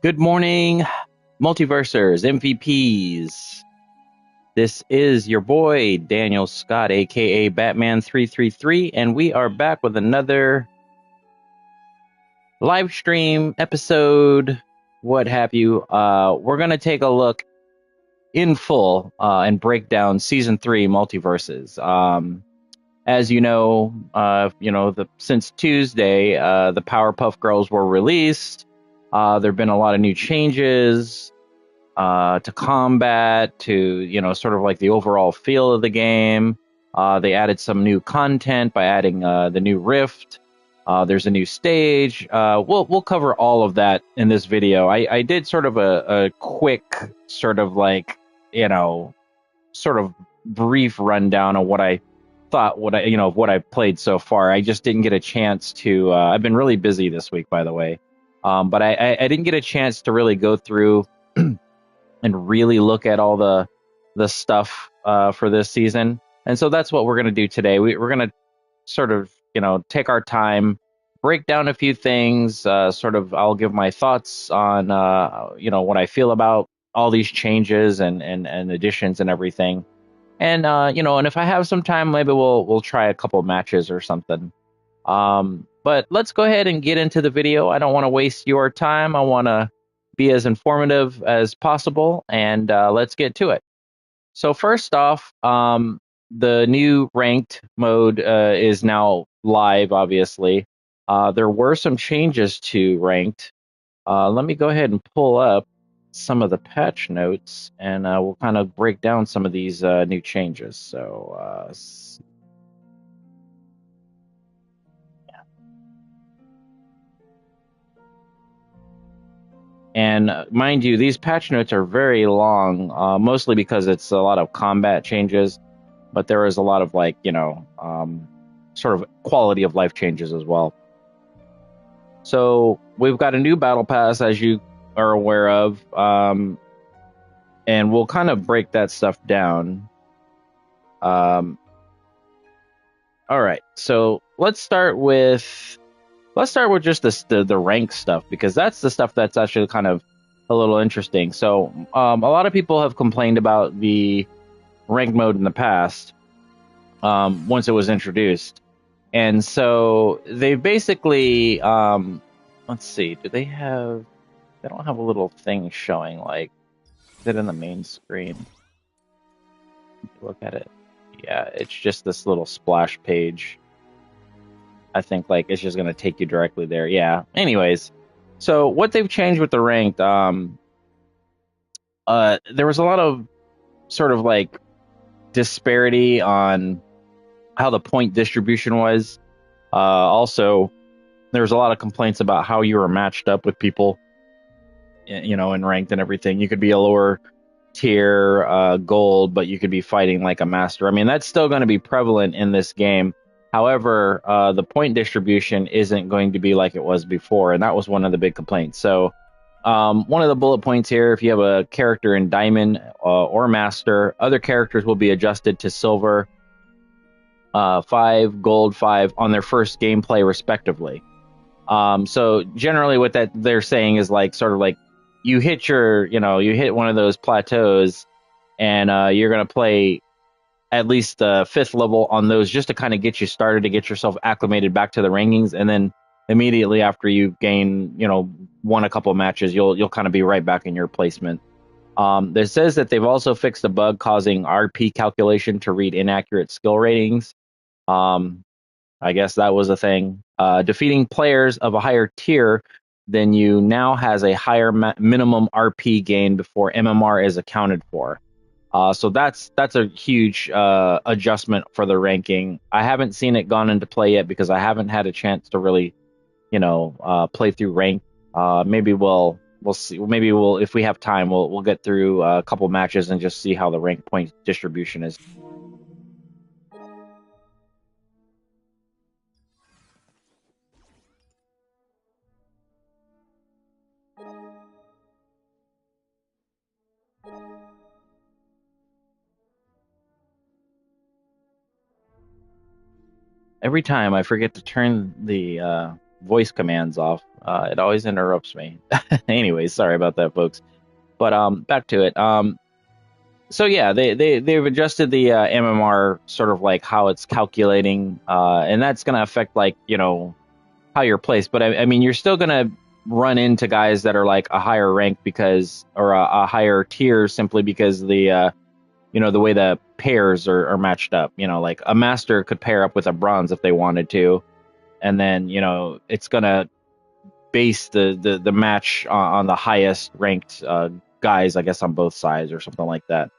Good morning, MultiVersers, MVPs. This is your boy, Daniel Scott, aka Batman333, and we are back with another live stream episode, what have you. We're going to take a look in full and break down Season 3 MultiVersus. As since Tuesday, the Powerpuff Girls were released. There have been a lot of new changes to combat, to sort of like the overall feel of the game. They added some new content by adding the new rift. There's a new stage. We'll cover all of that in this video. I did sort of a quick sort of like sort of brief rundown of what I thought, of what I've played so far. I just didn't get a chance to. I've been really busy this week, by the way, but I didn't get a chance to really go through and really look at all the stuff for this season. And so that's what we're going to do today. We're going to sort of, take our time, break down a few things, I'll give my thoughts on, what I feel about all these changes and additions and everything. And, and if I have some time, maybe we'll try a couple matches or something. But let's go ahead and get into the video. I don't want to waste your time. I want to be as informative as possible, and let's get to it. So first off, the new ranked mode is now live, obviously. There were some changes to ranked. Let me go ahead and pull up some of the patch notes, and we'll kind of break down some of these new changes. So And mind you, these patch notes are very long, mostly because it's a lot of combat changes, but there is a lot of sort of quality of life changes as well. So we've got a new battle pass, as you are aware of, and we'll kind of break that stuff down. All right, so let's start with just the rank stuff, because that's the stuff that's actually kind of a little interesting. So a lot of people have complained about the rank mode in the past once it was introduced. And so they basically, let's see, they don't have a little thing showing, like, is it in the main screen? Look at it. Yeah, it's just this little splash page. I think like it's just going to take you directly there. Yeah. Anyways, so what they've changed with the ranked, there was a lot of sort of like disparity on how the point distribution was. Also, there was a lot of complaints about how you were matched up with people, in ranked and everything. You could be a lower tier gold, but you could be fighting like a master. I mean, that's still going to be prevalent in this game. However, the point distribution isn't going to be like it was before, and that was one of the big complaints. So one of the bullet points here, if you have a character in Diamond or Master, other characters will be adjusted to Silver 5, Gold 5 on their first gameplay, respectively. So generally what that they're saying is like sort of like you hit you hit one of those plateaus, and you're going to play at least the 5th level on those, just to kind of get you started, to get yourself acclimated back to the rankings, and then immediately after you gain, won a couple of matches, you'll kind of be right back in your placement. It says that they've also fixed a bug causing RP calculation to read inaccurate skill ratings. I guess that was a thing. Defeating players of a higher tier than you now has a higher minimum RP gain before MMR is accounted for. So that's a huge adjustment for the ranking. I haven't seen it gone into play yet because I haven't had a chance to really, play through rank. Maybe we'll see. Maybe if we have time, we'll get through a couple matches and just see how the rank point distribution is. Every time I forget to turn the voice commands off. It always interrupts me. Anyways, sorry about that, folks. But back to it. So yeah, they've adjusted the MMR sort of like how it's calculating, and that's going to affect like how you're placed. But I mean, you're still going to run into guys that are like a higher rank because, or a higher tier simply because the the way the pairs are matched up. Like a master could pair up with a bronze if they wanted to, and then it's going to base the match on the highest ranked guys, I guess, on both sides or something like that.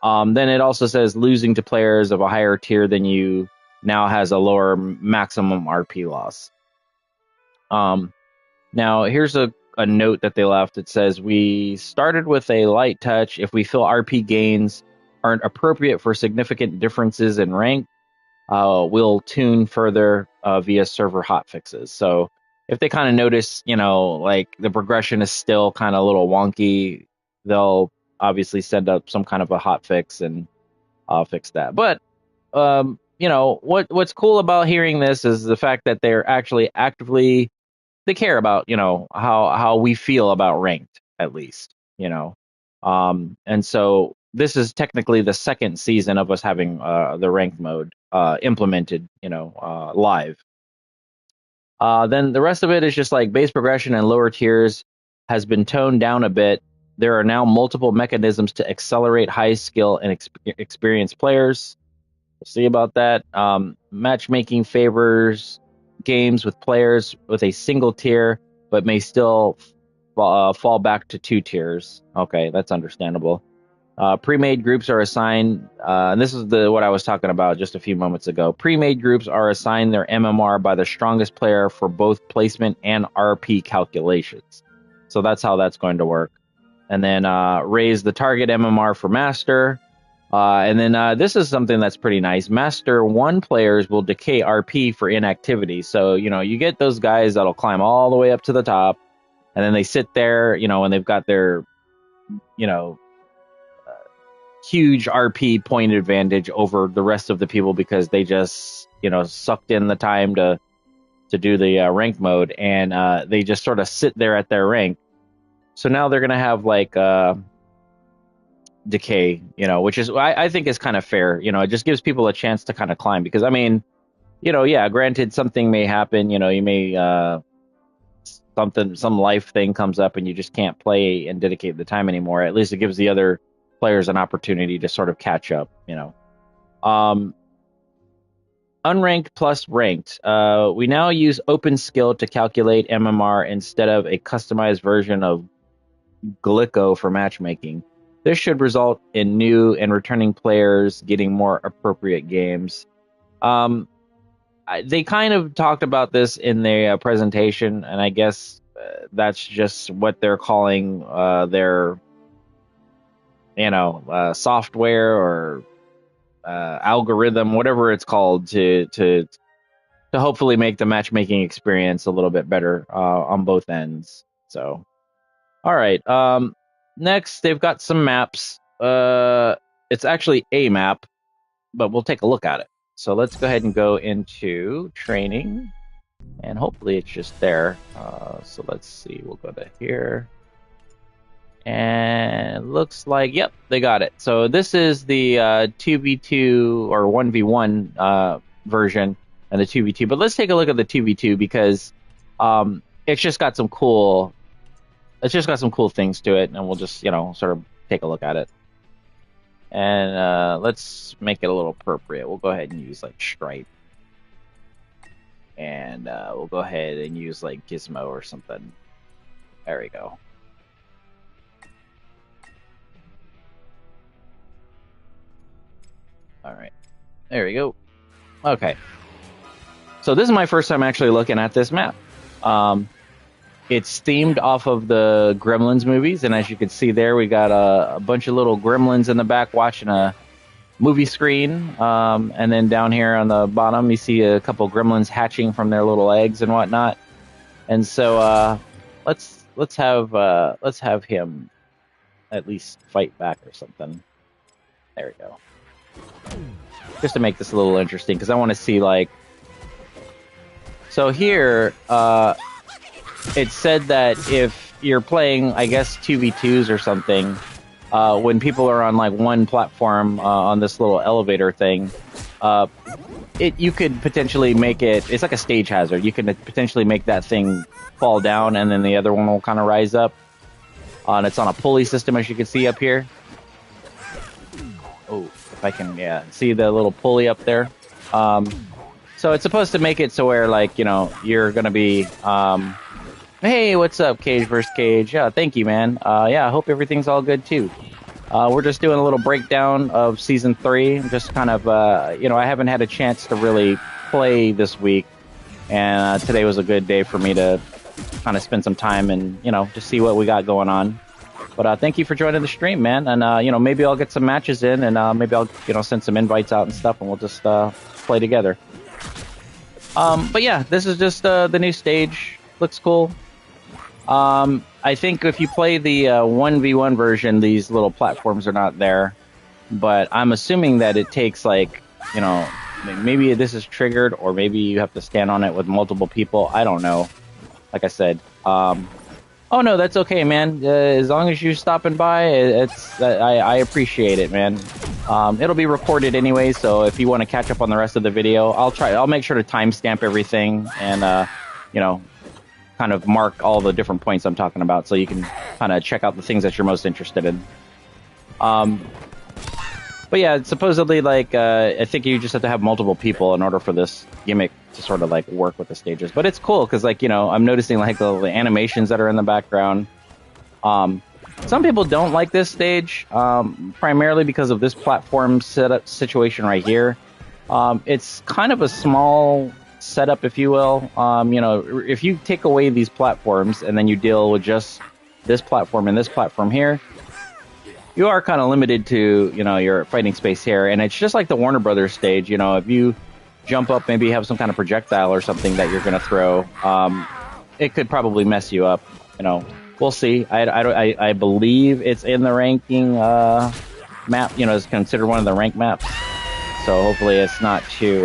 Then it also says losing to players of a higher tier than you now has a lower maximum RP loss. Now, here's a note that they left. It says, we started with a light touch. If we feel RP gains aren't appropriate for significant differences in rank, we'll tune further via server hotfixes. So if they kind of notice, like the progression is still kind of a little wonky, they'll obviously send up some kind of a hotfix and fix that. But what's cool about hearing this is the fact that they're actually actively, they care about how we feel about ranked, at least. And so this is technically the second season of us having the ranked mode implemented live. Then the rest of it is just like base progression and lower tiers has been toned down a bit. There are now multiple mechanisms to accelerate high skill and experienced players. We'll see about that. Matchmaking favors games with players with a single tier, but may still fall back to 2 tiers. Okay, that's understandable. Pre-made groups are assigned, and this is what I was talking about just a few moments ago. Pre-made groups are assigned their MMR by the strongest player for both placement and RP calculations. So that's how that's going to work. And then raise the target MMR for Master. And then this is something that's pretty nice. Master 1 players will decay RP for inactivity. So, you get those guys that'll climb all the way up to the top, and then they sit there, and they've got their, huge RP point advantage over the rest of the people because they just, sucked in the time to do the rank mode, and they just sort of sit there at their rank. So now they're going to have like decay, which is, I think is kind of fair. It just gives people a chance to kind of climb because, I mean, yeah, granted, something may happen, you may, some life thing comes up and you just can't play and dedicate the time anymore. At least it gives the other players an opportunity to sort of catch up, Unranked plus ranked. We now use open skill to calculate MMR instead of a customized version of Glico for matchmaking. This should result in new and returning players getting more appropriate games. They kind of talked about this in their presentation, and I guess that's just what they're calling their, software or algorithm, whatever it's called, to hopefully make the matchmaking experience a little bit better on both ends. So, all right. Next, they've got some maps. It's actually a map, but we'll take a look at it. So let's go ahead and go into training, and hopefully it's just there. So let's see. We'll go to here. And it looks like, yep, they got it. So this is the 2v2 or 1v1 version and the 2v2. But let's take a look at the 2v2 because it's just got some cool things to it, and we'll just, sort of take a look at it. And let's make it a little appropriate. We'll go ahead and use like Stripe. And we'll go ahead and use like Gizmo or something. There we go. All right, there we go. Okay, so this is my first time actually looking at this map. It's themed off of the Gremlins movies, and as you can see there, we got a bunch of little gremlins in the back watching a movie screen. And then down here on the bottom, you see a couple gremlins hatching from their little eggs and whatnot. And so let's have him at least fight back or something. There we go. Just to make this a little interesting, because I want to see, like, so here, it said that if you're playing, I guess 2v2s or something, when people are on like one platform on this little elevator thing, you could potentially make it. It's like a stage hazard. You can potentially make that thing fall down, and then the other one will kind of rise up. And it's on a pulley system, as you can see up here. Oh, if I can, yeah, see the little pulley up there. So it's supposed to make it so where, like, you know, you're gonna be. Hey, what's up, Cage vs. Cage? Yeah, thank you, man. Yeah, I hope everything's all good too. We're just doing a little breakdown of Season 3. Just kind of, you know, I haven't had a chance to really play this week. And today was a good day for me to kind of spend some time and, you know, just see what we got going on. But thank you for joining the stream, man. And, you know, maybe I'll get some matches in and maybe I'll, you know, send some invites out and stuff and we'll just play together. But yeah, this is just the new stage. Looks cool. I think if you play the 1v1 version, these little platforms are not there. But I'm assuming that it takes, like, you know, maybe this is triggered or maybe you have to stand on it with multiple people. I don't know. Like I said. Oh, no, that's okay, man. As long as you're stopping by, I appreciate it, man. It'll be recorded anyway, so if you want to catch up on the rest of the video, I'll make sure to timestamp everything and, you know, kind of mark all the different points I'm talking about so you can kind of check out the things that you're most interested in. But yeah, supposedly, like, I think you just have to have multiple people in order for this gimmick to sort of, like, work with the stages. But it's cool because, like, you know, I'm noticing, like, the animations that are in the background. Some people don't like this stage, primarily because of this platform setup situation right here. It's kind of a small setup, if you will. You know, if you take away these platforms and then you deal with just this platform and this platform here, you are kind of limited to, you know, your fighting space here. And it's just like the Warner Brothers stage. You know, if you jump up, maybe have some kind of projectile or something that you're going to throw, it could probably mess you up. You know, we'll see. I believe it's in the ranking map. You know, it's considered one of the rank maps. So hopefully it's not too,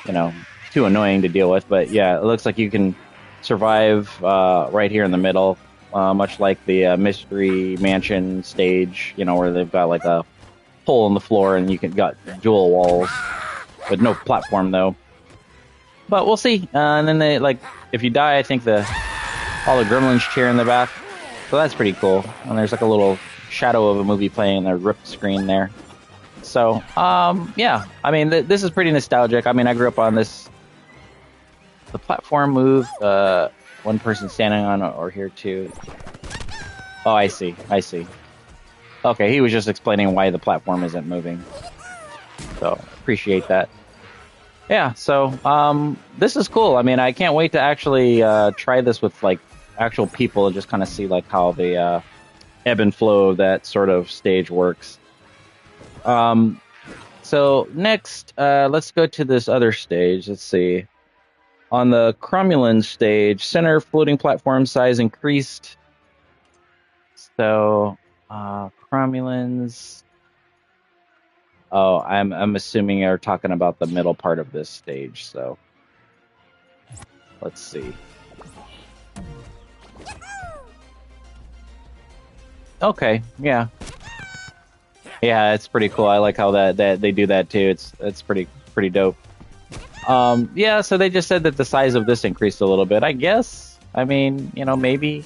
you know, too annoying to deal with. But yeah, it looks like you can survive right here in the middle. Much like the Mystery Mansion stage, you know, where they've got like a hole in the floor and you got dual walls with no platform though. But we'll see. And then they, like, if you die, I think all the gremlins cheer in the back, so that's pretty cool. And there's like a little shadow of a movie playing in the ripped screen there. So yeah, I mean this is pretty nostalgic. I mean, I grew up on this. The platform move. One person standing on or here too. Oh, I see. Okay, he was just explaining why the platform isn't moving. So, appreciate that. Yeah, so, this is cool. I mean, I can't wait to actually try this with, like, actual people and just kind of see, like, how the ebb and flow of that sort of stage works. So, next, let's go to this other stage. Let's see. On the Cromulon stage, center floating platform size increased. So, Cromulons. Oh, I'm assuming you're talking about the middle part of this stage. So, let's see. Okay, yeah, it's pretty cool. I like how that they do that too. It's pretty dope. Yeah, so they just said that the size of this increased a little bit, I guess. I mean, you know, maybe.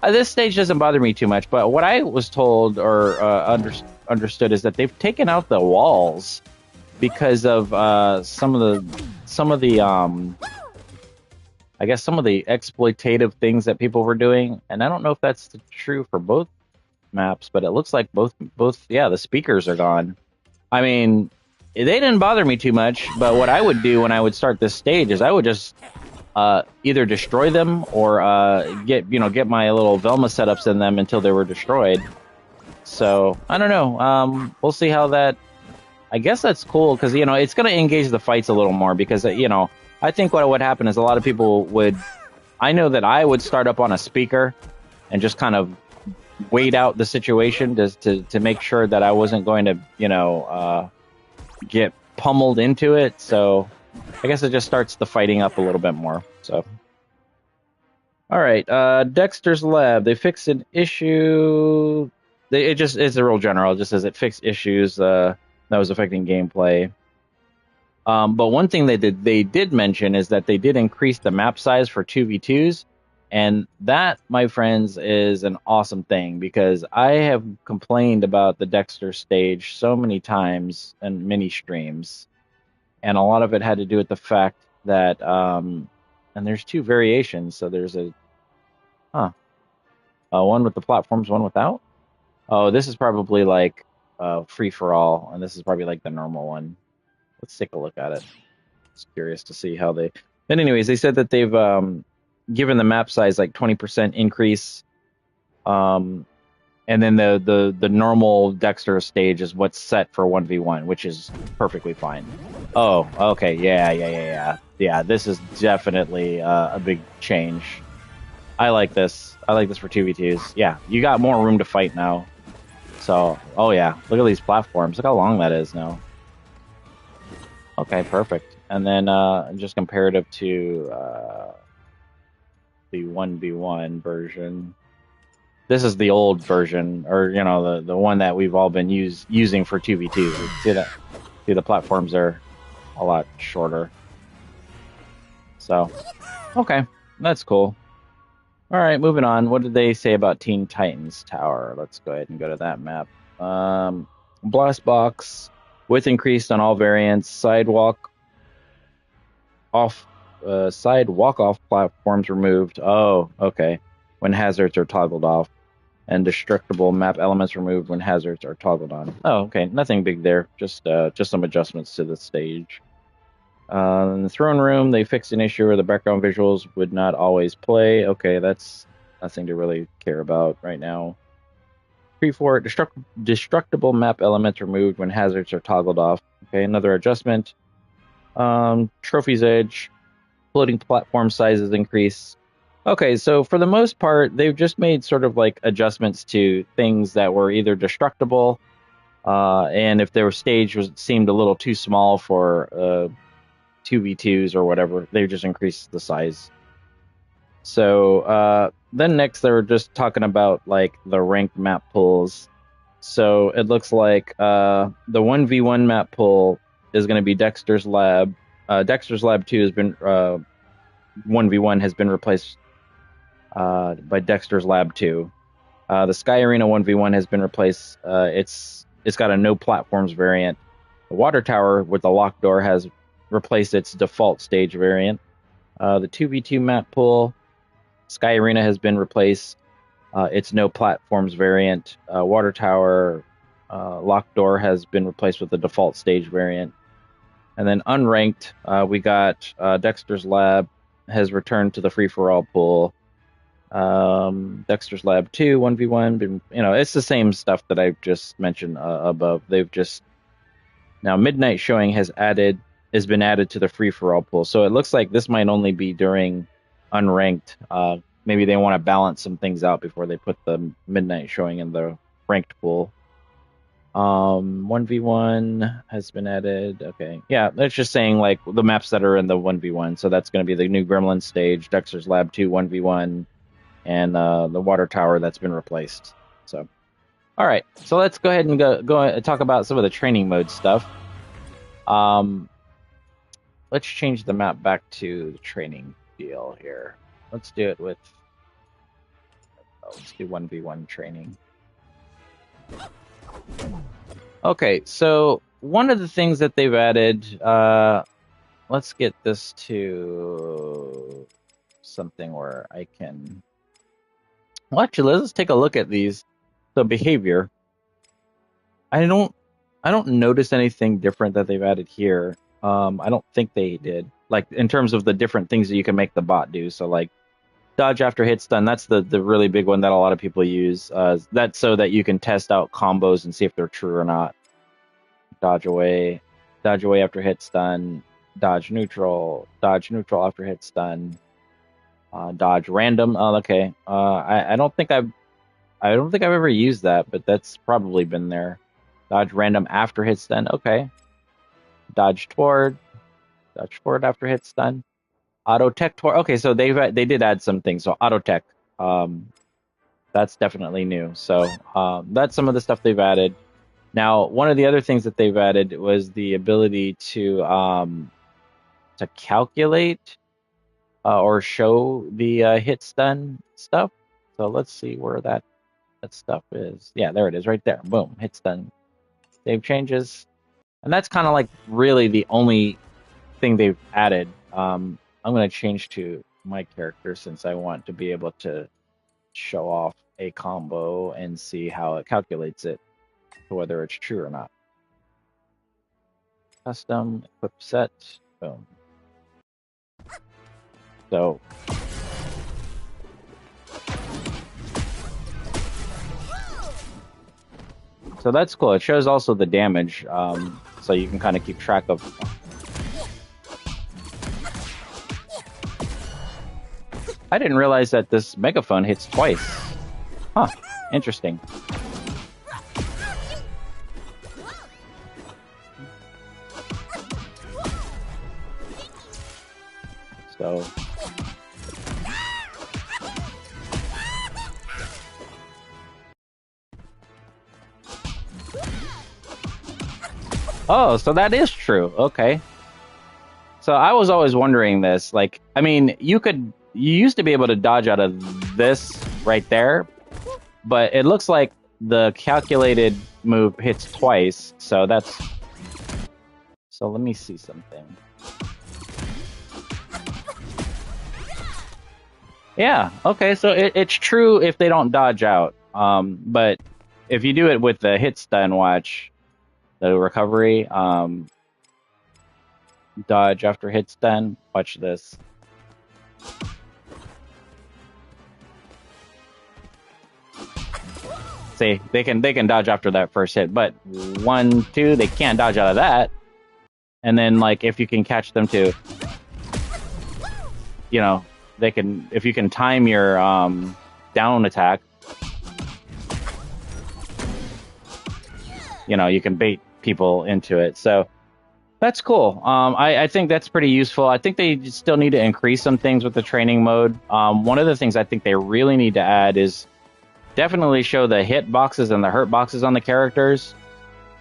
This stage doesn't bother me too much, but what I was told or understood is that they've taken out the walls because of some of the I guess some of the exploitative things that people were doing, and I don't know if that's true for both maps, but it looks like both yeah, the speakers are gone. I mean, they didn't bother me too much, but what I would do when I would start this stage is I would just either destroy them or get my little Velma setups in them until they were destroyed. So I don't know. We'll see how that. I guess that's cool because it's going to engage the fights a little more because I think what would happen is a lot of people would. I know that I would start up on a speaker and just kind of wait out the situation to make sure that I wasn't going to get pummeled into it. So I guess it just starts the fighting up a little bit more. So, all right, Dexter's Lab. They fixed an issue. It's a real general. It just says it fixed issues that was affecting gameplay. But one thing they did mention is that they did increase the map size for 2v2s. And that, my friends, is an awesome thing because I have complained about the Dexter stage so many times in many streams. And a lot of it had to do with the fact that, and there's two variations. So there's one with the platforms, one without. Oh, this is probably like free for all, and this is probably like the normal one. Let's take a look at it. Just curious to see how they. But anyways, they said that they've given the map size like 20% increase, and then the normal Dexter stage is what's set for 1v1, which is perfectly fine. Oh, okay, yeah. This is definitely a big change. I like this. I like this for 2v2s. Yeah, you got more room to fight now. So, oh yeah, look at these platforms. Look how long that is now. Okay, perfect. And then just comparative to the 1v1 version. This is the old version, or you know, the one that we've all been using for 2v2. See that? See the platforms are a lot shorter. So, okay, that's cool. All right, moving on. What did they say about Teen Titans Tower? Let's go ahead and go to that map. Blast box width increased on all variants. Sidewalk off platforms removed. Oh, okay. When hazards are toggled off, and destructible map elements removed when hazards are toggled on. Oh, okay. Nothing big there. Just some adjustments to the stage. In the throne room, they fixed an issue where the background visuals would not always play. Okay, that's nothing to really care about right now. Pre-fort, destructible map elements removed when hazards are toggled off. Okay, another adjustment. Trophy's edge, floating platform sizes increase. Okay, so for the most part, they've just made sort of like adjustments to things that were either destructible, and if their stage seemed a little too small for 2v2s or whatever, they just increased the size. So then next they were just talking about like the ranked map pools. So it looks like the 1v1 map pool is going to be Dexter's Lab. Dexter's Lab 2 has been 1v1 has been replaced by Dexter's Lab 2. The Sky Arena 1v1 has been replaced. It's got a no platforms variant. The Water Tower with the locked door has replaced its default stage variant. The 2v2 map pool, Sky Arena has been replaced. Its no platforms variant. Water Tower locked door has been replaced with the default stage variant. And then unranked, we got Dexter's Lab has returned to the free-for-all pool. Dexter's Lab 2, 1v1, it's the same stuff that I've just mentioned above. They've just now Midnight Showing has been added to the free-for-all pool. So it looks like this might only be during unranked. Maybe they want to balance some things out before they put the Midnight Showing in the ranked pool. 1v1 has been added. Okay. Yeah, that's just saying like the maps that are in the 1v1. So that's going to be the new Gremlin stage, Dexter's Lab 2 1v1, and the Water Tower that's been replaced. So, all right. So let's go ahead and go and talk about some of the training mode stuff. Let's change the map back to the training deal here. Let's do it with. Let's do 1v1 training. Okay, so one of the things that they've added, let's get this to something where I can. Well, actually, let's take a look at these. So behavior. I don't notice anything different that they've added here. I don't think they did. Like in terms of the different things that you can make the bot do. So like dodge after hit stun. That's the really big one that a lot of people use. That's so that you can test out combos and see if they're true or not. Dodge away after hit stun. Dodge neutral after hit stun. Dodge random. Oh, okay. I don't think I've ever used that, but that's probably been there. Dodge random after hit stun. Okay. Dodge toward. Dodge forward after hit stun. Auto tech toward. Okay, so they did add some things. So auto tech, that's definitely new. So that's some of the stuff they've added. Now, one of the other things that they've added was the ability to calculate or show the hit stun stuff. So let's see where that stuff is. Yeah, there it is, right there. Boom, hit stun. Save changes, and that's kind of like really the only thing they've added. I'm going to change to my character since I want to be able to show off a combo and see how it calculates it, whether it's true or not. Custom, equip set, boom. So that's cool. It shows also the damage, so you can kind of keep track of. I didn't realize that this megaphone hits twice. Huh, interesting. So oh, so that is true. Okay. So I was always wondering this. Like, I mean, you used to be able to dodge out of this right there, but it looks like the calculated move hits twice. So that's. So let me see something. Yeah. Okay. So it's true if they don't dodge out. But if you do it with the hit stun, watch the recovery. Dodge after hit stun. Watch this. See, they can dodge after that first hit, but 1, 2, they can't dodge out of that. And then like if you can catch them to, you know, they can, if you can time your down attack, you know, you can bait people into it. So that's cool. I think that's pretty useful. I think they still need to increase some things with the training mode. One of the things I think they really need to add is definitely show the hit boxes and the hurt boxes on the characters.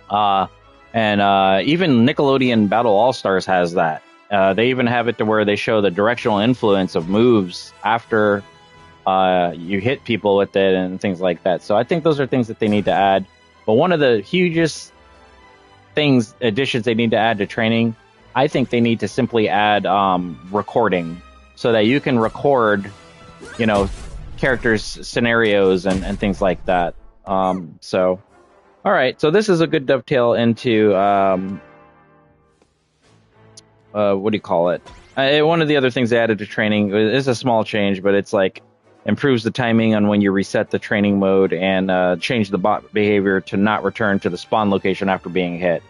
And even Nickelodeon Battle All-Stars has that. They even have it to where they show the directional influence of moves after you hit people with it and things like that. So I think those are things that they need to add. But one of the hugest additions they need to add to training, I think they need to simply add recording so that you can record, you know, characters' scenarios and things like that. So, all right. So this is a good dovetail into what do you call it? One of the other things they added to training is a small change, but it's like improves the timing on when you reset the training mode and change the bot behavior to not return to the spawn location after being hit.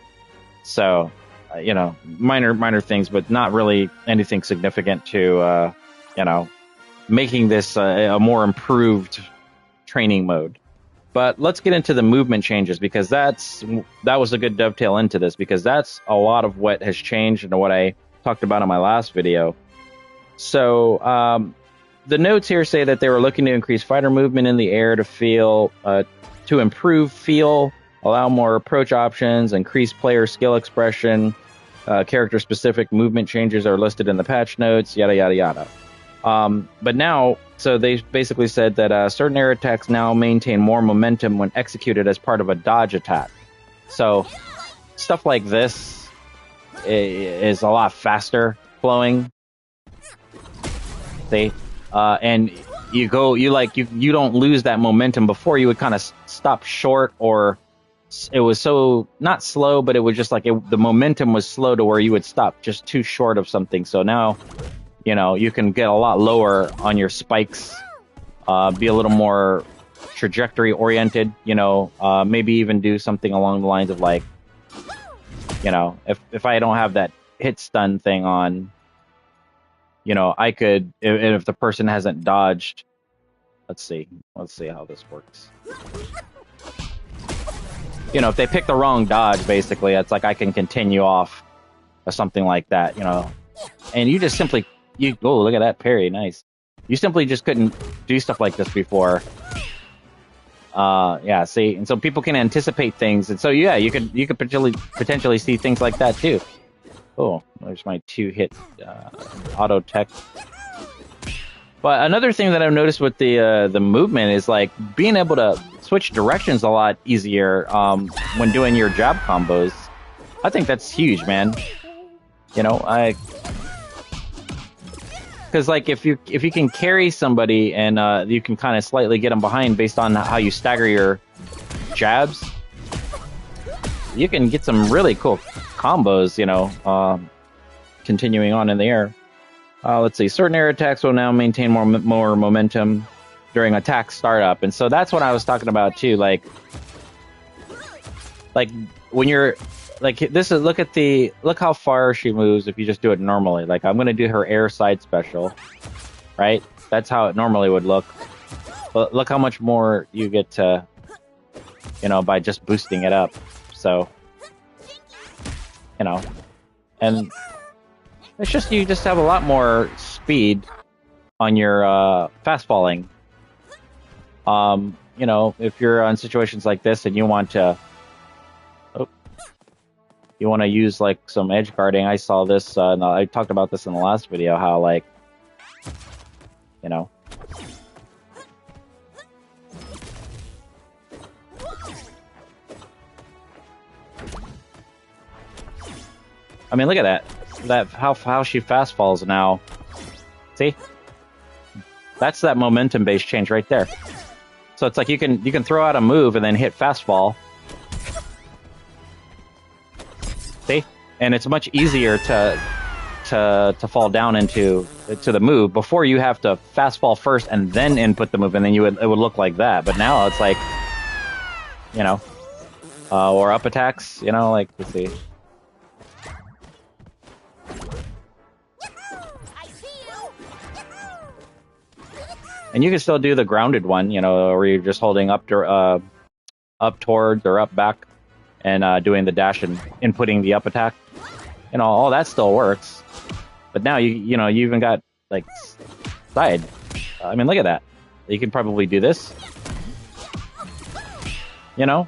So, you know, minor things, but not really anything significant to, you know, making this a more improved training mode. But let's get into the movement changes, because that was a good dovetail into this, because that's a lot of what has changed and what I talked about in my last video. So the notes here say that they were looking to increase fighter movement in the air to improve feel, allow more approach options, increase player skill expression, character-specific movement changes are listed in the patch notes, yada, yada, yada. But now, so they basically said that certain air attacks now maintain more momentum when executed as part of a dodge attack. So stuff like this is a lot faster flowing. See? And you don't lose that momentum. Before, you would kind of stop short, or it was so not slow, but it was just like the momentum was slow to where you would stop just too short of something. So now, you know, you can get a lot lower on your spikes, be a little more trajectory oriented, you know, maybe even do something along the lines of like, you know, if I don't have that hit stun thing on, you know, I could, if the person hasn't dodged, let's see how this works. You know, if they pick the wrong dodge, basically, it's like I can continue off or something like that, you know. And you just simply, oh, look at that parry, nice. You simply just couldn't do stuff like this before. Yeah, see, and so people can anticipate things, and so yeah, you could potentially see things like that too. Oh, there's my 2-hit auto tech. But another thing that I've noticed with the movement is like being able to switch directions a lot easier when doing your jab combos. I think that's huge, man. You know, because like if you can carry somebody and you can kind of slightly get them behind based on how you stagger your jabs, you can get some really cool combos. You know, continuing on in the air. Let's see. Certain air attacks will now maintain more momentum during attack startup, and so that's what I was talking about too. Like when you're like this is look how far she moves if you just do it normally. Like I'm gonna do her air side special, right? That's how it normally would look. But look how much more you get to, you know, by just boosting it up. So, you know, and it's just you just have a lot more speed on your fast falling. You know, if you're on situations like this and you want to use like some edge guarding, I saw this and I talked about this in the last video, how like, you know, I mean, look at that how she fast falls now. See, that's that momentum based change right there. So it's like you can throw out a move and then hit fast fall. See, and it's much easier to fall down into the move before you have to fast fall first and then input the move, and then it would look like that. But now it's like, you know, or up attacks, you know, like let's see. And you can still do the grounded one, you know, where you're just holding up towards or up back and doing the dash and inputting the up attack. You know, all that still works. But now you even got like side. I mean, look at that. You can probably do this. You know?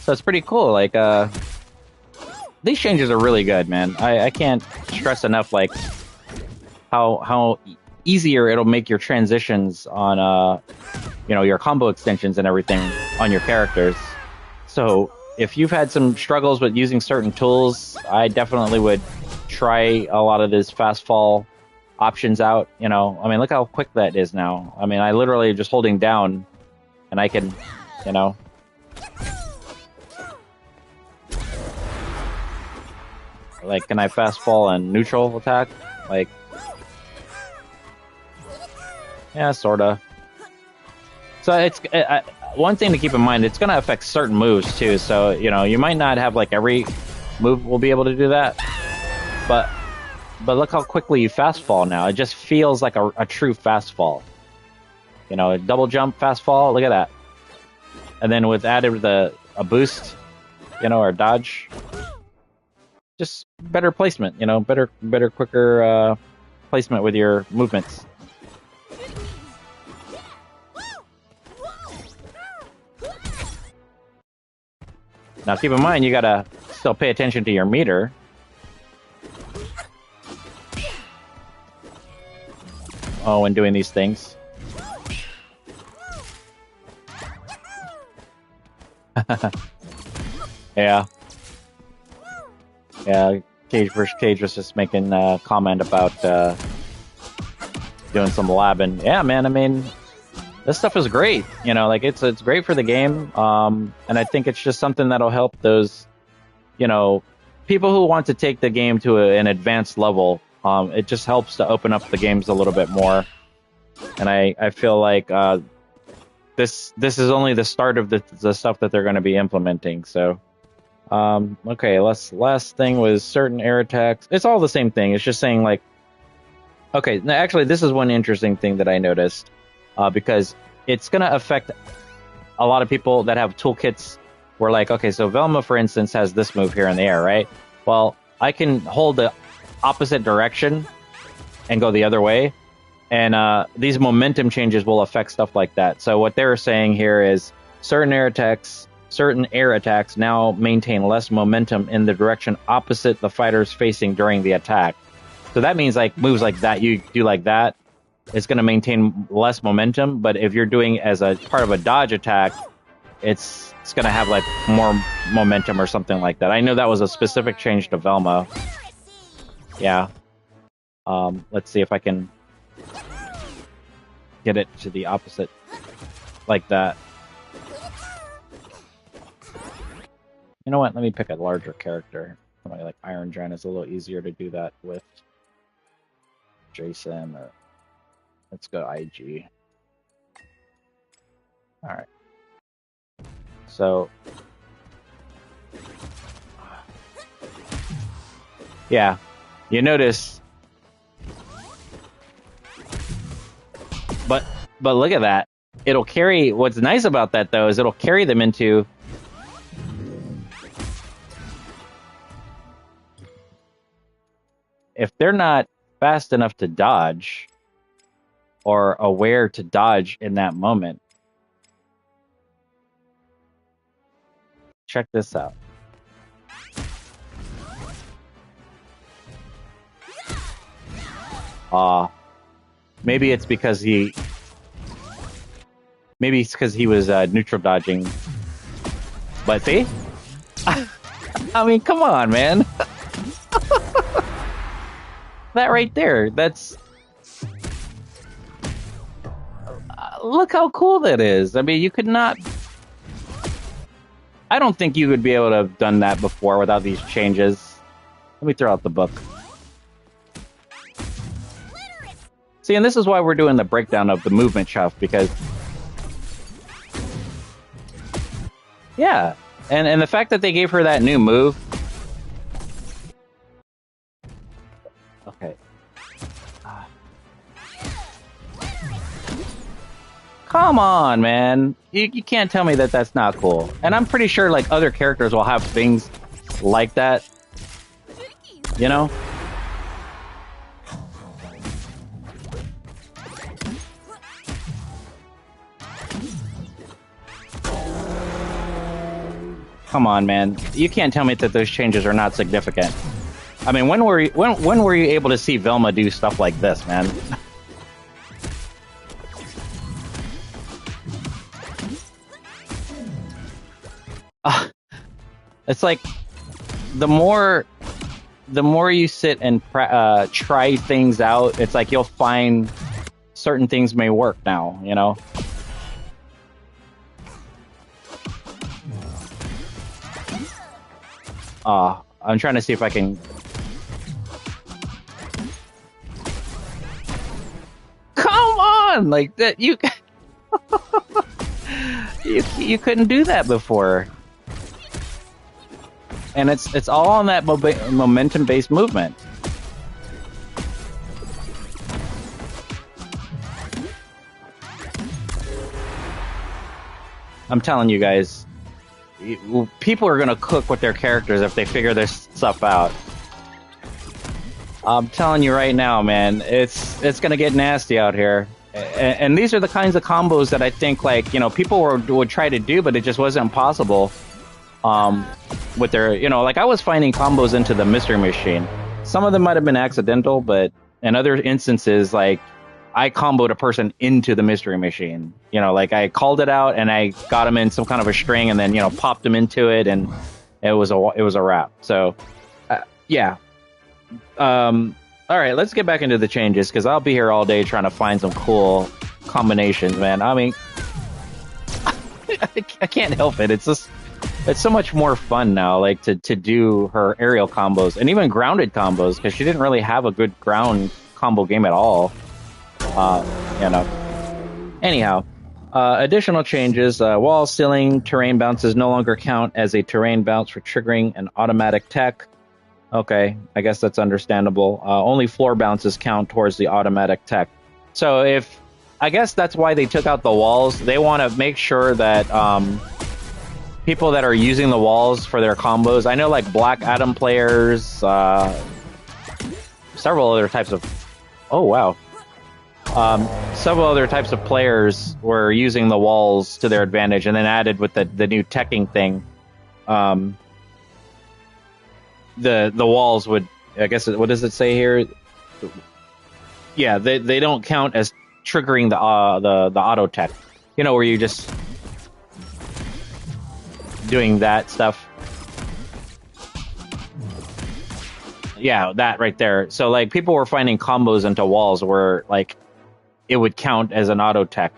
So it's pretty cool. Like, these changes are really good, man. I can't stress enough, like, how easier it'll make your transitions on, you know, your combo extensions and everything on your characters. So if you've had some struggles with using certain tools, I definitely would try a lot of these fast fall options out. You know, I mean, look how quick that is now. I mean, I literally just holding down and I can, you know, like, can I fast fall and neutral attack? Like, yeah, sorta. So it's one thing to keep in mind. It's going to affect certain moves too. So you know, you might not have like every move will be able to do that. But look how quickly you fast fall now. It just feels like a true fast fall. You know, a double jump fast fall. Look at that. And then with added a boost, you know, or dodge. Just better placement. You know, better, quicker placement with your movements. Now keep in mind, you gotta still pay attention to your meter. Oh, when doing these things. Yeah. Yeah, Cage vs. Cage was just making a comment about doing some labbing. Yeah, man, I mean, this stuff is great, you know, like it's great for the game, and I think it's just something that'll help those, you know, people who want to take the game to an advanced level. It just helps to open up the games a little bit more, and I feel like this is only the start of the stuff that they're going to be implementing. So, okay, last thing was certain air attacks. It's all the same thing. It's just saying like, okay, actually, this is one interesting thing that I noticed. Because it's going to affect a lot of people that have toolkits where like, okay, so Velma, for instance, has this move here in the air, right? Well, I can hold the opposite direction and go the other way. And these momentum changes will affect stuff like that. So what they're saying here is certain air attacks now maintain less momentum in the direction opposite the fighter's facing during the attack. So that means like moves like that, you do like that, it's going to maintain less momentum. But if you're doing as a part of a dodge attack, it's going to have like more momentum or something like that. I know that was a specific change to Velma. Yeah. Let's see if I can get it to the opposite like that. You know what? Let me pick a larger character. Somebody like Iron Giant is a little easier to do that with. Jason, or let's go IG. All right. So, yeah, you notice, but look at that. It'll carry. What's nice about that though is it'll carry them into. If they're not fast enough to dodge or aware to dodge in that moment. Check this out. Maybe it's because he was neutral dodging. But see? I mean, come on, man. That right there, that's... look how cool that is. I mean, you could not... I don't think you would be able to have done that before without these changes. Let me throw out the book. See, and this is why we're doing the breakdown of the movement stuff, because... yeah, and the fact that they gave her that new move... Okay. Come on, man. You can't tell me that that's not cool. And I'm pretty sure like other characters will have things like that. You know? Come on, man. You can't tell me that those changes are not significant. I mean, when were you able to see Velma do stuff like this, man? It's like the more you sit and try things out, it's like you'll find certain things may work now, you know? I'm trying to see if I can... Come on! Like, that you... you couldn't do that before. And it's all on that momentum-based movement. I'm telling you guys, people are gonna cook with their characters if they figure this stuff out. I'm telling you right now, man, it's gonna get nasty out here. And these are the kinds of combos that I think, like, you know, people would try to do, but it just wasn't possible. With their, you know, like I was finding combos into the mystery machine. Some of them might have been accidental, but in other instances, like I comboed a person into the mystery machine. You know, like I called it out and I got him in some kind of a string and then, you know, popped him into it and it was a wrap. So, yeah. All right, let's get back into the changes because I'll be here all day trying to find some cool combinations, man. I mean, I can't help it. It's just... it's so much more fun now, like to do her aerial combos and even grounded combos because she didn't really have a good ground combo game at all. You know. Anyhow, additional changes: wall, ceiling, terrain bounces no longer count as a terrain bounce for triggering an automatic tech. Okay, I guess that's understandable. Only floor bounces count towards the automatic tech. So I guess that's why they took out the walls. They want to make sure that people that are using the walls for their combos. I know like Black Adam players, several other types of... Oh, wow. Several other types of players were using the walls to their advantage, and then added with the new teching thing. The walls would, I guess, what does it say here? Yeah, they don't count as triggering the auto tech. You know, where you just doing that stuff. Yeah, that right there. So like people were finding combos into walls where like it would count as an auto tech,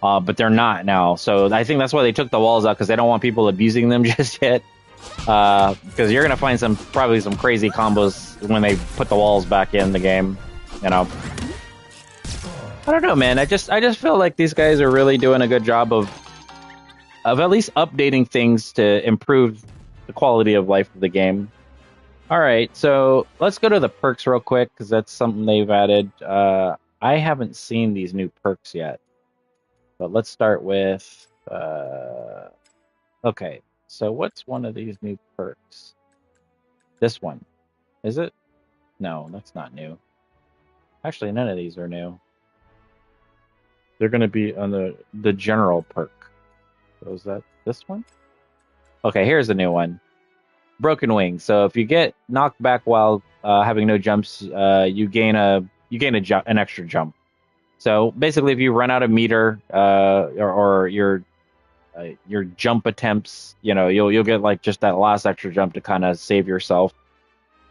but they're not now. So I think that's why they took the walls out, because they don't want people abusing them just yet. Because you're gonna find probably some crazy combos when they put the walls back in the game. You know, I don't know, man. I just feel like these guys are really doing a good job of at least updating things to improve the quality of life of the game. All right, so let's go to the perks real quick, because that's something they've added. I haven't seen these new perks yet, but let's start with... okay, so what's one of these new perks? This one. Is it? No, that's not new. Actually, none of these are new. They're going to be on the general perk. So is that this one? Okay, here's the new one. Broken Wing. So if you get knocked back while having no jumps, you gain an extra jump. So basically, if you run out of meter or your jump attempts, you know, you'll get like just that last extra jump to kind of save yourself.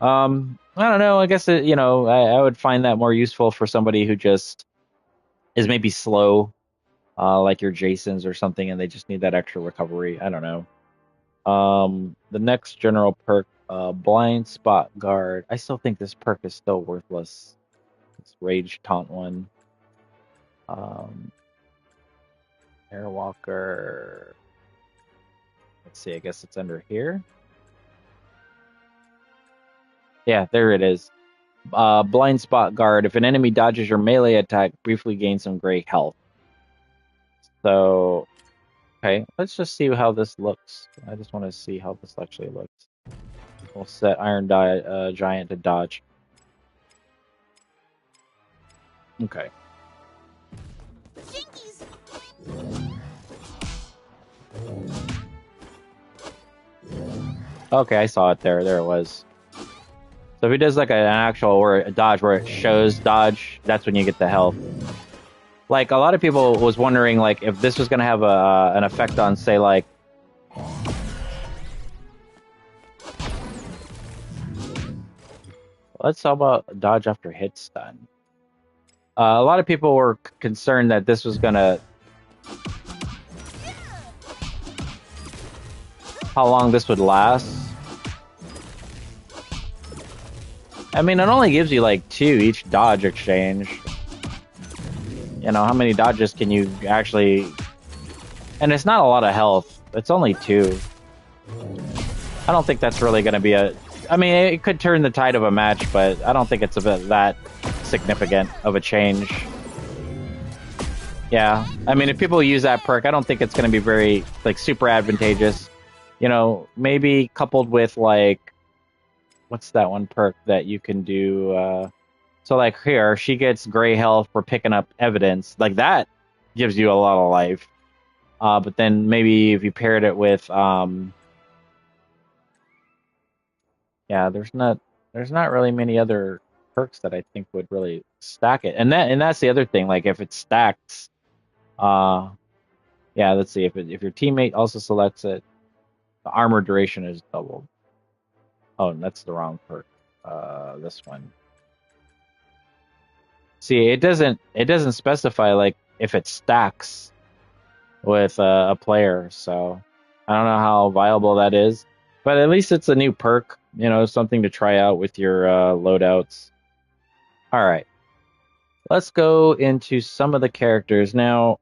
I don't know. I guess I would find that more useful for somebody who just is maybe slow, like your Jasons or something, and they just need that extra recovery. I don't know. The next general perk, Blind Spot Guard. I still think this perk is still worthless. It's Rage Taunt one. Airwalker. Let's see, I guess it's under here. Yeah, there it is. Blind Spot Guard. If an enemy dodges your melee attack, briefly gain some gray health. So, okay, let's just see how this looks. I just want to see how this actually looks. We'll set Iron Giant to dodge. Okay. Okay, I saw it there. There it was. So if he does like an actual a dodge where it shows dodge, that's when you get the health. Like a lot of people was wondering like if this was gonna have an effect on, say, like let's talk about dodge after hit stun. A lot of people were concerned that this was gonna... how long this would last. I mean, it only gives you like 2 each dodge exchange. You know, how many dodges can you actually... and it's not a lot of health. It's only 2. I don't think that's really going to be a... I mean, it could turn the tide of a match, but I don't think it's a bit that significant of a change. Yeah, I mean, if people use that perk, I don't think it's going to be very, like, super advantageous. You know, maybe coupled with, like, what's that one perk that you can do? So, like, here, she gets gray health for picking up evidence. Like, that gives you a lot of life. But then maybe if you paired it with... yeah, there's not really many other perks that I think would really stack it. And that's the other thing. Like, if it stacks... yeah, let's see. If your teammate also selects it, the armor duration is doubled. Oh, that's the wrong perk. This one. See, it doesn't specify like if it stacks with a player. So I don't know how viable that is, but at least it's a new perk. You know, something to try out with your loadouts. All right, let's go into some of the characters now.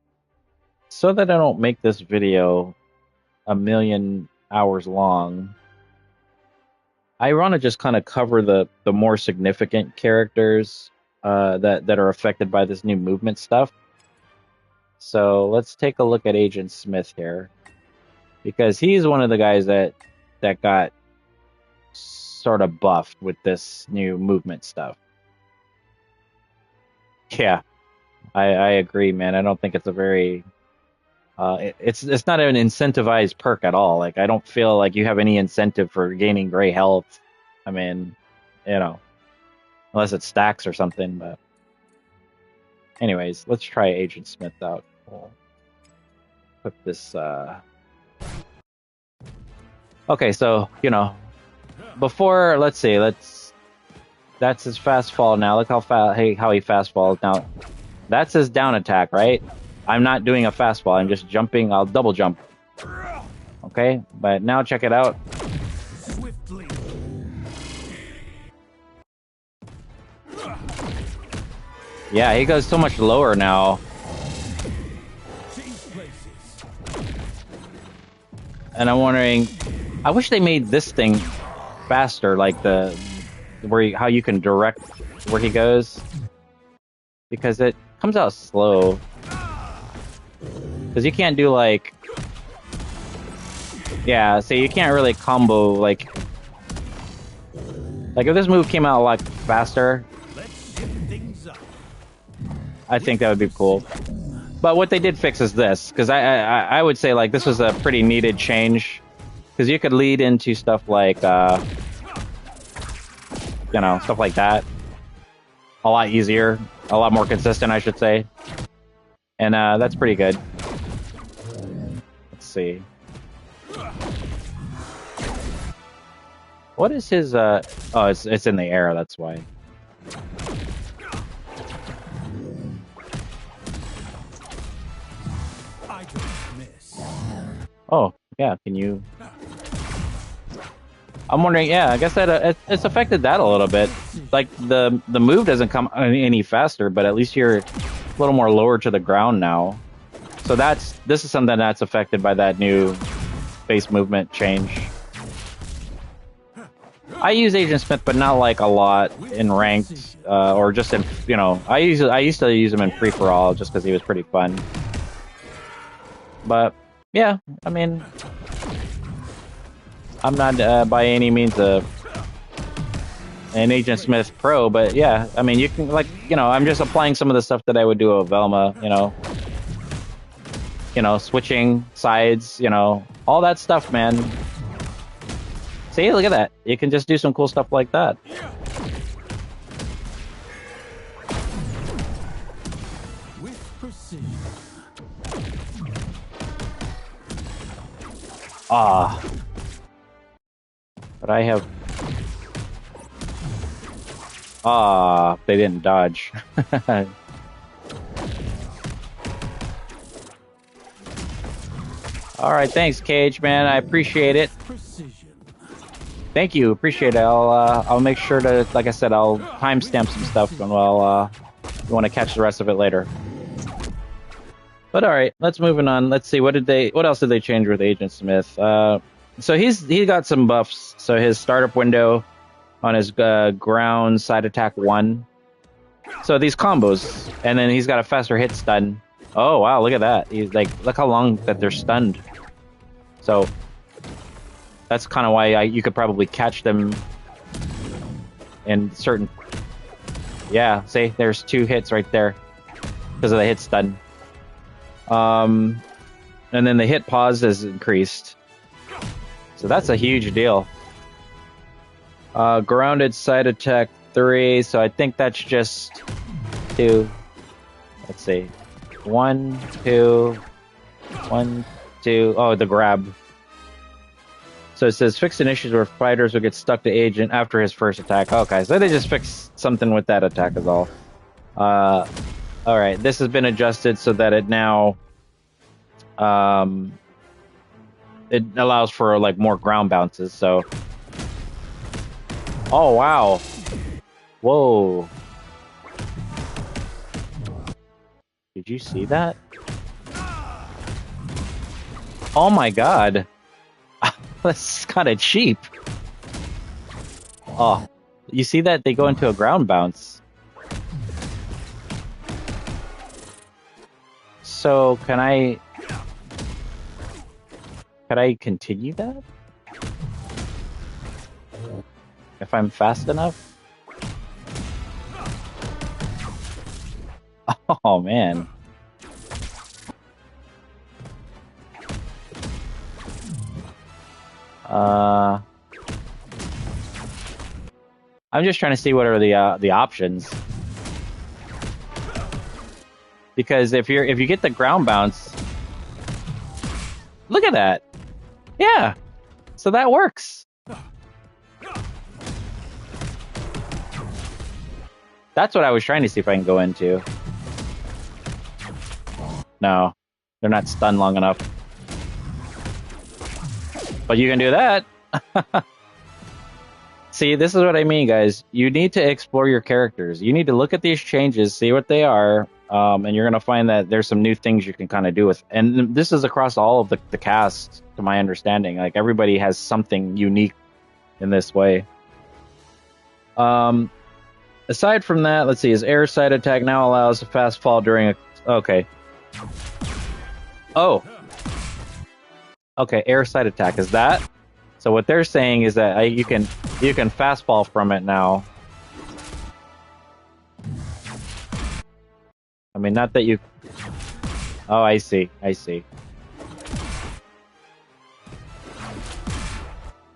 So that I don't make this video a million hours long, I want to just kind of cover the more significant characters that are affected by this new movement stuff. So let's take a look at Agent Smith here. because he's one of the guys that got sort of buffed with this new movement stuff. Yeah, I agree, man. I don't think it's a very it's not an incentivized perk at all. Like, I don't feel like you have any incentive for gaining gray health. I mean, you know, unless it stacks or something. But anyways, let's try Agent Smith out. We'll put this. Okay, so before, let's see, that's his fast fall now. Look how he fast falls now. That's his down attack, right? I'm not doing a fast fall. I'm just jumping. I'll double jump. Okay, but now check it out. Swiftly. Yeah, he goes so much lower now. And I'm wondering, I wish they made this thing faster, like how you can direct where he goes, because it comes out slow. Because you can't do like, yeah, so you can't really combo like if this move came out a lot faster, I think that would be cool. But what they did fix is this, because I would say like this was a pretty needed change, because you could lead into stuff like stuff like that a lot easier, a lot more consistent, I should say, and that's pretty good. Let's see. What is his oh, it's in the air, that's why. Oh, yeah, can you... I'm wondering, yeah, I guess that it's affected that a little bit. Like, the move doesn't come any faster, but at least you're a little more lower to the ground now. So this is something that's affected by that new base movement change. I use Agent Smith, but not like a lot in ranked, or just in, I used to use him in free-for-all just because he was pretty fun. But yeah, I mean, I'm not by any means an Agent Smith pro, but yeah, I mean, you can, like, I'm just applying some of the stuff that I would do with Velma, switching sides, all that stuff, man. See, look at that. You can just do some cool stuff like that. With precision. Ah. But I have... Ah, they didn't dodge. Alright, thanks, Cage, man. I appreciate it. Thank you, appreciate it. I'll make sure to, like I said, I'll timestamp some stuff, and you want to catch the rest of it later. But alright, let's move on. Let's see, what else did they change with Agent Smith? So he got some buffs. So his startup window on his ground side attack 1. So these combos, and then he's got a faster hit stun. Oh wow, look at that. He's like, look how long that they're stunned. So that's kind of why you could probably catch them in certain... Yeah, see, there's 2 hits right there because of the hit stun. And then the hit pause is increased. So that's a huge deal. Grounded side attack 3, so I think that's just 2. Let's see. 1, 2, 1, 2. Oh, the grab. So it says fixed initiatives where fighters will get stuck to agent after his first attack. Okay, so they just fixed something with that attack is all. Alright, this has been adjusted so that it now it allows for like more ground bounces, so... Oh wow. Whoa. Did you see that? Oh my god. That's kind of cheap. Oh, you see that? They go into a ground bounce. So, can I Could I continue that? If I'm fast enough? Oh, man. I'm just trying to see what are the options. Because if you get the ground bounce, look at that. Yeah. So that works. That's what I was trying to see if I can go into. No, they're not stunned long enough. But you can do that. See, this is what I mean, guys. You need to explore your characters. You need to look at these changes, see what they are, and you're going to find that there's some new things you can kind of do with. And this is across all of the cast, to my understanding. Like, everybody has something unique in this way. Aside from that, let's see. His air side attack now allows a fast fall during a... Okay. Oh. Okay, air side attack. Is that? So what they're saying is that you can fast fall from it now. I mean, not that you... Oh, I see. I see.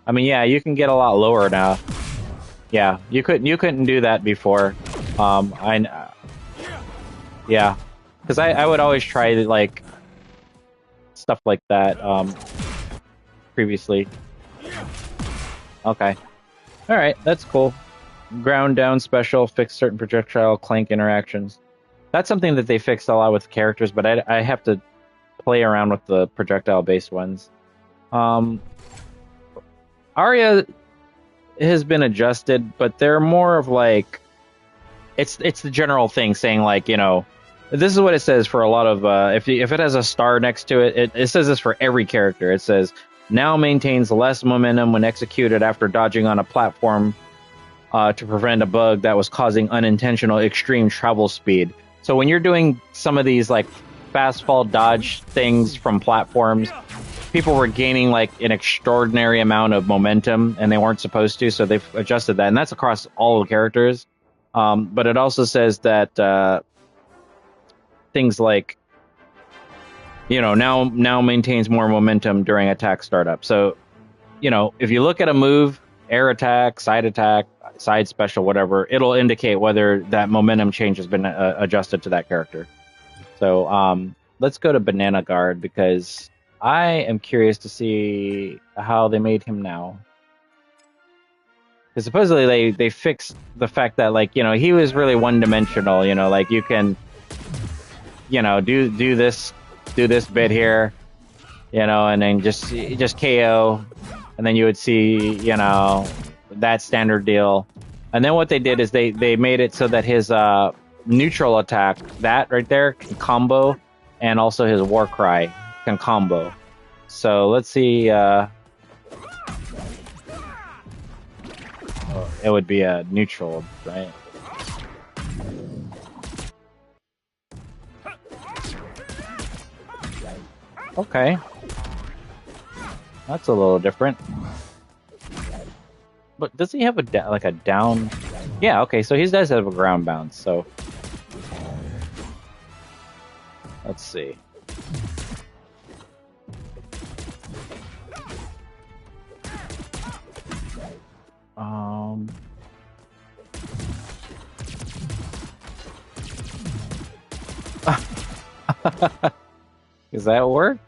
I mean, yeah, you can get a lot lower now. Yeah, you couldn't do that before. Yeah, because I would always try like stuff like that previously. Okay, all right, that's cool. Ground down special, fix certain projectile clank interactions. That's something that they fixed a lot with characters, but I have to play around with the projectile based ones. Arya has been adjusted, but they're more of like it's the general thing saying like, you know, this is what it says for a lot of if it has a star next to it, it says this for every character. It says now maintains less momentum when executed after dodging on a platform to prevent a bug that was causing unintentional extreme travel speed. So when you're doing some of these like fast fall dodge things from platforms, people were gaining like an extraordinary amount of momentum and they weren't supposed to, so they've adjusted that, and that's across all the characters. But it also says that things like, you know, now maintains more momentum during attack startup. So, you know, if you look at a move, air attack, side special, whatever, it'll indicate whether that momentum change has been adjusted to that character. So let's go to Banana Guard, because I am curious to see how they made him now. Because supposedly they fixed the fact that, like, you know, he was really one-dimensional. You know, like you can, you know, do this bit here, you know, and then just KO, and then you would see, you know, that standard deal. And then what they did is they made it so that his neutral attack, that right there, can combo, and also his war cry can combo. So let's see. It would be a neutral, right? Okay, that's a little different. But does he have like a down? Yeah, okay, so he does have a ground bounce. So let's see. Does that work?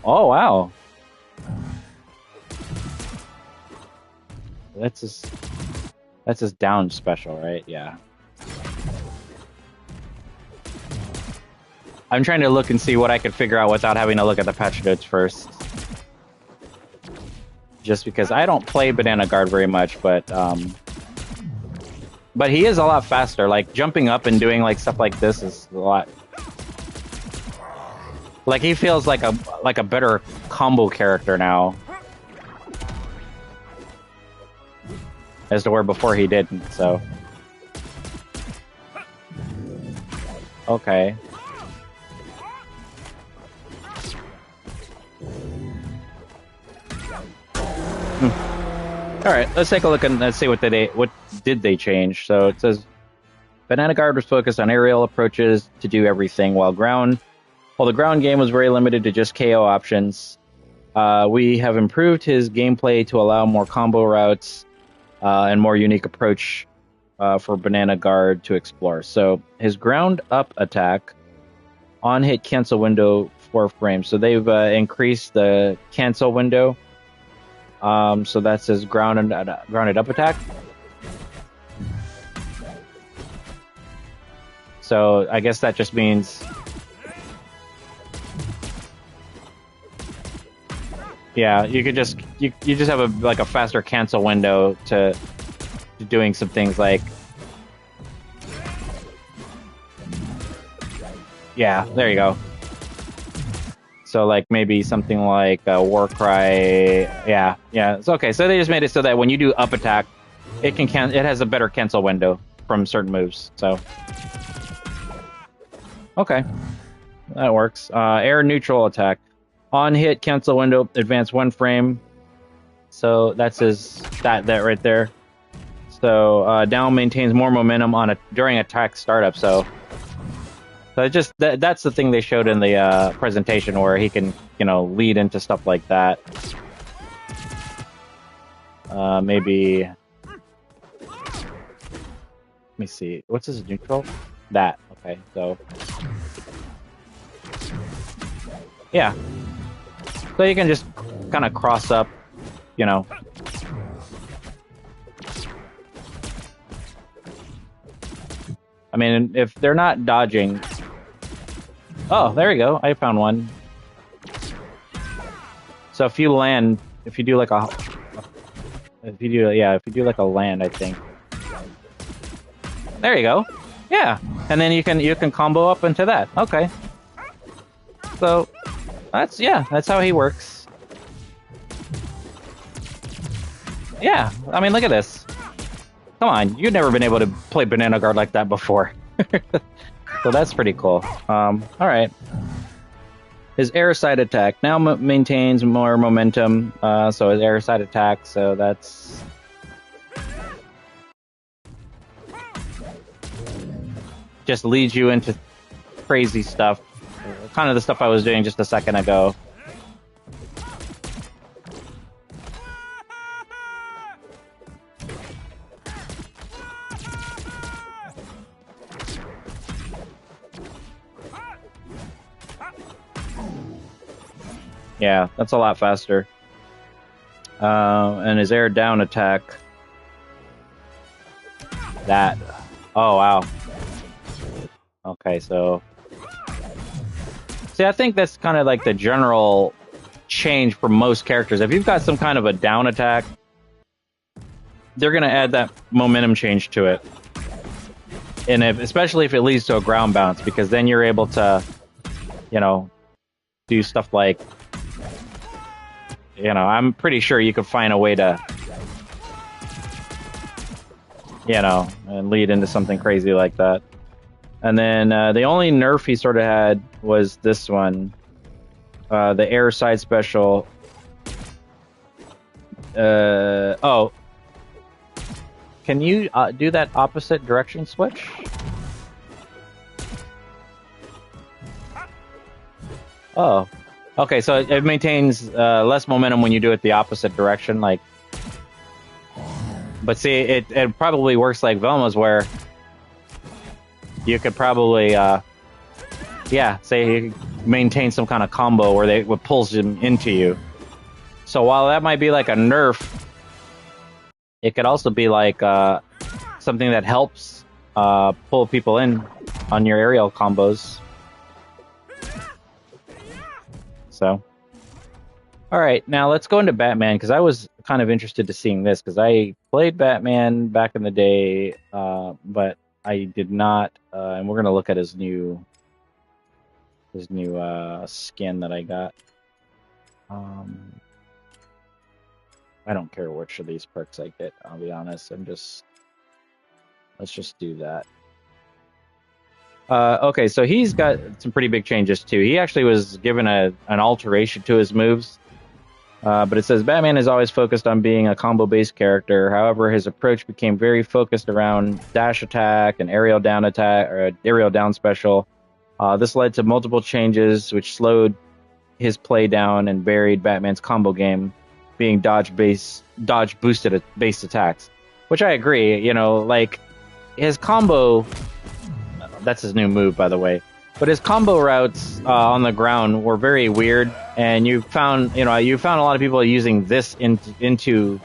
Oh wow. That's his down special, right? Yeah. I'm trying to look and see what I could figure out without having to look at the patch notes first. Just because I don't play Banana Guard very much, but he is a lot faster. Like jumping up and doing like stuff like this is a lot. Like he feels like a better combo character now, as to where before he didn't. So okay. All right, let's take a look and let's see what did they change. So it says Banana Guard was focused on aerial approaches to do everything, while the ground game was very limited to just KO options. We have improved his gameplay to allow more combo routes and more unique approach for Banana Guard to explore. So his ground up attack on hit cancel window 4 frames. So they've increased the cancel window. So that's his grounded up attack. So I guess that just means, yeah, you could just you just have a faster cancel window to doing some things like, yeah, there you go. So like maybe something like War Cry, yeah. It's okay. So they just made it so that when you do up attack, it has a better cancel window from certain moves. So okay, that works. Air neutral attack on hit cancel window advance 1 frame. So that's that right there. So down maintains more momentum during attack startup. So that's the thing they showed in the presentation, where he can, lead into stuff like that. Maybe. Let me see. What's his neutral? That. Okay. So. Yeah. So you can just kind of cross up, I mean, if they're not dodging. Oh, there you go. I found one. So if you do like a land, I think. There you go. Yeah, and then you can combo up into that. Okay. So that's how he works. Yeah, I mean, look at this. Come on, you've never been able to play Banana Guard like that before. So that's pretty cool. All right. His air side attack now maintains more momentum. So his air side attack. So that's just leads you into crazy stuff. Kind of the stuff I was doing just a second ago. Yeah, that's a lot faster. And his air down attack. That. Oh, wow. Okay, so. See, I think that's kind of like the general change for most characters. If you've got some kind of a down attack, they're going to add that momentum change to it. And especially if it leads to a ground bounce, because then you're able to, do stuff like, I'm pretty sure you could find a way to, and lead into something crazy like that. And then the only nerf he sort of had was this one, the air side special. Oh, can you do that opposite direction switch? Oh, okay. So it maintains less momentum when you do it the opposite direction, like. But see, it probably works like Velma's, where you could probably, say you maintain some kind of combo where it pulls them into you. So while that might be like a nerf, it could also be like something that helps pull people in on your aerial combos. So, all right, now let's go into Batman, because I was kind of interested to seeing this, because I played Batman back in the day, but I did not, and we're gonna look at his new skin that I got. I don't care which of these perks I get, I'll be honest. Let's just do that. Okay, so he's got some pretty big changes too. He actually was given an alteration to his moves. But it says Batman is always focused on being a combo-based character. However, his approach became very focused around dash attack and aerial down attack or aerial down special. This led to multiple changes, which slowed his play down and varied Batman's combo game, being dodge boosted based attacks. Which I agree. You know, like his combo. That's his new move, by the way. But his combo routes on the ground were very weird, and you found a lot of people using this into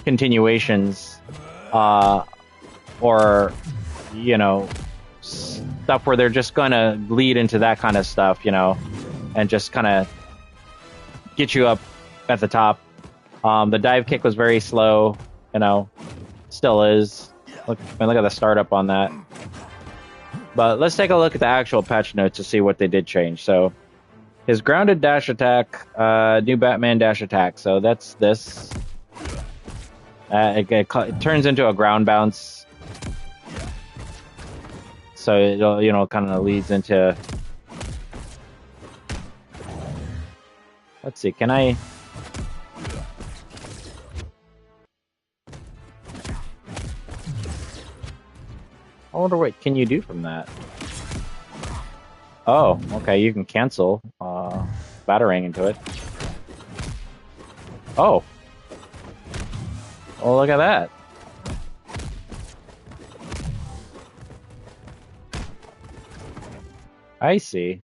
continuations, or stuff where they're just gonna lead into that kind of stuff, and just kind of get you up at the top. The dive kick was very slow, still is. Look at the startup on that. But let's take a look at the actual patch notes to see what they did change. So, his grounded dash attack, new Batman dash attack. So that's this. It turns into a ground bounce. So it kind of leads into. Let's see. Can I? I wonder what can you do from that. Oh, okay, you can cancel battering into it. Oh. Oh, look at that. I see.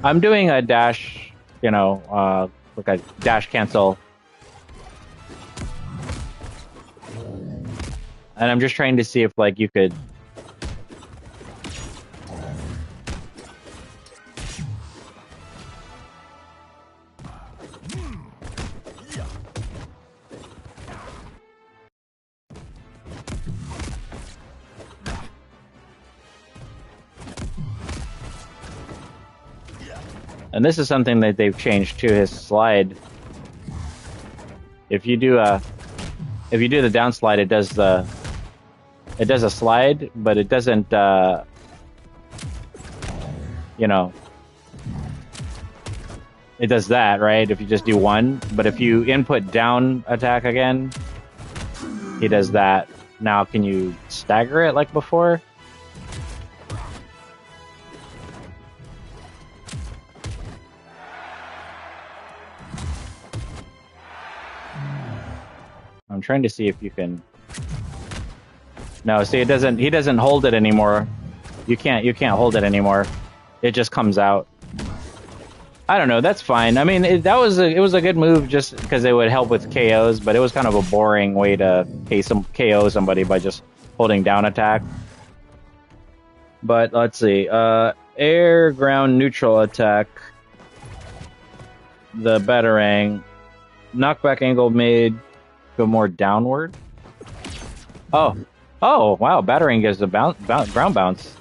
I'm doing a dash, like a dash cancel. And I'm just trying to see if, like, you could... And this is something that they've changed to his slide. If you do the down slide, it does a slide, but it doesn't it does that, right? If you just do one, but if you input down attack again, he does that. Now, can you stagger it like before? I'm trying to see if you can. No, see, it doesn't. He doesn't hold it anymore. You can't hold it anymore. It just comes out. I don't know. That's fine. I mean, it was a good move just because it would help with KOs, but it was kind of a boring way to KO somebody by just holding down attack. But let's see. Air, ground, neutral attack. The Batarang. Knockback angle made go more downward. Oh, wow. Batarang gives a ground bounce.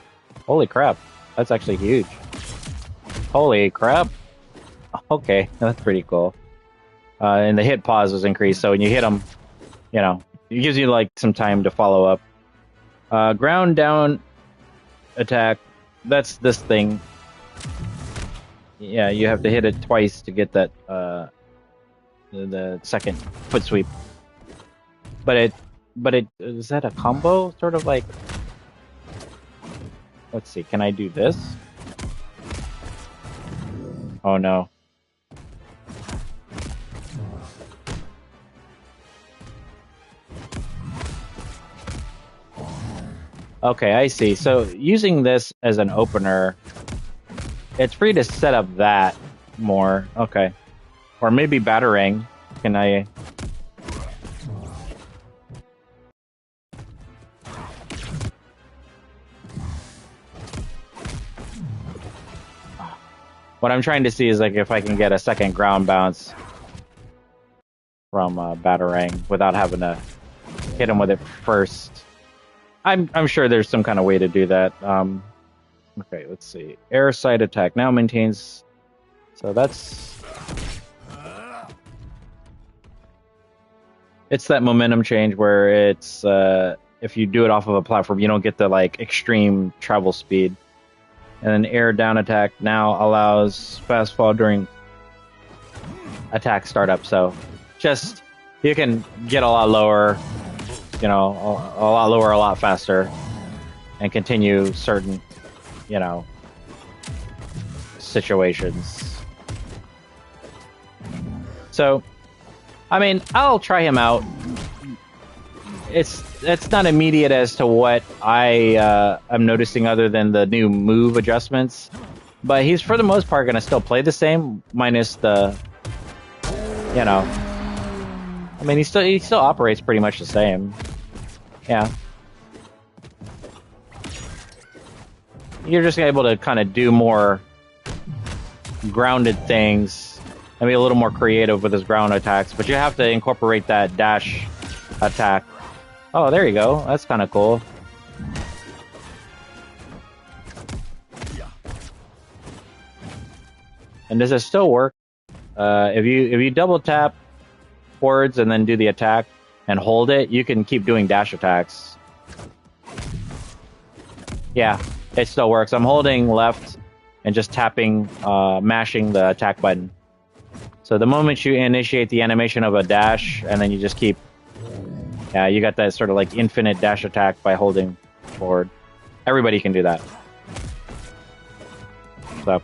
Holy crap. That's actually huge. Holy crap. Okay, that's pretty cool. And the hit pause was increased, so when you hit them, it gives you like some time to follow up. Ground down attack, that's this thing. Yeah, you have to hit it twice to get that the second foot sweep. But it is that a combo? Sort of like. Let's see. Can I do this? Oh no. Okay, I see. So using this as an opener, it's free to set up that more. Okay. Or maybe Batarang. Can I... What I'm trying to see is like if I can get a second ground bounce from Batarang without having to hit him with it first. I'm sure there's some kind of way to do that. Okay, let's see. Air side attack now maintains. So that's. It's that momentum change where it's if you do it off of a platform, you don't get the like extreme travel speed. And then air down attack now allows fast fall during attack startup. So just you can get a lot lower, you know, a lot lower, a lot faster, and continue certain, you know, situations. So, I mean, I'll try him out. It's not immediate as to what I'm noticing other than the new move adjustments, but he's for the most part going to still play the same, minus the, you know, I mean, he still operates pretty much the same. Yeah. You're just able to kind of do more grounded things and be a little more creative with his ground attacks, but you have to incorporate that dash attack. Oh, there you go. That's kind of cool. And does it still work? If you double tap forwards and then do the attack and hold it, you can keep doing dash attacks. Yeah, it still works. I'm holding left and just tapping, mashing the attack button. So the moment you initiate the animation of a dash, and then you just keep, yeah, you got that sort of like infinite dash attack by holding forward. Everybody can do that. So,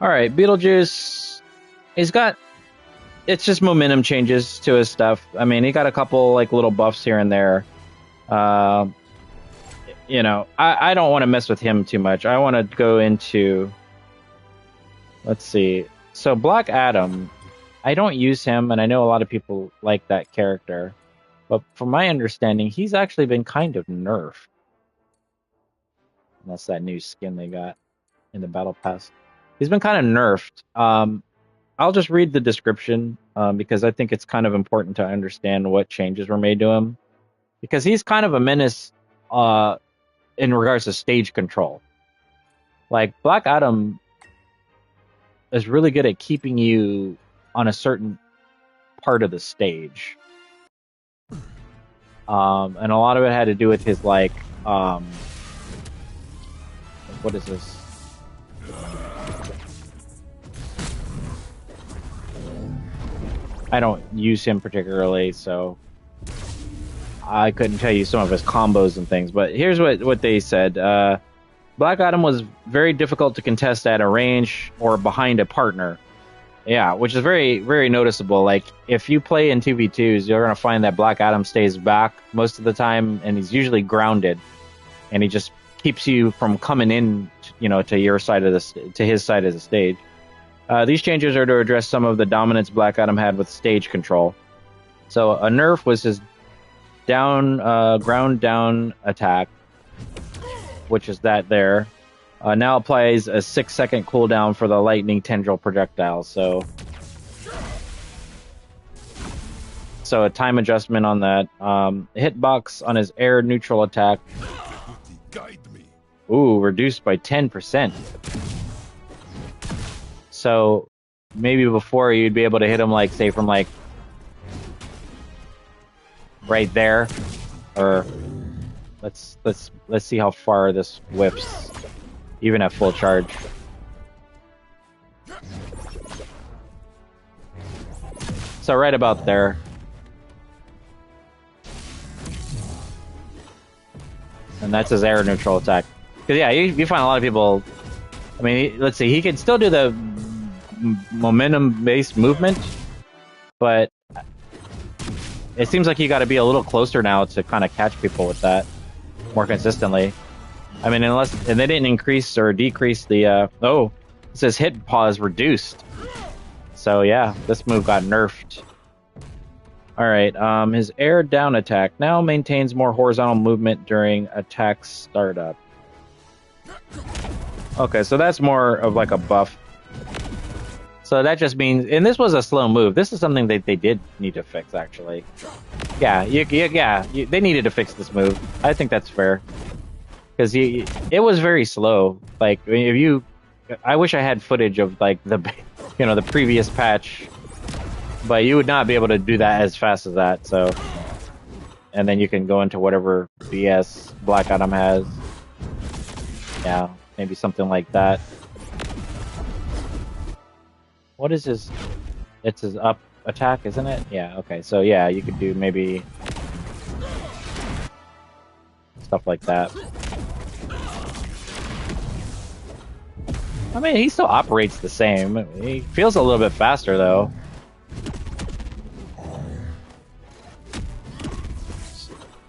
all right, Beetlejuice. He's got, it's just momentum changes to his stuff. I mean, he got a couple like little buffs here and there. You know, I don't want to mess with him too much. I want to go into, let's see. So Black Adam, I don't use him, and I know a lot of people like that character. But from my understanding, he's actually been kind of nerfed. And that's that new skin they got in the Battle Pass. He's been kind of nerfed. I'll just read the description because I think it's kind of important to understand what changes were made to him. Because he's kind of a menace in regards to stage control. Like, Black Adam is really good at keeping you on a certain part of the stage. And a lot of it had to do with his, like, what is this? I don't use him particularly, so I couldn't tell you some of his combos and things. But here's what they said. Black Adam was very difficult to contest at a range or behind a partner. Yeah, which is very, very noticeable. Like, if you play in 2v2s, you're going to find that Black Adam stays back most of the time, and he's usually grounded. And he just keeps you from coming in, you know, to your side of to his side of the stage. These changes are to address some of the dominance Black Adam had with stage control. So a nerf was his ground down attack, which is that there. Now applies a 6-second cooldown for the lightning tendril projectile. So a time adjustment on that. Hitbox on his air neutral attack. Ooh, reduced by 10%. So maybe before you'd be able to hit him, like, say from like right there, or let's see how far this whips even at full charge. So right about there. And that's his air neutral attack. Because yeah, you find a lot of people, I mean, let's see, he can still do the momentum-based movement, but it seems like you got to be a little closer now to kind of catch people with that more consistently. I mean, and they didn't increase or decrease the, it says hit pause reduced. So yeah, this move got nerfed. Alright, his air down attack now maintains more horizontal movement during attack startup. Okay, so that's more of like a buff. So that just means, and this was a slow move. This is something that they did need to fix, actually. Yeah, they needed to fix this move. I think that's fair. Because it was very slow. Like, I wish I had footage of like the previous patch, but you would not be able to do that as fast as that. So, and then you can go into whatever BS Black Adam has. Yeah, maybe something like that. What is his? It's his up attack, isn't it? Yeah, okay. So yeah, you could do maybe stuff like that. I mean, he still operates the same. He feels a little bit faster, though.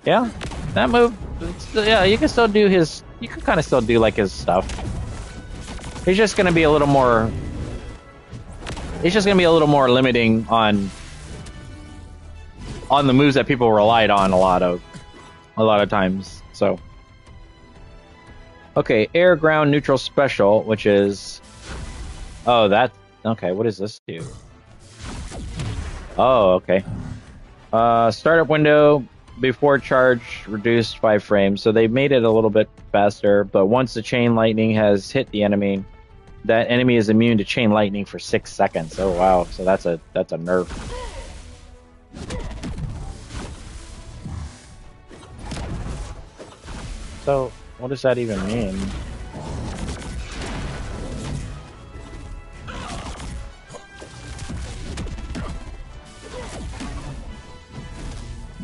Yeah, that move. Yeah, you can still do his. You can kind of still do like his stuff. He's just gonna be a little more. He's just gonna be a little more limiting on the moves that people relied on a lot of times. So, okay, air, ground, neutral, special, which is. Oh, that. Okay, what does this do? Oh, okay. Startup window. Before charge, reduced 5 frames, so they made it a little bit faster, but once the chain lightning has hit the enemy, that enemy is immune to chain lightning for 6 seconds. Oh wow, so that's a nerf. So, what does that even mean?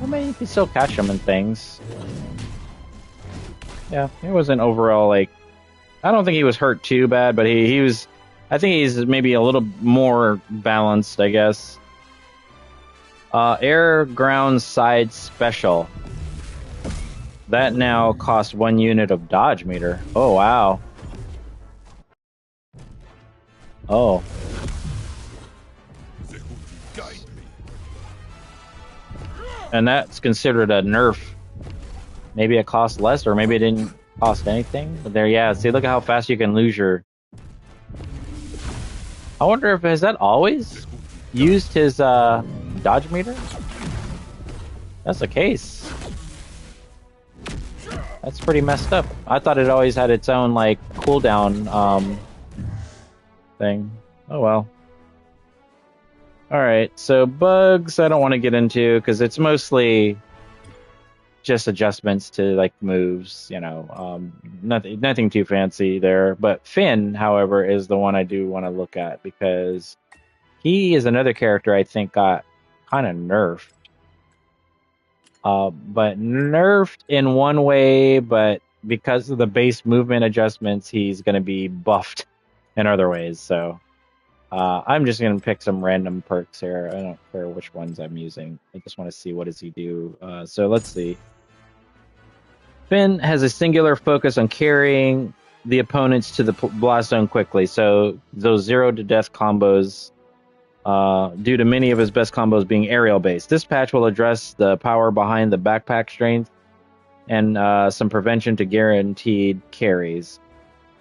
I mean, you can still catch him and things. Yeah, he wasn't overall, like... I don't think he was hurt too bad, but he was... I think he's maybe a little more balanced, I guess. Air, ground, side, special. That now costs 1 unit of dodge meter. Oh, wow. Oh. And that's considered a nerf. Maybe it costs less, or maybe it didn't cost anything. But there, yeah, see, look at how fast you can lose your... I wonder if, has that always used his dodge meter? That's the case. That's pretty messed up. I thought it always had its own, like, cooldown thing. Oh well. Alright, so bugs I don't want to get into, because it's mostly just adjustments to, like, moves, you know. Nothing too fancy there. But Finn, however, is the one I do want to look at, because he is another character I think got kind of nerfed. But nerfed in one way, but because of the base movement adjustments, he's going to be buffed in other ways, so... I'm just going to pick some random perks here. I don't care which ones I'm using. I just want to see what does he do. So let's see. Finn has a singular focus on carrying the opponents to the blast zone quickly. So those 0 to death combos, due to many of his best combos being aerial based. This patch will address the power behind the backpack strength and some prevention to guaranteed carries.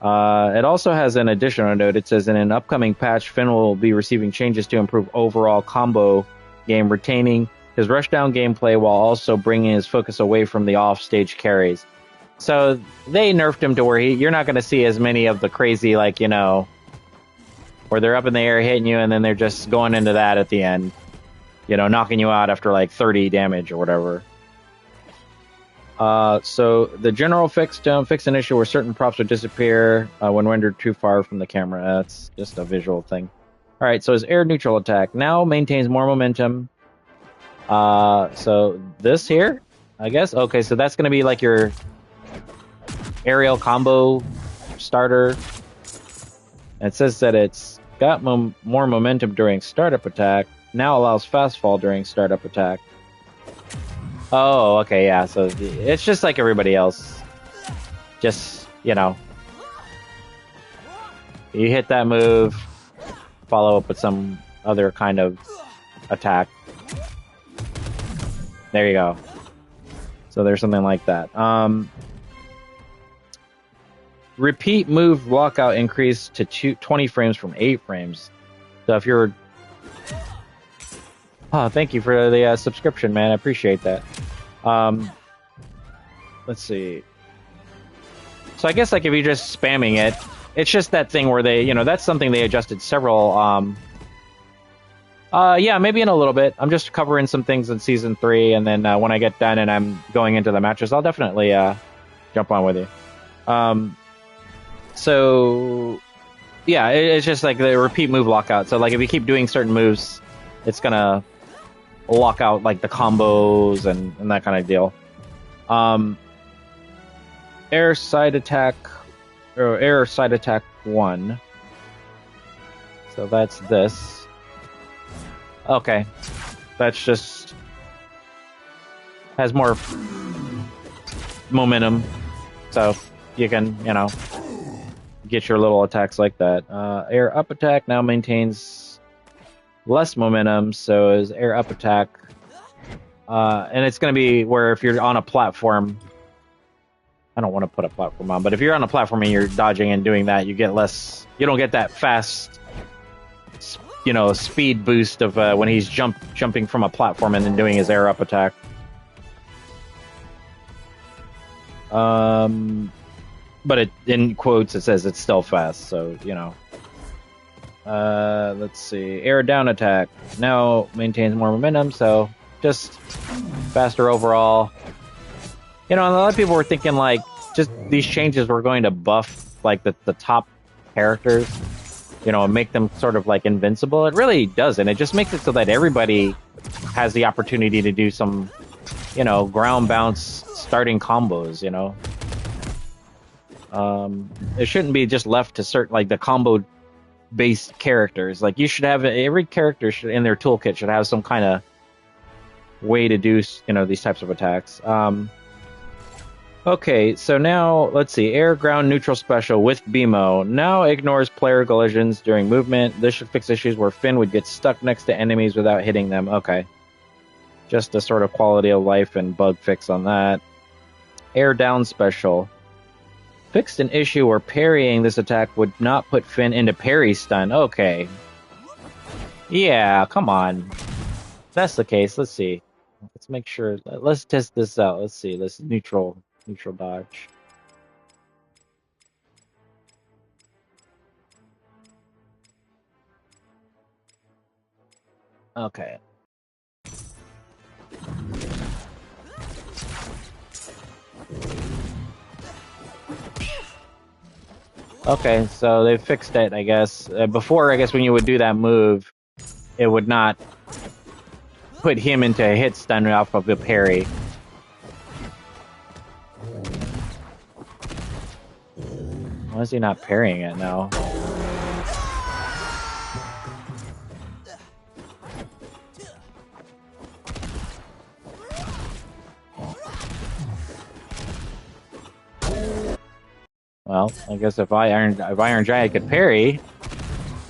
It also has an additional note. It says, in an upcoming patch, Finn will be receiving changes to improve overall combo game, retaining his rushdown gameplay while also bringing his focus away from the off-stage carries. So they nerfed him to where you're not going to see as many of the crazy, like, you know, where they're up in the air hitting you and then they're just going into that at the end. You know, knocking you out after like 30 damage or whatever. So the general fix an issue where certain props would disappear when rendered too far from the camera. That's just a visual thing. All right, so his air neutral attack now maintains more momentum. So this here, I guess. Okay, so that's going to be like your aerial combo starter. And it says that it's got more momentum during startup attack. Now allows fast fall during startup attack. Oh, okay, yeah, so it's just like everybody else. Just, you know, you hit that move, follow up with some other kind of attack. There you go. So there's something like that. Repeat move lockout increase to 20 frames from 8 frames. So if you're... Oh, thank you for the subscription, man. I appreciate that. Let's see. So I guess, like, if you're just spamming it, it's just that thing where they, you know, that's something they adjusted several, yeah, maybe in a little bit. I'm just covering some things in Season 3, and then when I get done and I'm going into the matches, I'll definitely jump on with you. So, yeah, it's just like the repeat move lockout. So, like, if you keep doing certain moves, it's gonna lock out like the combos and that kind of deal. Air side attack, or air side attack 1. So that's this. Okay, that's just has more momentum, so you can, you know, get your little attacks like that. Air up attack now maintains less momentum, so is air up attack. And it's going to be where if you're on a platform, I don't want to put a platform on, but if you're on a platform and you're dodging and doing that, you get less, you don't get that fast, you know, speed boost of when he's jumping from a platform and then doing his air up attack. But it, in quotes, it says it's still fast, so, you know. Let's see. Air down attack now maintains more momentum, so just faster overall. You know, a lot of people were thinking, like, just these changes were going to buff, like, the top characters, you know, and make them sort of, like, invincible. It really doesn't. It just makes it so that everybody has the opportunity to do some, you know, ground bounce starting combos, you know. It shouldn't be just left to certain, like, the combo-based characters. Like, you should have, every character should, in their toolkit should have some kind of way to do, you know, these types of attacks. Okay, so now, let's see. Air, ground, neutral special with BMO. Now ignores player collisions during movement. This should fix issues where Finn would get stuck next to enemies without hitting them. Okay. Just a sort of quality of life and bug fix on that. Air down special. Fixed an issue where parrying this attack would not put Finn into parry stun. Okay. Yeah, come on. If that's the case, let's see. Let's make sure. Let's test this out. Let's see. Let's neutral dodge. Okay. Okay, so they fixed it, I guess. Before, I guess, when you would do that move, it would not put him into a hit stun off of the parry. Why is he not parrying it now? Well, I guess if Iron Giant could parry,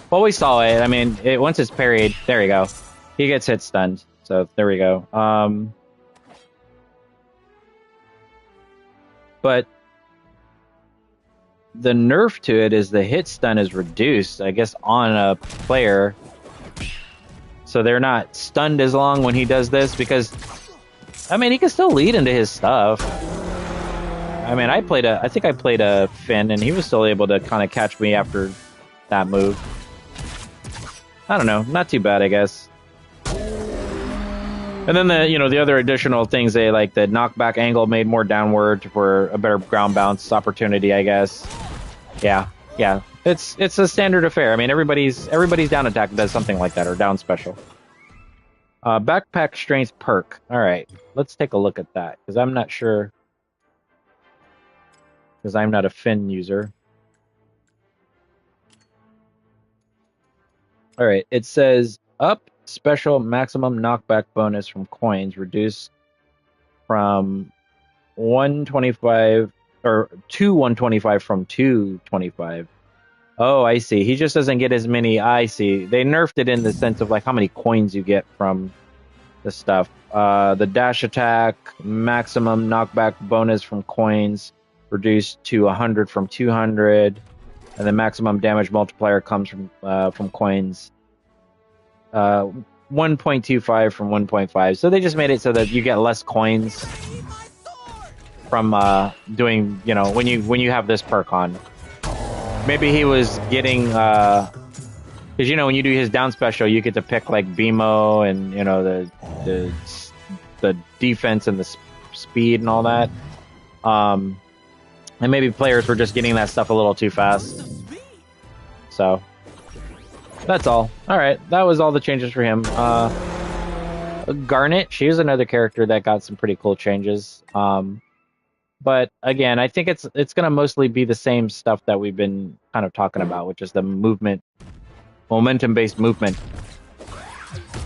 well, we saw it. I mean, once it's parried, there you go. He gets hit stunned. So there we go. But the nerf to it is the hit stun is reduced, I guess, on a player. So they're not stunned as long when he does this because, I mean, he can still lead into his stuff. I mean, I think I played a Finn, and he was still able to kind of catch me after that move. I don't know, not too bad, I guess. And then the other additional things, they like the knockback angle made more downward for a better ground bounce opportunity, I guess. Yeah. It's a standard affair. I mean, everybody's down attack does something like that, or down special. Backpack strength perk. All right, let's take a look at that because I'm not sure. Because I'm not a Finn user. All right, it says up special maximum knockback bonus from coins reduced from 125 or to 125 from 225. Oh, I see. He just doesn't get as many. I see. They nerfed it in the sense of like how many coins you get from the stuff. The dash attack maximum knockback bonus from coins reduced to 100 from 200, and the maximum damage multiplier comes from coins. 1.25 from 1.5. So they just made it so that you get less coins from doing, you know, when you have this perk on. Maybe he was getting because you know when you do his down special, you get to pick like BMO and you know the defense and the speed and all that. And maybe players were just getting that stuff a little too fast. So, That's all. All right, that was all the changes for him. Garnet, she's another character that got some pretty cool changes. But again, I think it's gonna mostly be the same stuff that we've been kind of talking about, which is the momentum-based movement.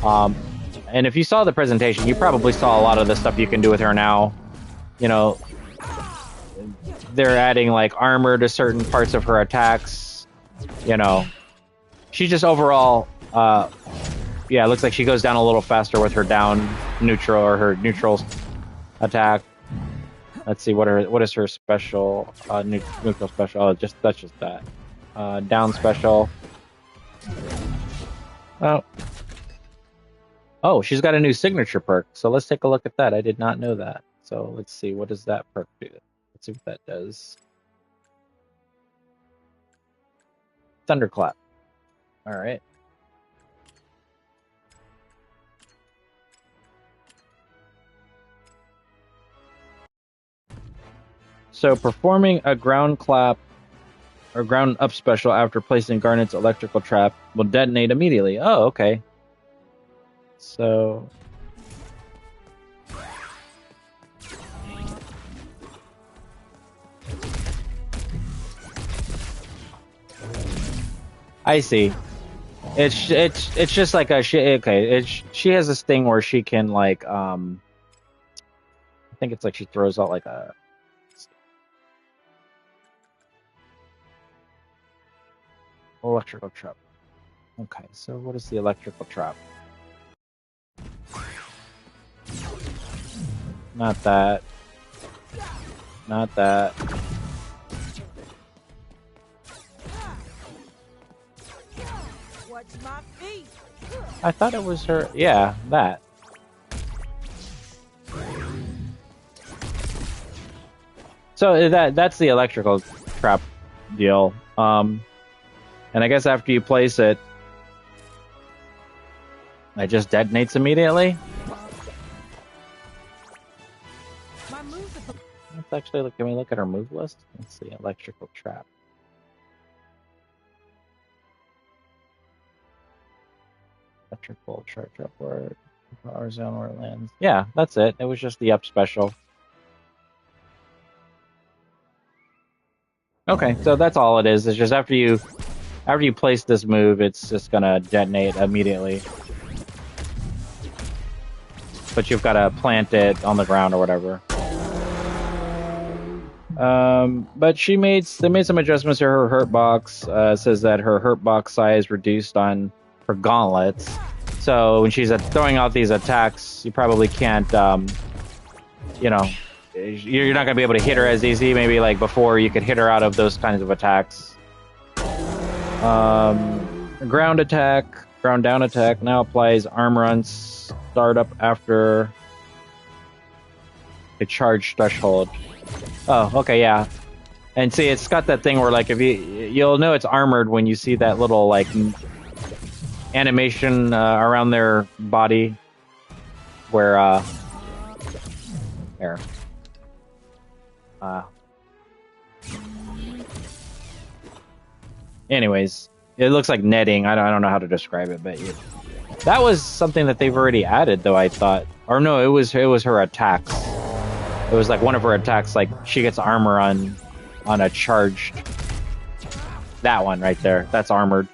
And if you saw the presentation, you probably saw a lot of the stuff you can do with her now. You know, they're adding like armor to certain parts of her attacks. You know, she just overall, yeah, it looks like she goes down a little faster with her down neutral or her neutral attack. Let's see, what is her special, neutral special? Oh, that's just that. Down special. Oh, she's got a new signature perk. So let's take a look at that. I did not know that. So let's see, what does that perk do? Let's see what that does. Thunderclap. All right. So performing a ground clap or ground up special after placing Garnet's electrical trap will detonate immediately. Oh, okay. So I see. It's just like a she has this thing where she can like I think it's like she throws out like a electrical trap. Okay, so what is the electrical trap? Not that. Not that. Watch my feet. I thought it was her. Yeah, that. So that's the electrical trap deal. And I guess after you place it, it just detonates immediately. Let's actually look. Can we look at our move list? Let's see. Electrical trap. Electrical charge upward. Power zone where it lands. Yeah, that's it. It was just the up special. Okay, so that's all it is. It's just after you place this move, it's just gonna detonate immediately. But you've got to plant it on the ground or whatever. But they made some adjustments to her hurt box. It says that her hurt box size reduced on her gauntlets. So when she's throwing out these attacks, you probably can't, you know, you're not going to be able to hit her as easy. Maybe like before you could hit her out of those kinds of attacks. Ground down attack now applies armor on startup after a charge threshold. Oh, okay, yeah. And see, it's got that thing where like if you'll know it's armored when you see that little like animation around their body where there. Anyways, it looks like netting. I don't know how to describe it, but that was something that they've already added, though. I thought, or no, it was her attacks. It was like one of her attacks. Like she gets armor on a charged. That one right there. That's armored.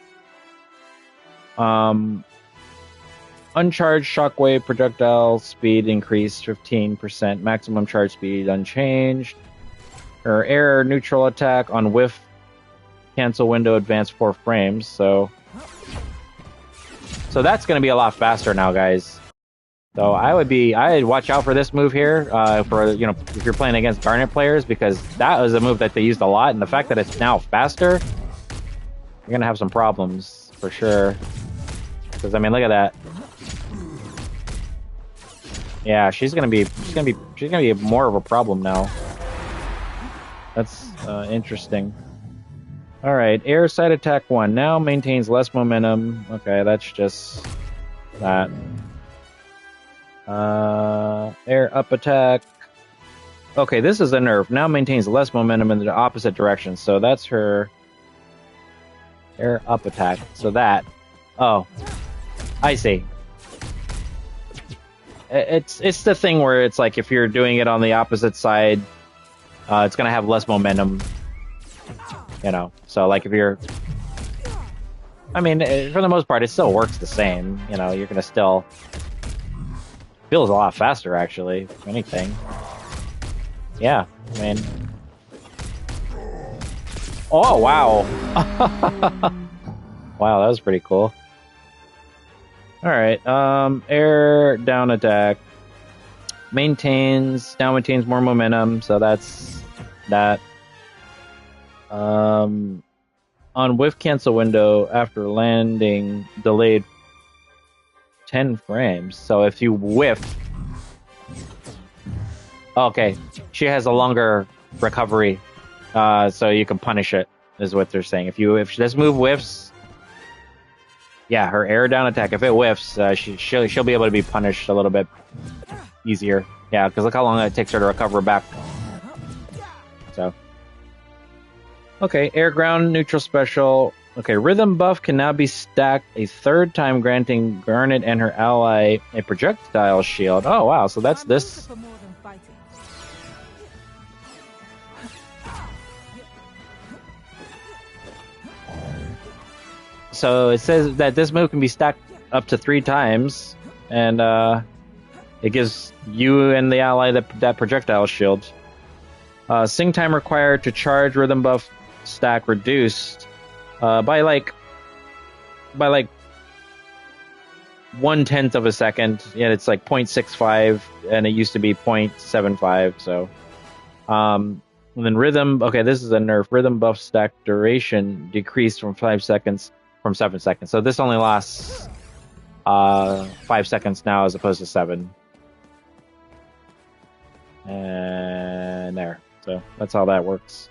Uncharged shockwave projectile speed increased 15%. Maximum charge speed unchanged. Her air neutral attack on whiff. Cancel window advance 4 frames. So that's going to be a lot faster now, guys. So I'd watch out for this move here for if you're playing against Garnet players, because that was a move that they used a lot, and the fact that it's now faster, you're going to have some problems for sure. Because I mean, look at that. Yeah, she's gonna be more of a problem now. That's interesting. All right, air side attack 1 now maintains less momentum. Okay, that's just that. Air up attack. Okay, this is a nerf. Now maintains less momentum in the opposite direction. So that's her air up attack. So that. Oh, I see. It's the thing where it's like if you're doing it on the opposite side, it's gonna have less momentum. You know, so like if you're, I mean, for the most part, it still works the same. You know, you're gonna still feels a lot faster actually. If anything, yeah. I mean, oh wow, wow, that was pretty cool. All right, air down attack maintains more momentum, so that's that. On whiff cancel window after landing delayed 10 frames. So if you whiff, okay, she has a longer recovery, so you can punish it. Is what they're saying. If this move whiffs, yeah, her air down attack. If it whiffs, she'll be able to be punished a little bit easier. Yeah, because look how long it takes her to recover back. So. Okay, air ground neutral special. Okay, rhythm buff can now be stacked a third time, granting Garnet and her ally a projectile shield. Oh wow, so that's this. So it says that this move can be stacked up to 3 times, and it gives you and the ally that projectile shield. Sing time required to charge rhythm buff stack reduced by like 1/10 of a second. Yeah, it's like 0.65 and it used to be 0.75. So and then rhythm, okay, this is a nerf. Rhythm buff stack duration decreased from 5 seconds from 7 seconds. So this only lasts 5 seconds now as opposed to 7. And there. So that's how that works.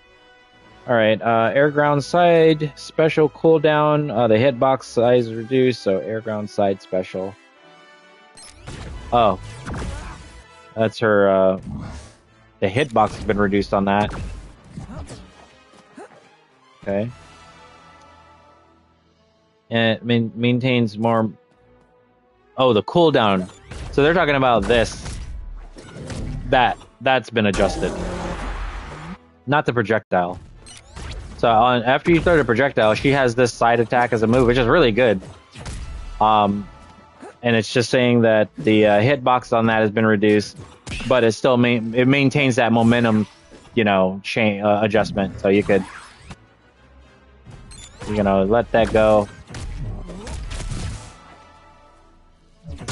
Alright, air ground side special cooldown. The hitbox size reduced, so air ground side special. Oh. That's her, the hitbox has been reduced on that. Okay. And it maintains more... Oh, the cooldown. So they're talking about this. That's been adjusted. Not the projectile. So after you throw the projectile, she has this side attack as a move, which is really good. And it's just saying that the hitbox on that has been reduced, but it still it maintains that momentum, you know, chain adjustment. So you could, you know, let that go.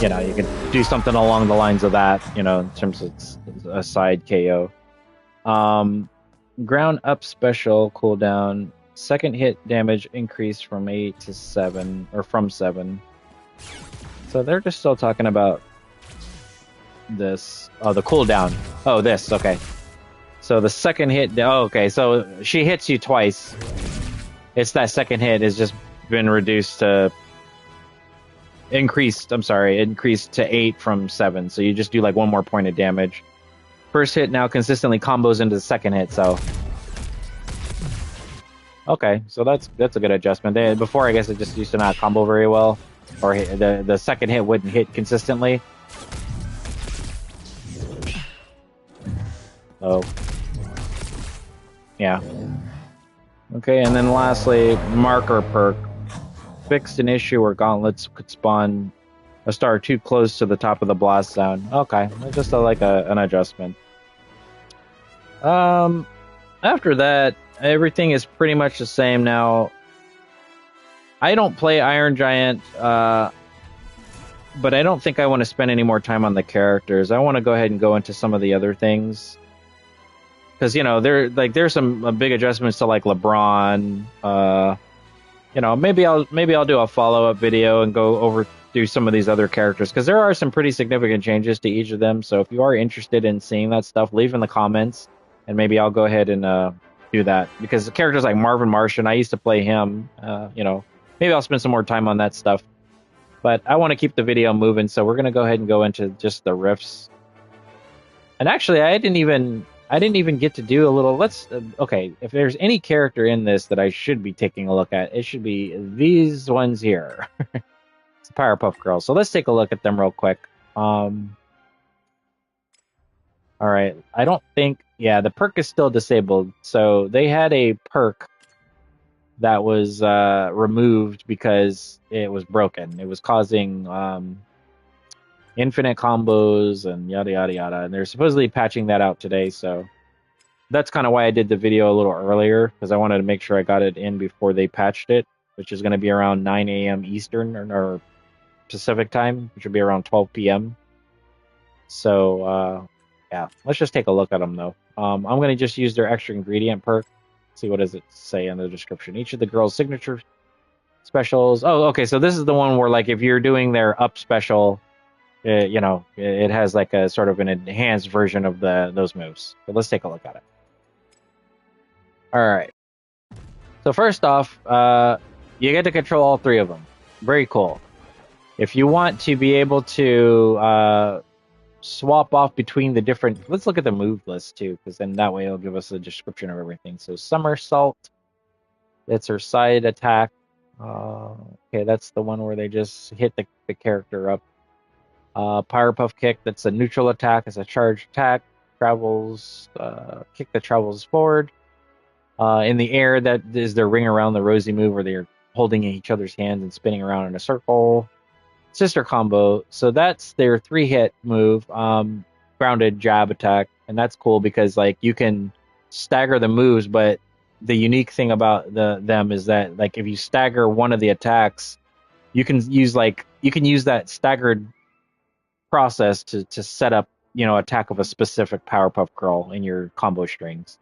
You know, you could do something along the lines of that, you know, in terms of a side KO. Ground up special cooldown. Second hit damage increased from 8 to 7, or from 7. So they're just still talking about this. Oh, the cooldown. Oh, this. Okay. So the second hit. Oh, okay. So she hits you twice. It's that second hit has just been reduced to increased to 8 from 7. So you just do like 1 more point of damage. First hit now consistently combos into the second hit, so okay, so that's a good adjustment. Before, I guess it just used to not combo very well, or the second hit wouldn't hit consistently. Oh, yeah. Okay, and then lastly, marker perk. Fixed an issue where gauntlets could spawn a star too close to the top of the blast zone. Okay, just like an adjustment. After that, everything is pretty much the same now. I don't play Iron Giant, but I don't think I want to spend any more time on the characters. I want to go ahead and go into some of the other things. Because, you know, there's some big adjustments to like LeBron. You know, maybe I'll do a follow-up video and go over through some of these other characters, because there are some pretty significant changes to each of them. So if you are interested in seeing that stuff, leave in the comments, and maybe I'll go ahead and do that. Because the characters like Marvin Martian, I used to play him. You know, maybe I'll spend some more time on that stuff. But I want to keep the video moving, so we're gonna go ahead and go into just the riffs. And actually, I didn't even I didn't even get to do a little. Okay. If there's any character in this that I should be taking a look at, it should be these ones here. It's the Powerpuff Girls. So let's take a look at them real quick. All right. I don't think. Yeah, the perk is still disabled. So they had a perk that was removed because it was broken. It was causing infinite combos and yada yada yada. And they're supposedly patching that out today. So that's kind of why I did the video a little earlier, because I wanted to make sure I got it in before they patched it, which is going to be around 9 a.m. Eastern or Pacific time, which would be around 12 p.m. So yeah, let's just take a look at them though. I'm going to just use their extra ingredient perk. See what does it say in the description. Each of the girls' signature specials. Oh, okay. So this is the one where, like, if you're doing their up special, it has like a sort of an enhanced version of those moves. So let's take a look at it. All right. So first off, you get to control all three of them. Very cool. If you want to be able to swap off between the different, let's look at the move list too, because then that way it'll give us a description of everything. So somersault, that's her side attack. Okay, that's the one where they just hit the character up. Powerpuff kick, that's a neutral attack. It's a charged attack. Travels, kick that travels forward. In the air, that is their ring around the rosy move, where they're holding each other's hands and spinning around in a circle. Sister combo, so that's their 3-hit move, grounded jab attack, and that's cool because, like, you can stagger the moves, but the unique thing about them is that, like, if you stagger one of the attacks, you can use that staggered process to set up, attack of a specific Powerpuff Girl in your combo strings.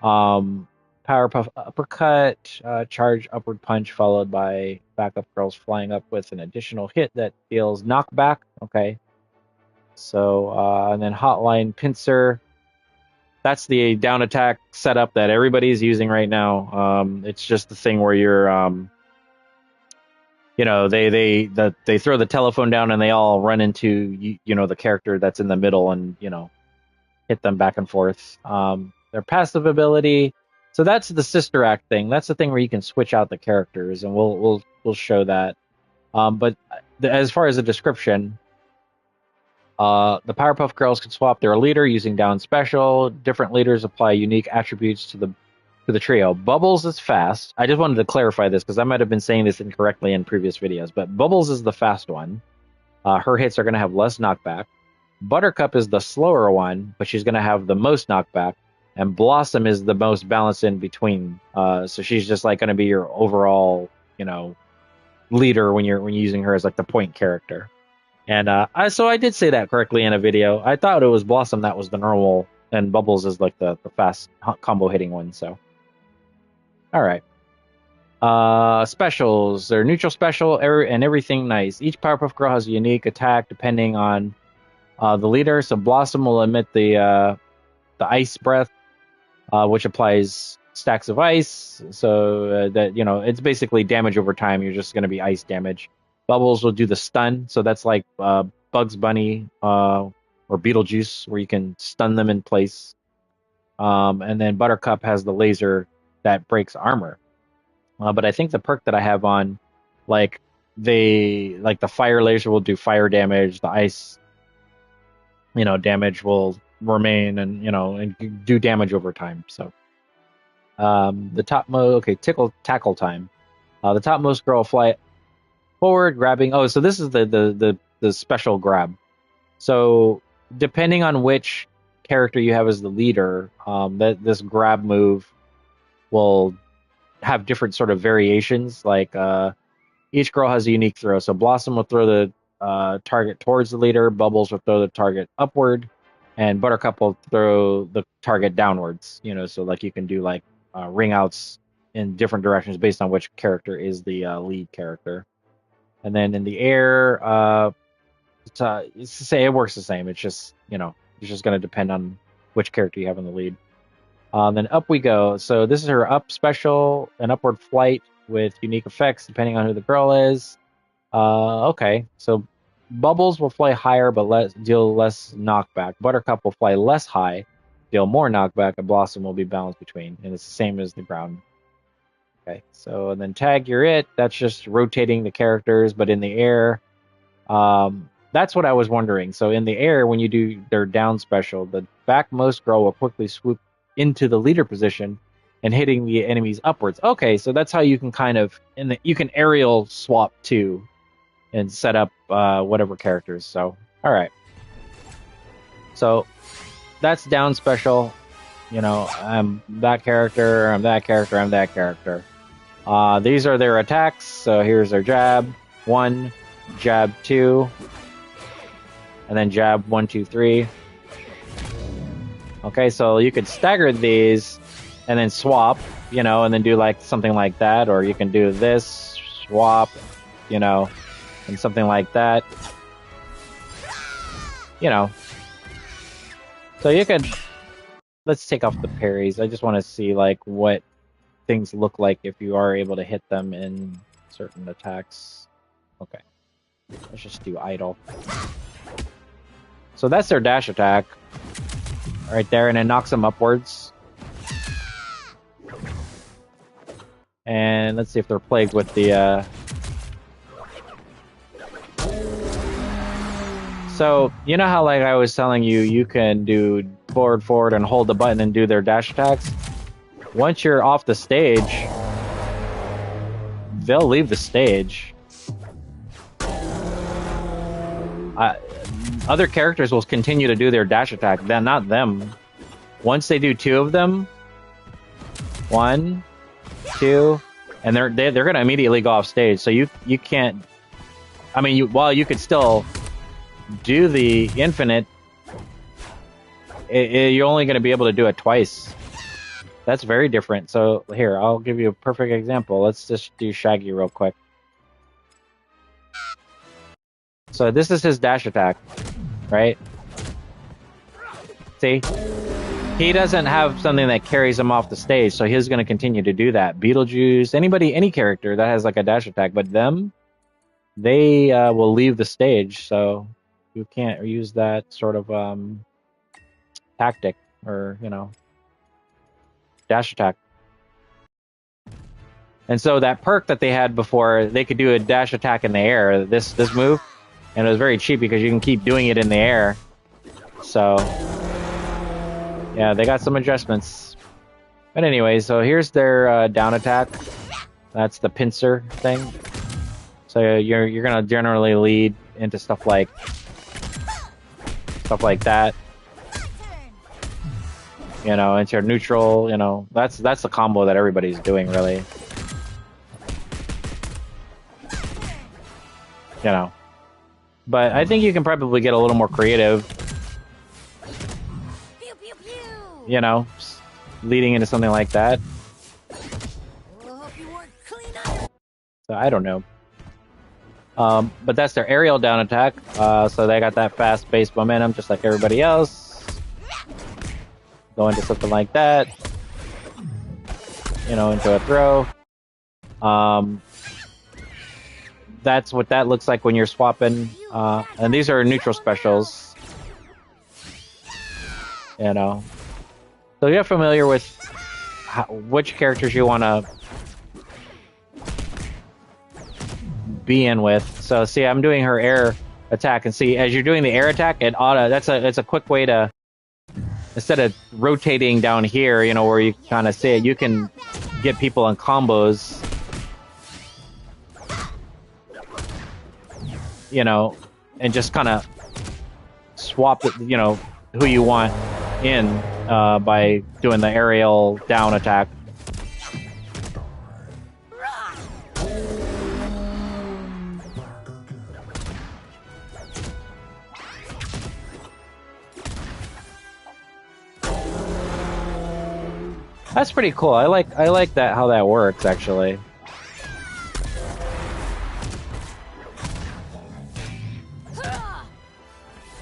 Powerpuff uppercut, charge upward punch followed by backup girls flying up with an additional hit that deals knockback. Okay. So, and then hotline pincer. That's the down attack setup that everybody's using right now. It's just the thing where you're, they throw the telephone down and they all run into, the character that's in the middle and, hit them back and forth. Their passive ability. So that's the sister act thing. That's the thing where you can switch out the characters, and we'll show that. But as far as the description, the Powerpuff Girls can swap their leader using down special. Different leaders apply unique attributes to the trio. Bubbles is fast. I just wanted to clarify this because I might have been saying this incorrectly in previous videos, but Bubbles is the fast one. Her hits are going to have less knockback. Buttercup is the slower one, but she's going to have the most knockback. And Blossom is the most balanced in between. So she's just like going to be your overall, leader when you're using her as like the point character. And I did say that correctly in a video. I thought it was Blossom that was the normal, and Bubbles is like the fast combo hitting one. So, all right. Specials. They're neutral special and everything nice. Each Powerpuff Girl has a unique attack depending on the leader. So Blossom will emit the ice breath, which applies stacks of ice. So that, it's basically damage over time. You're just going to be ice damage. Bubbles will do the stun. So that's like Bugs Bunny or Beetlejuice, where you can stun them in place. And then Buttercup has the laser that breaks armor. But I think the perk that I have on, the fire laser will do fire damage. The ice, damage will remain and do damage over time. So the tackle time. The topmost girl will fly forward, grabbing. Oh, so this is the special grab. So depending on which character you have as the leader, this grab move will have different sort of variations. Like each girl has a unique throw. So Blossom will throw the target towards the leader. Bubbles will throw the target upward, and Buttercup will throw the target downwards. So like you can do like ring outs in different directions based on which character is the lead character. And then in the air, it's to say it works the same. It's just it's just going to depend on which character you have in the lead. Then up we go. So this is her up special, an upward flight with unique effects depending on who the girl is. Okay, so Bubbles will fly higher but deal less knockback. Buttercup will fly less high deal more knockback, a blossom will be balanced between, and it's the same as the ground. Okay, so and then tag, you're it. That's just rotating the characters, but in the air. That's what I was wondering. So in the air, when you do their down special, the backmost girl will quickly swoop into the leader position and hitting the enemies upwards. Okay, so that's how you can kind of you can aerial swap too and set up whatever characters. So all right, so that's down special. You know, I'm that character, I'm that character, I'm that character. These are their attacks. So here's their jab 1, jab 2, and then jab 1, 2, 3. Okay, so you could stagger these and then swap, you know, and then do like something like that, or you can do this, swap, you know, and something like that. You know. So you could, let's take off the parries. I just want to see like what things look like if you are able to hit them in certain attacks. Okay. Let's just do idle. So that's their dash attack. Right there, and it knocks them upwards. And let's see if they're plagued with the... So, you know how like I was telling you, you can do forward, and hold the button and do their dash attacks? Once you're off the stage, they'll leave the stage. Other characters will continue to do their dash attack, then not them. Once they do 2 of them, 1, 2, and they're gonna immediately go off stage. So you can't. I mean, while you could still do the infinite, you're only gonna be able to do it twice. That's very different. So here, I'll give you a perfect example. Let's just do Shaggy real quick. So this is his dash attack, right? See? He doesn't have something that carries him off the stage, so he's going to continue to do that. Beetlejuice, any character that has like a dash attack, but them, they will leave the stage, so you can't use that sort of tactic or, you know, dash attack. And so that perk that they had before, they could do a dash attack in the air, this move, and it was very cheap because you can keep doing it in the air. So yeah, they got some adjustments. But anyway, so here's their down attack. That's the pincer thing. So you're gonna generally lead into stuff like that. You know, into your neutral. You know, that's the combo that everybody's doing really. You know, but I think you can probably get a little more creative. You know, leading into something like that. So I don't know. But that's their aerial down attack. So they got that fast-paced momentum just like everybody else. Go into something like that. You know, into a throw. That's what that looks like when you're swapping. And these are neutral specials. You know. So you're familiar with which characters you want to be in with. So see, I'm doing her air attack, and see, as you're doing the air attack, that's a quick way to, instead of rotating down here, you know, where you kind of see it, you can get people in combos, you know, and just kind of swap, you know, who you want in by doing the aerial down attack. That's pretty cool. I like that, how that works actually.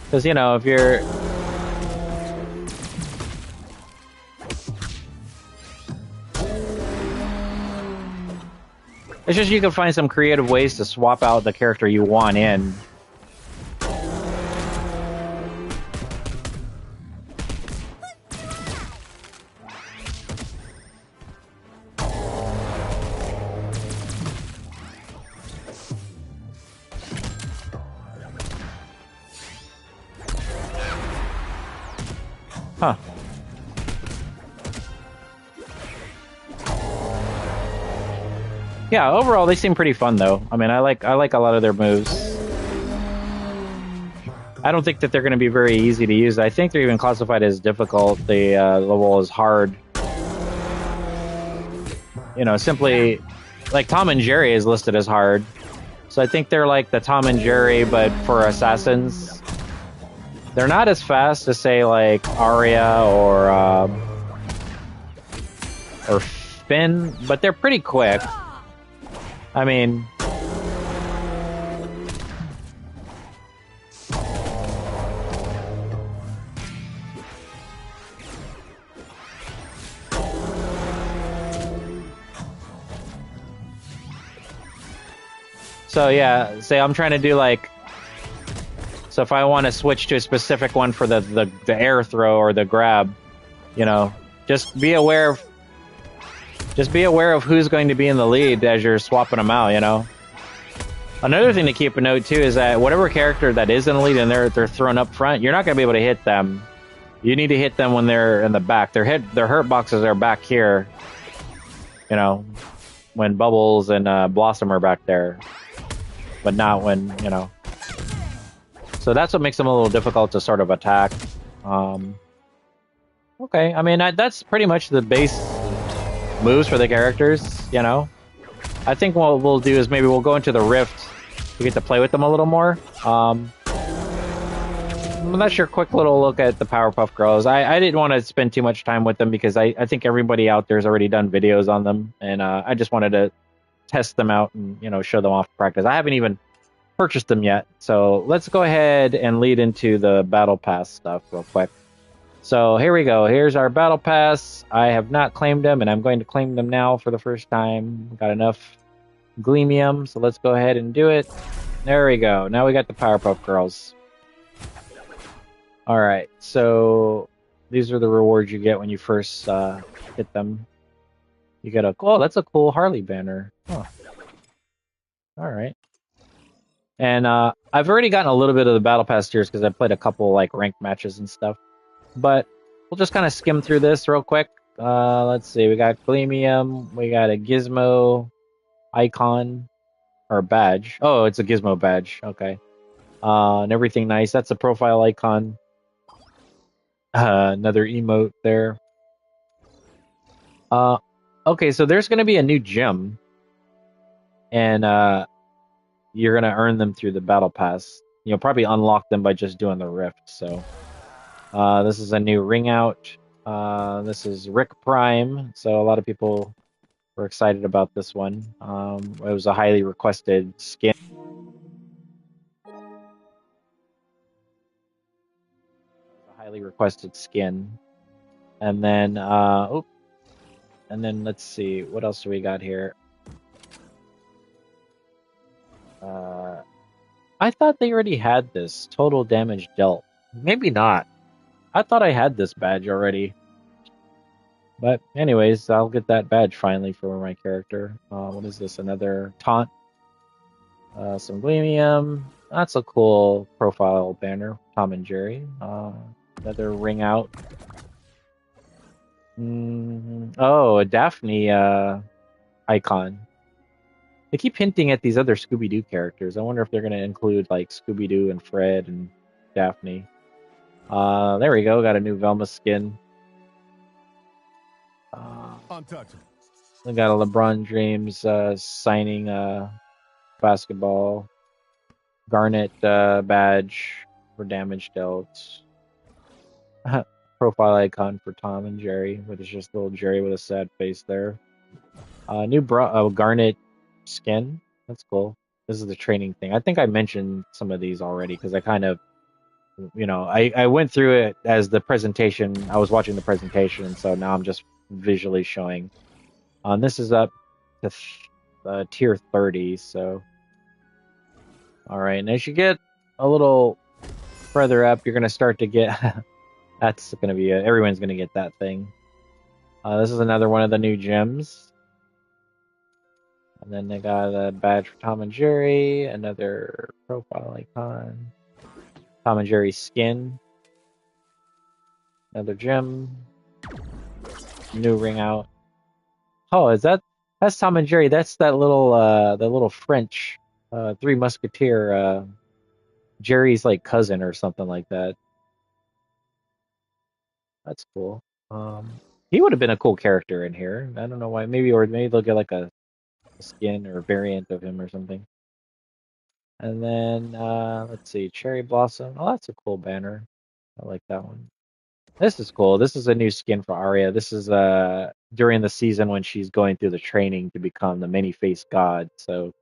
Because, you know, if you're it's just you can find some creative ways to swap out the character you want in. Huh. Yeah, overall they seem pretty fun though. I mean, I like a lot of their moves. I don't think that they're going to be very easy to use. I think they're even classified as difficult. The level is hard. You know, simply like Tom and Jerry is listed as hard. So I think they're like the Tom and Jerry, but for assassins. They're not as fast as say like Arya or Finn, but they're pretty quick. I mean, so yeah, say I'm trying to do like, so if I want to switch to a specific one for the air throw or the grab, you know, just be aware of who's going to be in the lead as you're swapping them out, you know. Another thing to keep a note too is that whatever character that is in the lead and they're thrown up front, you're not going to be able to hit them. You need to hit them when they're in the back. Their hurt boxes are back here. You know, when Bubbles and Blossom are back there, but not when, you know. So that's what makes them a little difficult to sort of attack. Okay, I mean that's pretty much the base moves for the characters. You know, I think what we'll do is maybe we'll go into the Rift to get to play with them a little more. That's your quick little look at the Powerpuff Girls. I didn't want to spend too much time with them because I think everybody out there has already done videos on them, and I just wanted to test them out and, you know, show them off practice. I haven't even purchased them yet, so let's go ahead and lead into the Battle Pass stuff real quick. So here we go. Here's our Battle Pass. I have not claimed them, and I'm going to claim them now for the first time. Got enough Gleamium, so let's go ahead and do it. There we go. Now we got the Powerpuff Girls. Alright, so these are the rewards you get when you first hit them. You get a... Oh, that's a cool Harley banner. Huh. Alright. And I've already gotten a little bit of the Battle Pass tiers because I played a couple like ranked matches and stuff. But we'll just kind of skim through this real quick. Let's see, we got Gleamium, we got a Gizmo icon, or badge. Oh, it's a Gizmo badge, okay. And everything nice. That's a profile icon. Another emote there. Okay, so there's going to be a new gem. And you're going to earn them through the Battle Pass. You'll probably unlock them by just doing the Rift, so... this is a new ring out. This is Rick Prime, so a lot of people were excited about this one. It was a highly requested skin. And then, let's see, what else do we got here? I thought they already had this total damage dealt. Maybe not. I thought I had this badge already. But anyways, I'll get that badge finally for my character. What is this? Another taunt. Some Gleamium. That's a cool profile banner. Tom and Jerry. Another ring out. Oh, a Daphne icon. They keep hinting at these other Scooby-Doo characters. I wonder if they're going to include like Scooby-Doo and Fred and Daphne. There we go. Got a new Velma skin. Untouchable. We got a LeBron James signing basketball. Garnet badge for damage dealt. Profile icon for Tom and Jerry, which is just little Jerry with a sad face there. New Garnet skin. That's cool. This is the training thing. I think I mentioned some of these already because I kind of, you know, I went through it as the presentation. I was watching the presentation, so now I'm just visually showing. This is up to tier 30, so... Alright, and as you get a little further up, you're going to start to get... That's going to be... everyone's going to get that thing. This is another one of the new gems. And then they got a badge for Tom and Jerry, another profile icon. Tom and Jerry skin. Another gem. New ring out. Oh, that's Tom and Jerry? That's that little French Three Musketeer Jerry's like cousin or something like that. That's cool. He would have been a cool character in here. I don't know why. Maybe they'll get like a skin or variant of him or something. And then let's see, Cherry Blossom. Oh, that's a cool banner. I like that one. This is cool. This is a new skin for Arya. This is during the season when she's going through the training to become the many-faced god. So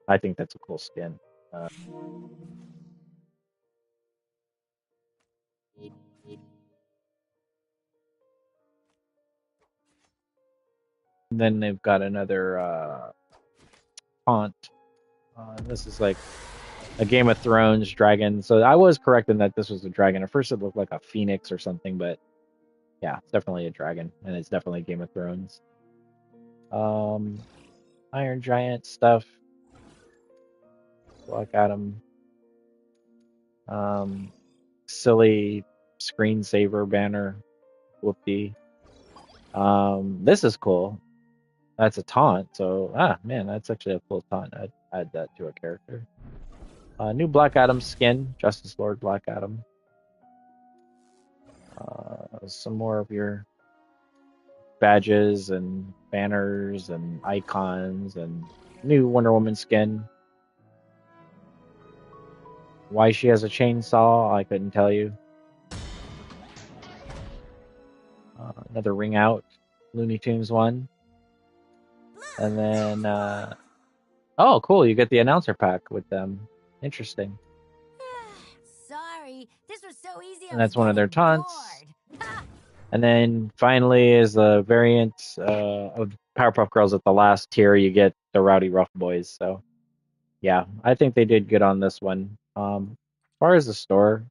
I think that's a cool skin. And then they've got another font. This is like a Game of Thrones dragon. So I was correct in that this was a dragon. At first it looked like a phoenix or something, but yeah, it's definitely a dragon, and it's definitely Game of Thrones. Iron Giant stuff. Black Adam. Silly screensaver banner. Whoopty. This is cool. That's a taunt. So man, that's actually a cool taunt. I'd add that to a character. New Black Adam skin, Justice Lord Black Adam. Some more of your badges and banners and icons and new Wonder Woman skin. Why she has a chainsaw, I couldn't tell you. Another ring out, Looney Tunes one. And then, oh, cool, you get the announcer pack with them. Interesting. Sorry, this was so easy. And that's one of their taunts. And then finally is the variant of Powerpuff Girls at the last tier. You get the Rowdy Rough Boys. So yeah, I think they did good on this one. As far as the store,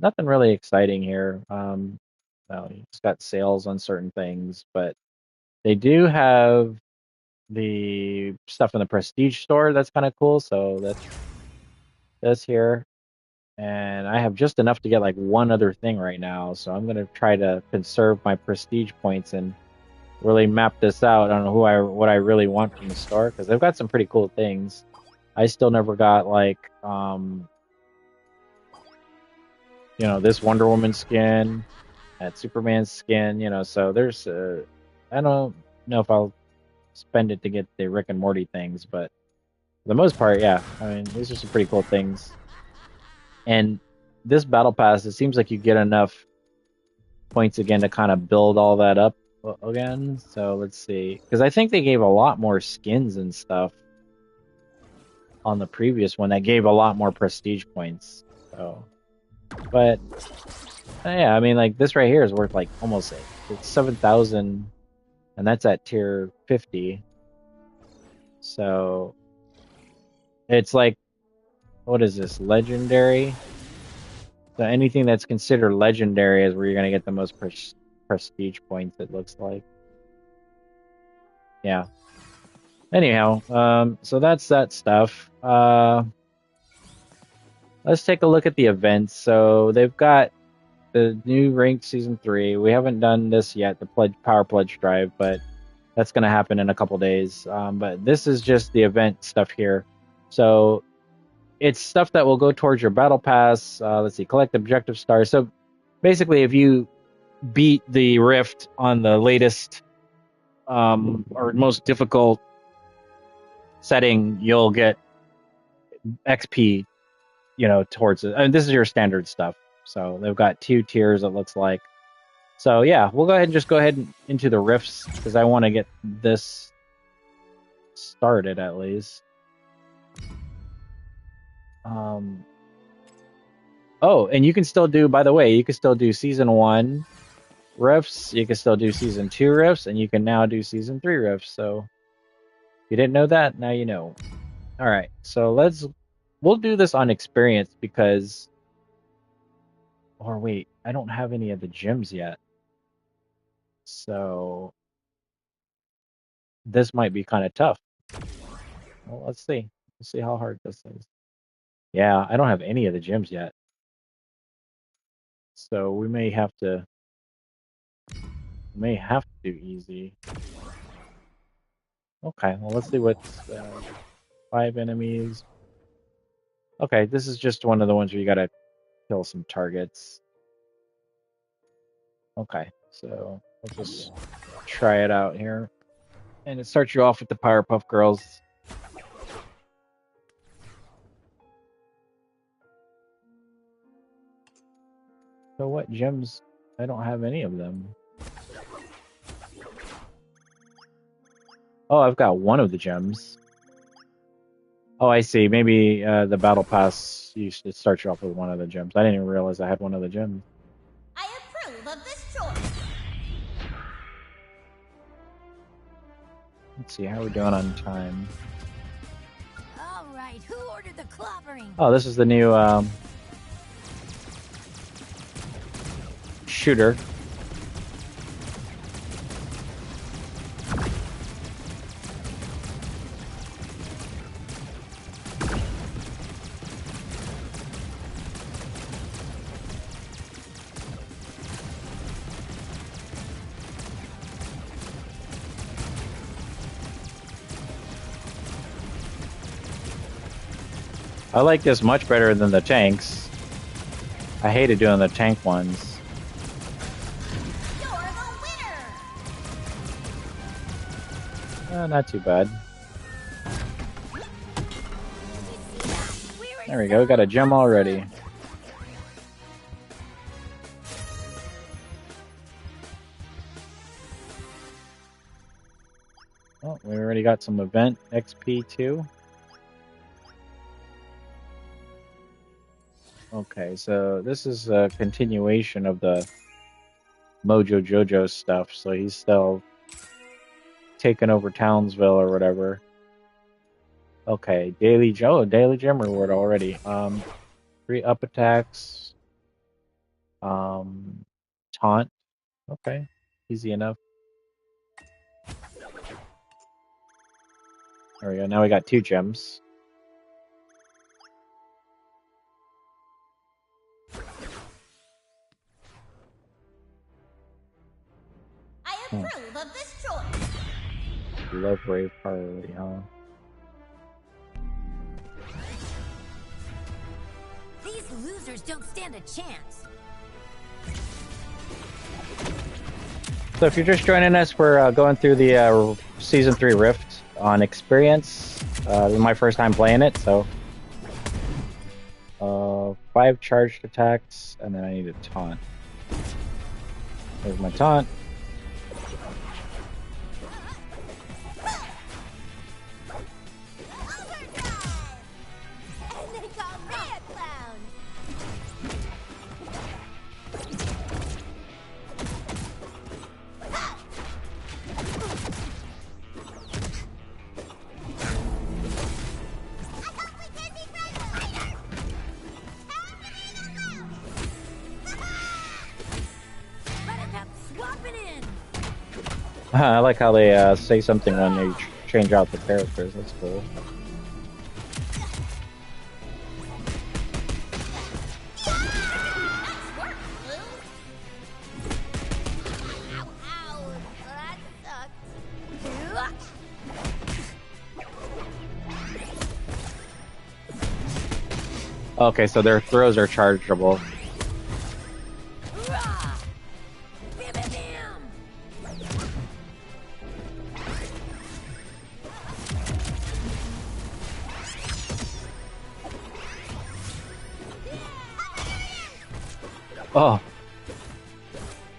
nothing really exciting here. Well, you just got sales on certain things, but they do have the stuff in the Prestige store that's kind of cool. So that's here. And I have just enough to get like one other thing right now. So I'm going to try to conserve my Prestige points and really map this out on what I really want from the store, because they've got some pretty cool things. I still never got like this Wonder Woman skin, that Superman skin, so there's I don't know if I'll spend it to get the Rick and Morty things, but for the most part, yeah. I mean, these are some pretty cool things. And this Battle Pass, it seems like you get enough points again to kind of build all that up again. So let's see, because I think they gave a lot more skins and stuff on the previous one that gave a lot more prestige points. So, but yeah, I mean, like this right here is worth like almost it's 7,000, and that's at tier 50. So it's like, what is this, legendary? So anything that's considered legendary is where you're gonna get the most prestige points, it looks like. Yeah. Anyhow, so that's that stuff. Let's take a look at the events. So they've got the new ranked season 3. We haven't done this yet, the power pledge drive, but that's going to happen in a couple days. But this is just the event stuff here. So it's stuff that will go towards your battle pass. Let's see, collect objective stars. So basically, if you beat the rift on the latest or most difficult setting, you'll get XP, towards it. I mean, this is your standard stuff. So they've got 2 tiers, it looks like. So yeah, we'll go ahead and into the rifts, because I want to get this started at least. Oh, and you can still do, by the way, you can still do season 1 rifts, you can still do season 2 rifts, and you can now do season 3 rifts. So if you didn't know that, now you know. All right, so we'll do this on experience, because, or wait, I don't have any of the gems yet. So this might be kind of tough. Well, let's see. Let's see how hard this is. Yeah, I don't have any of the gems yet. So we may have to do easy. Okay, well let's see what's 5 enemies. Okay, this is just one of the ones where you gotta kill some targets. Okay, so we'll just try it out here. And it starts you off with the Powerpuff Girls. So what gems? I don't have any of them. Oh, I've got one of the gems. Oh, I see. Maybe the Battle Pass, it starts you off with one of the gems. I didn't even realize I had one of the gems. I approve of this choice. Let's see, how are we doing on time? All right, who ordered the clobbering? Oh, this is the new shooter. I like this much better than the tanks. I hated doing the tank ones. You're the winner. Not too bad. There we go, got a gem already. Oh, we already got some event XP too. Okay, so this is a continuation of the Mojo Jojo stuff, so he's still taking over Townsville or whatever. Okay, daily gem reward already. 3 up attacks. Taunt. Okay, easy enough. There we go. Now we got 2 gems. I approve of this choice. Love Brave Harley, huh? These losers don't stand a chance. So if you're just joining us, we're going through the Season 3 Rift on experience. This is my first time playing it, so 5 charged attacks, and then I need a taunt. There's my taunt. I like how they say something when they change out the characters. That's cool. Okay, so their throws are chargeable. Oh.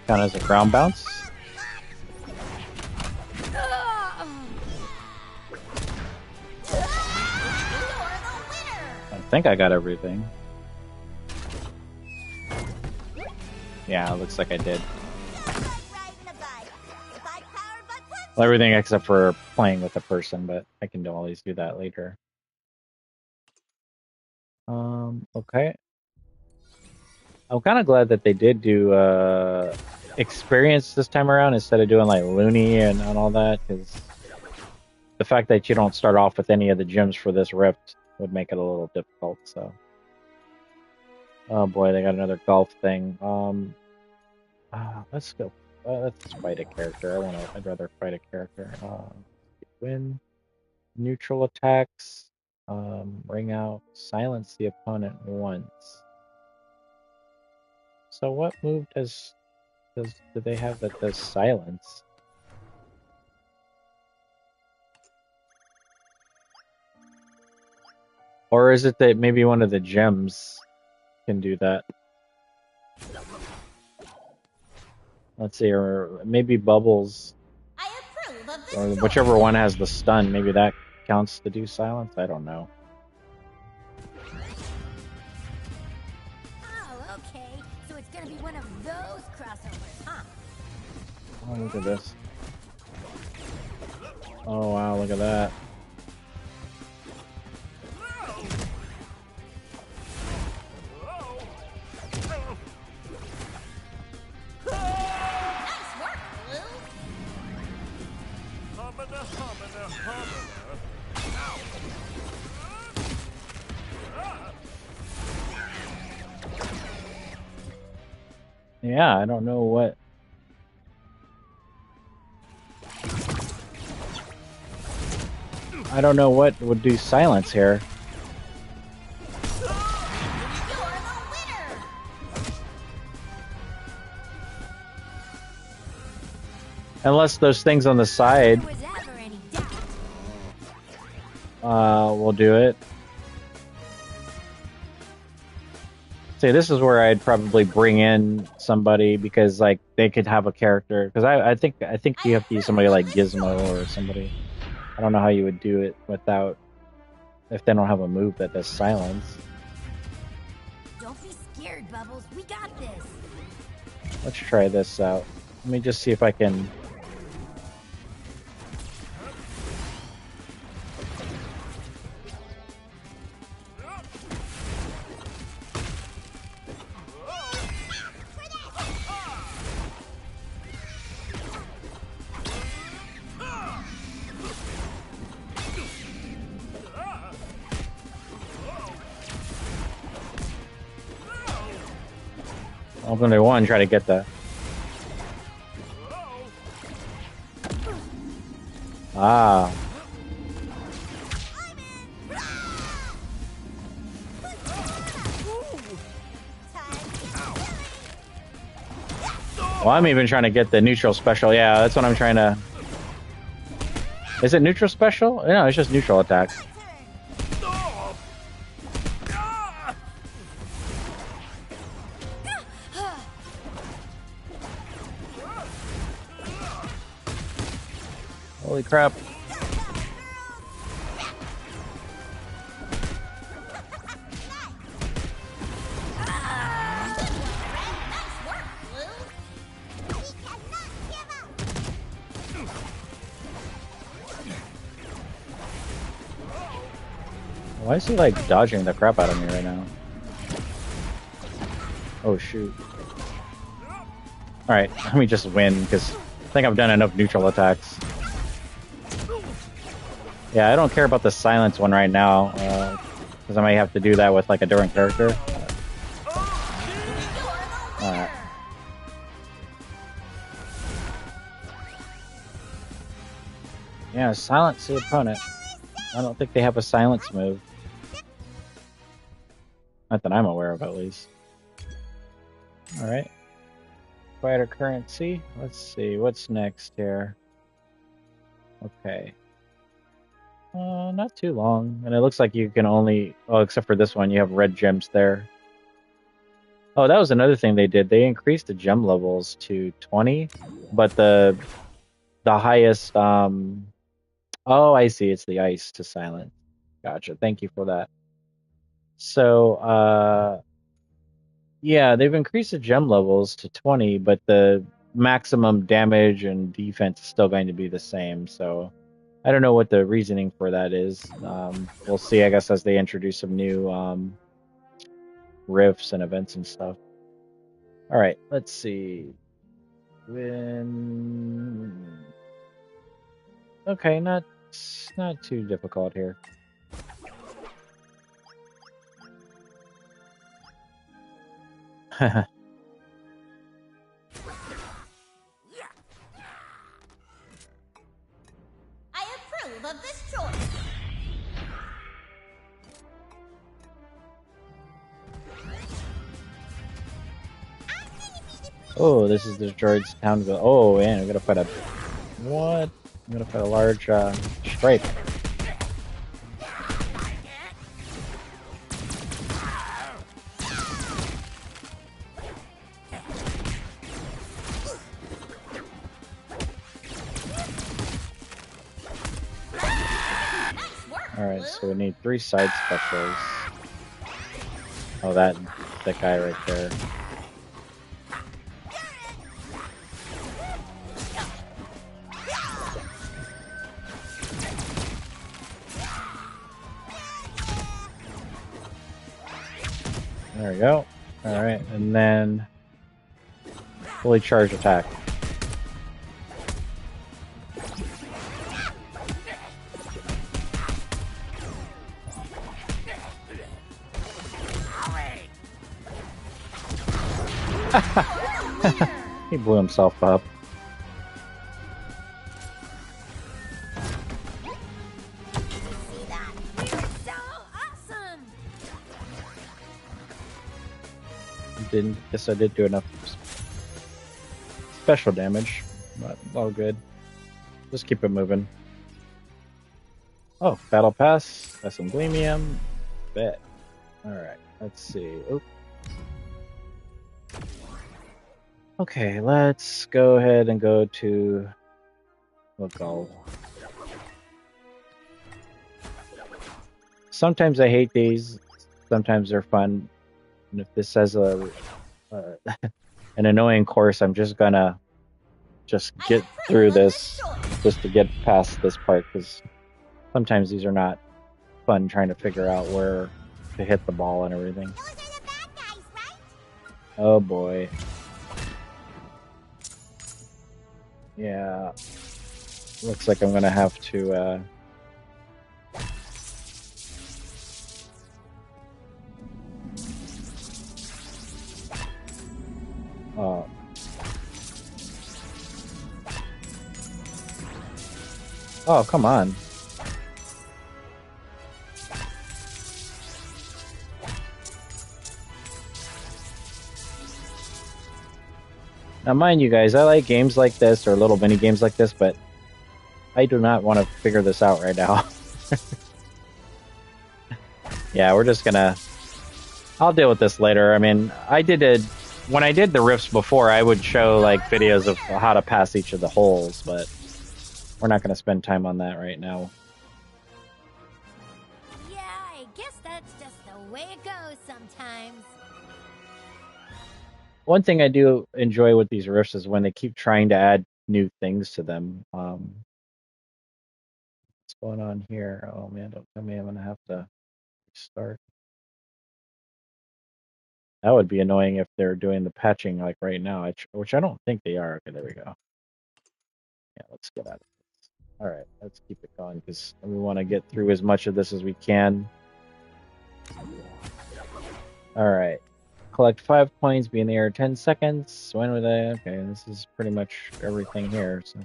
Count as a ground bounce? I think I got everything. Yeah, it looks like I did. Well, everything except for playing with a person, but I can always do that later. Okay. I'm kind of glad that they did do experience this time around instead of doing like Looney and all that, because the fact that you don't start off with any of the gems for this rift would make it a little difficult. So Oh boy, they got another golf thing. Let's go. Let's fight a character. I'd rather fight a character. Win. Neutral attacks. Ring out. Silence the opponent once. So what move do they have that does silence? Or is it that maybe one of the gems can do that? Let's see, or maybe Bubbles, I approve of this or choice. whichever one has the stun, maybe that counts to do silence? I don't know. Oh, okay. So it's gonna be one of those crossovers, huh? Oh, look at this. Oh wow, look at that. Nice work, Blue. Humana, humana, humana. Yeah, I don't know what. I don't know what would do silence here. You're the winner. Unless those things on the side There was ever any doubt. will do it. See, this is where I'd probably bring in somebody because like they could have a character. Because I think you have to use somebody like Gizmo or somebody. I don't know how you would do it without if they don't have a move that does silence. Don't be scared, Bubbles. We got this. Let's try this out. Let me just see if I can. I'm going to one try to get that. Ah. Well, I'm even trying to get the neutral special. Yeah, that's what I'm trying to. Is it neutral special? No, it's just neutral attack. Holy crap. Why is he like dodging the crap out of me right now? Oh shoot. Alright, let me just win because I think I've done enough neutral attacks. Yeah, I don't care about the silence one right now because I might have to do that with like a different character. Alright. Yeah, silence the opponent. I don't think they have a silence move. Not that I'm aware of, at least. Alright. Fighter currency. Let's see. What's next here? Okay. Not too long. And it looks like you can only... Oh, except for this one, you have red gems there. Oh, that was another thing they did. They increased the gem levels to 20, but the highest... Oh, I see. It's the ice to silence. Gotcha. Thank you for that. So, yeah, they've increased the gem levels to 20, but the maximum damage and defense is still going to be the same. So I don't know what the reasoning for that is. We'll see, I guess, as they introduce some new rifts and events and stuff. All right, let's see. Win. Okay, not too difficult here. I approve of this choice. Oh, this is the droid's town. Oh, man, I'm gonna fight a what? I'm gonna fight a large stripe. Alright, so we need 3 side specials. Oh, that guy right there. There we go. Alright, and then fully charged attack. He blew himself up. See that? You're so awesome. Guess I did do enough special damage, but all good. Just keep it moving. Oh, Battlepass. That's some Gleamium. Bet. Alright, let's see. Oop. Okay, let's go ahead and go to goal. Sometimes I hate these. Sometimes they're fun. And if this has a an annoying course, I'm just gonna get through this just to get past this part, because sometimes these are not fun trying to figure out where to hit the ball and everything. Those are the bad guys, right? Oh boy. Yeah. Looks like I'm gonna have to oh, come on. Now, mind you guys, I like games like this, or little mini games like this, but I do not want to figure this out right now. Yeah, we're just gonna... I'll deal with this later. I mean, when I did the rifts before, I would show, like, videos of how to pass each of the holes, but we're not gonna spend time on that right now. Yeah, I guess that's just the way it goes sometimes. One thing I do enjoy with these rifts is when they keep trying to add new things to them. What's going on here? Oh man, don't tell me I'm gonna have to restart. That would be annoying if they're doing the patching like right now, which I don't think they are. Okay, there we go. Yeah, let's get out of this. All right, let's keep it going because we want to get through as much of this as we can. All right. Collect 5 coins, be in the air 10 seconds. When would I? Okay, this is pretty much everything here. So,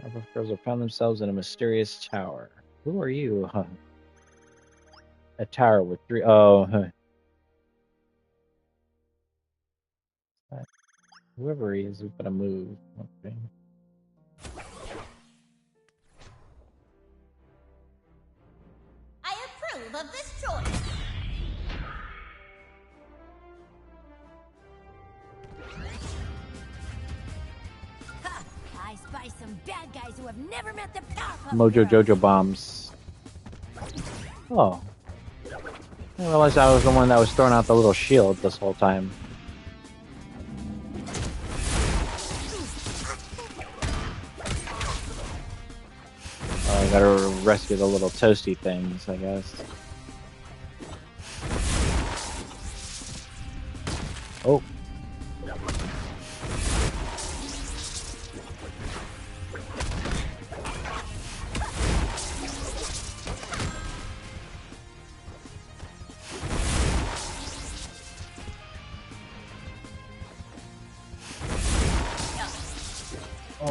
Powerpuff Girls have found themselves in a mysterious tower. Who are you? Huh. A tower with 3. Oh, huh. Whoever he is, we've got to move. Okay. I approve of this choice. Ha! I spy some bad guys who have never met the Powerpuff Mojo Girls. Jojo bombs. Oh. I realized I was the one that was throwing out the little shield this whole time. Oh, I gotta rescue the little toasty things, I guess. Oh.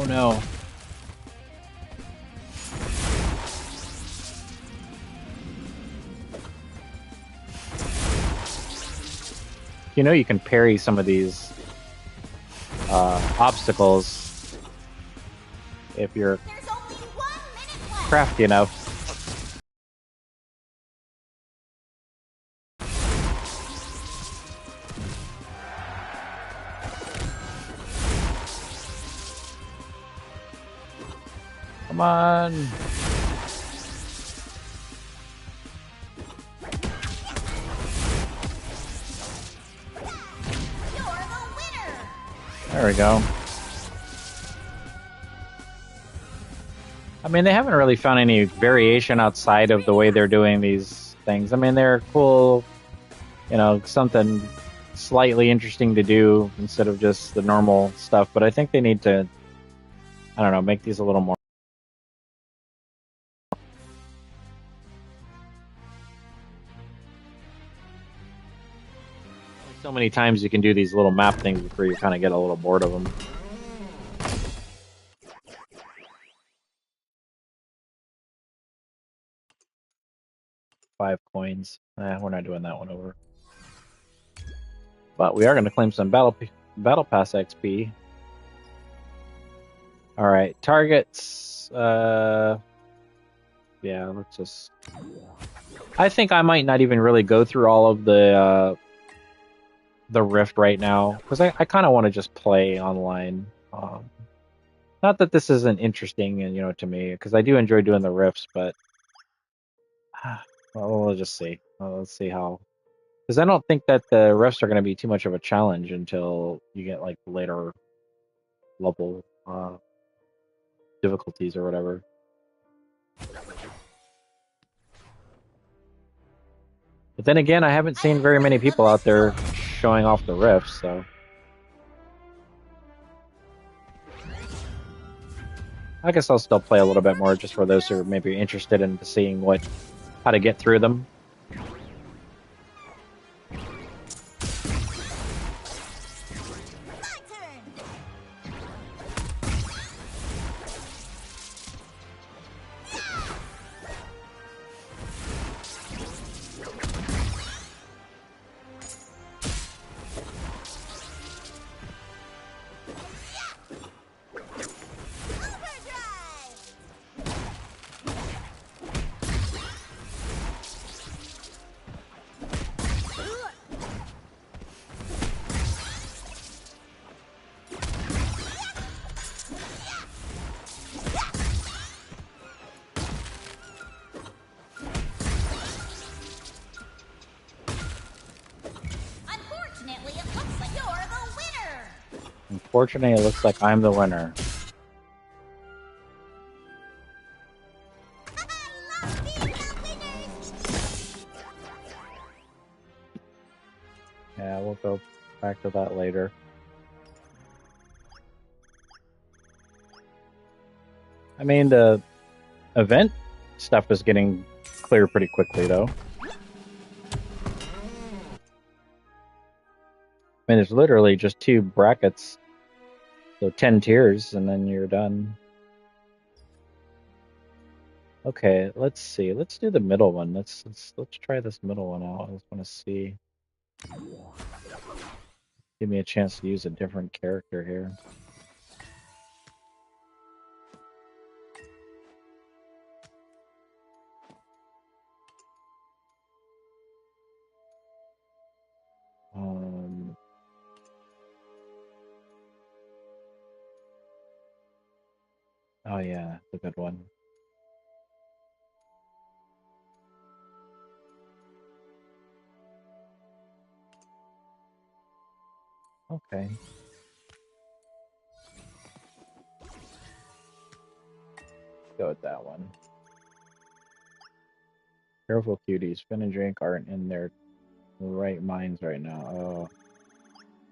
no. You know you can parry some of these obstacles if you're There's only 1 minute left. crafty enough. Come on. You're the winner. There we go. I mean, they haven't really found any variation outside of the way they're doing these things. I mean, they're cool, you know, something slightly interesting to do instead of just the normal stuff. But I think they need to, I don't know, make these a little more. So many times you can do these little map things before you kind of get a little bored of them. Five coins. We're not doing that one over. But we are going to claim some Battlepass XP. All right, targets. Yeah, let's just. I think I might not even really go through all of the Rift right now because I kind of want to just play online. Not that this isn't interesting, and to me, because I do enjoy doing the Rifts, but well, we'll just see. Let's see how. Because I don't think that the Rifts are going to be too much of a challenge until you get like later level difficulties or whatever. But then again, I haven't seen very many people out there showing off the Rifts, so. I guess I'll still play a little bit more just for those who are maybe interested in seeing how to get through them. Unfortunately, it looks like I'm the winner. Yeah, we'll go back to that later. I mean, the event stuff is getting clear pretty quickly, though. I mean, there's literally just 2 brackets. So 10 tiers, and then you're done. Okay, let's see. Let's do the middle one. Let's try this middle one out. I just want to see. Give me a chance to use a different character here. Oh yeah, that's a good one. Okay. Go with that one. Careful, cuties. Finn and Drink aren't in their right minds right now. Oh,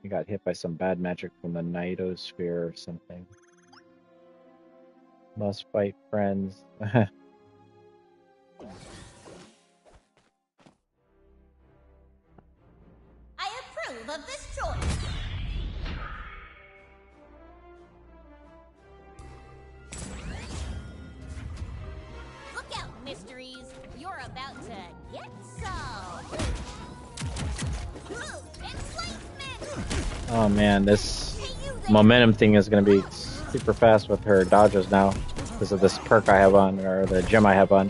he got hit by some bad magic from the Nidosphere or something. Must fight friends. I approve of this choice. about to get some enslavement. Oh man, this momentum thing is going to be super fast with her dodges now because of this perk I have on, or the gem I have on.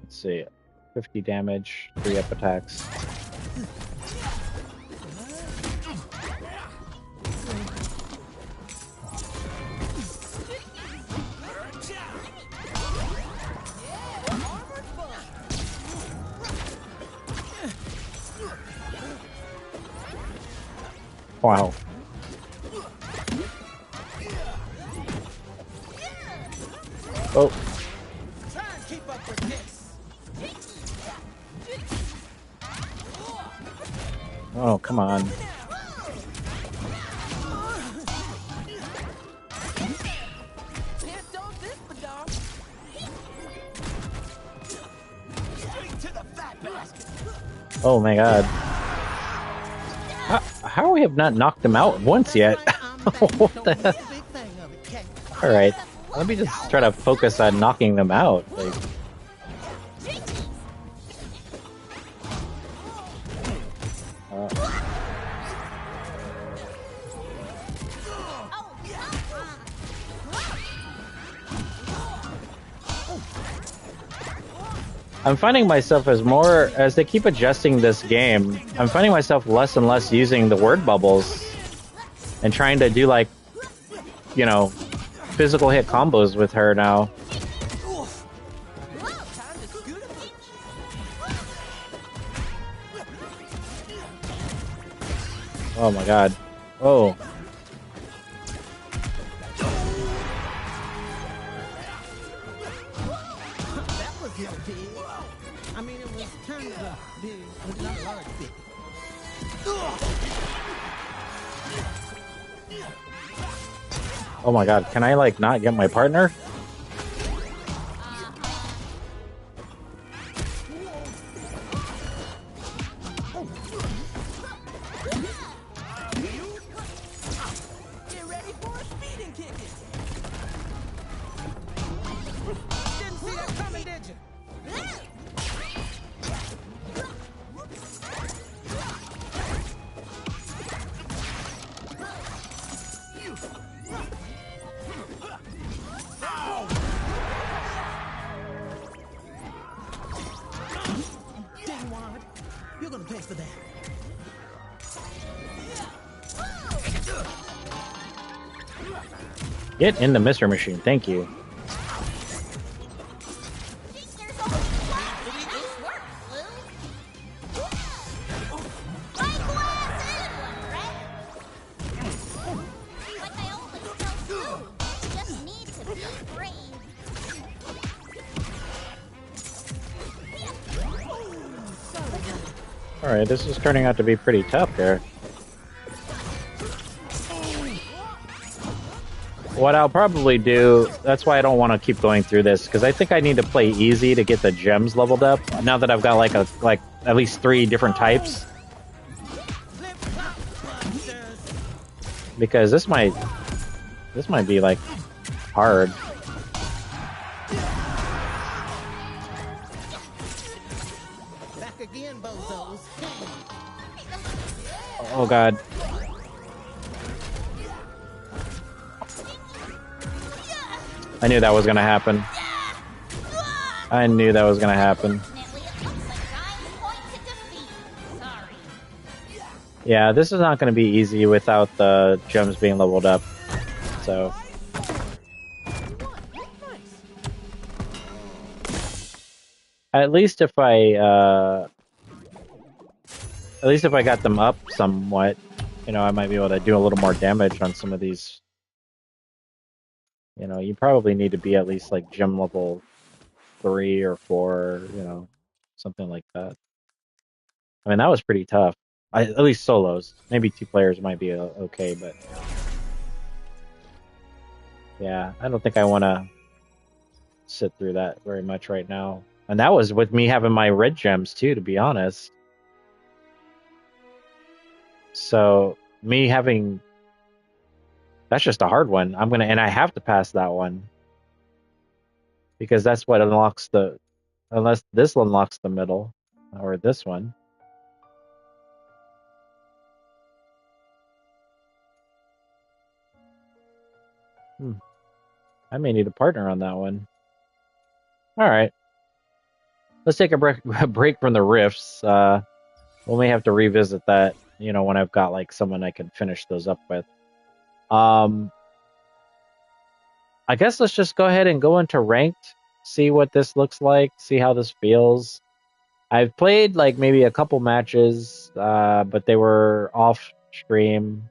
Let's see, 50 damage, 3 up attacks. Wow. Oh. Oh, come on. Oh my god. How we have not knocked them out once yet? What the hell? Alright. Let me just try to focus on knocking them out. Like... I'm finding myself as they keep adjusting this game, I'm finding myself less and less using the word bubbles and trying to do, like, you know, physical hit combos with her now. Oh my god. Oh. Oh my god, can I, like, not get my partner? Get in the Mr. Machine, thank you. Alright, this is turning out to be pretty tough here. What I'll probably do, that's why I don't want to keep going through this, because I think I need to play easy to get the gems leveled up, now that I've got like at least 3 different types. Because this might be, like, hard. Oh god. I knew that was gonna happen. I knew that was gonna happen. Yeah, this is not gonna be easy without the gems being leveled up. So. At least if I got them up somewhat, you know, I might be able to do a little more damage on some of these. You know, you probably need to be at least like gem level 3 or 4, you know, something like that. I mean, that was pretty tough. At least solos. Maybe 2 players might be okay, but yeah, I don't think I want to sit through that very much right now. And that was with me having my red gems too, to be honest. So me having, that's just a hard one. And I have to pass that one. because that's what unlocks the, unless this unlocks the middle, or this one. I may need a partner on that one. All right. Let's take a break, a break from the rifts. We may have to revisit that, you know, when I've got like someone I can finish those up with. I guess let's just go ahead and go into ranked, see what this looks like, see how this feels. I've played like maybe a couple matches, but they were off stream.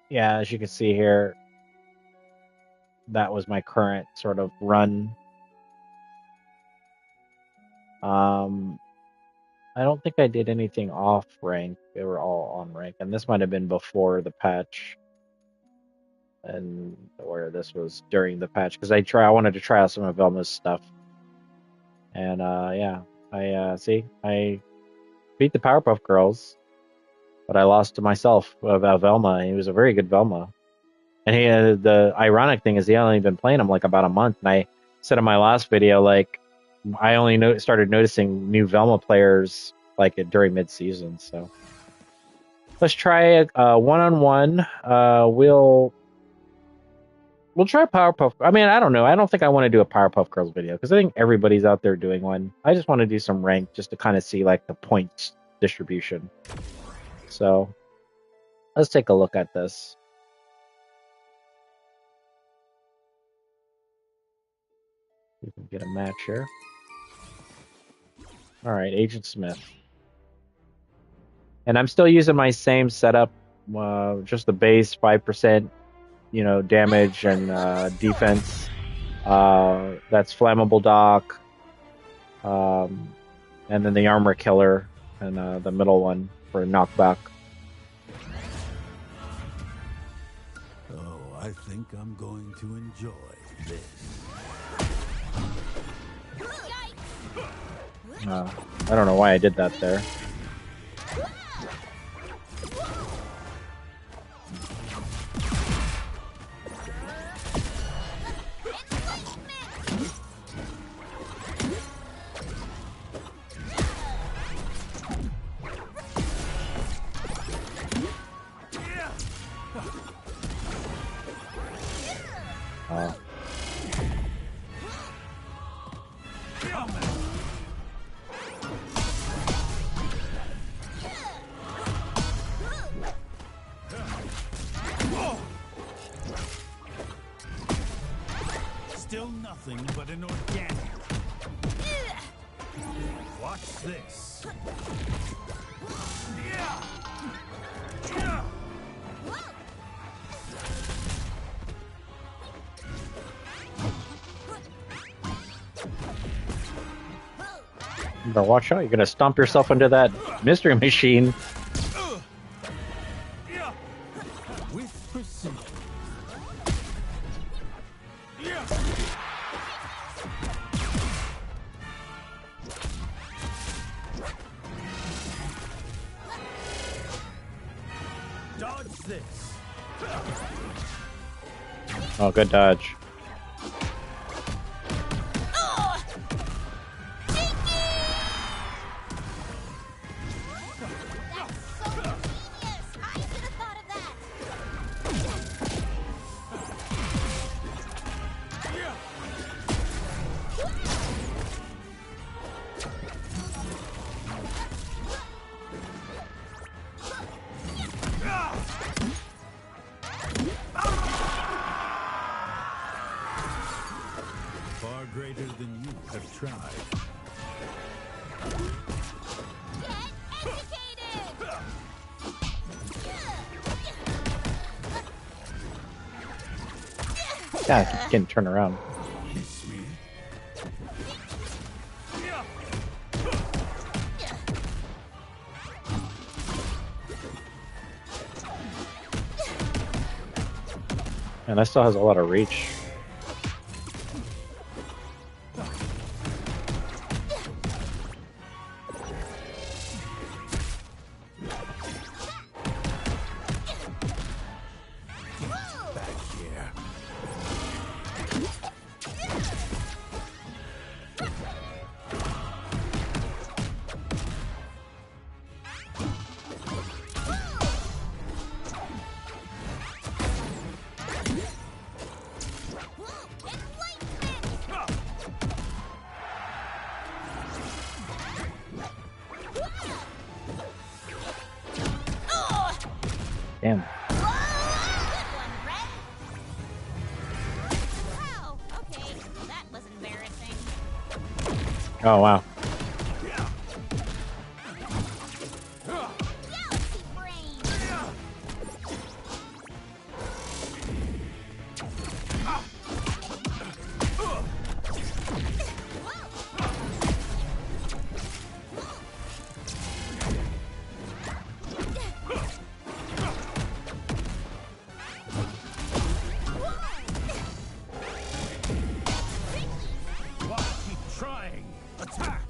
Yeah, as you can see here, that was my current sort of run. I don't think I did anything off rank. They were all on rank, and this might have been before the patch, and where this was during the patch because I wanted to try out some of Velma's stuff, and yeah, I beat the Powerpuff Girls, but I lost to myself about Velma. He was a very good Velma, and the ironic thing is he only been playing him like about a month, and I said in my last video like I only started noticing new Velma players like during mid-season, so let's try a one-on-one. We'll try Powerpuff. I mean, I don't know. I don't think I want to do a Powerpuff Girls video because I think everybody's out there doing one. I just want to do some rank just to kind of see like the points distribution. So let's take a look at this. We can get a match here. All right, Agent Smith. And I'm still using my same setup, just the base 5%, you know, damage and defense. That's Flammable Dock, and then the Armor Killer, and the middle one for knockback. Oh, I think I'm going to enjoy this. I don't know why I did that there. Still nothing but an organic. Watch this. You better watch out. You're going to stomp yourself into that mystery machine. With precision. Dodge this. Oh, good dodge. Far greater than you have tried. Yeah, you can turn around. Kiss me. And that still has a lot of reach. Damn. Good one, Red. Wow, okay, that was embarrassing. Oh, wow. Galaxy brain. Why keep trying? Attack!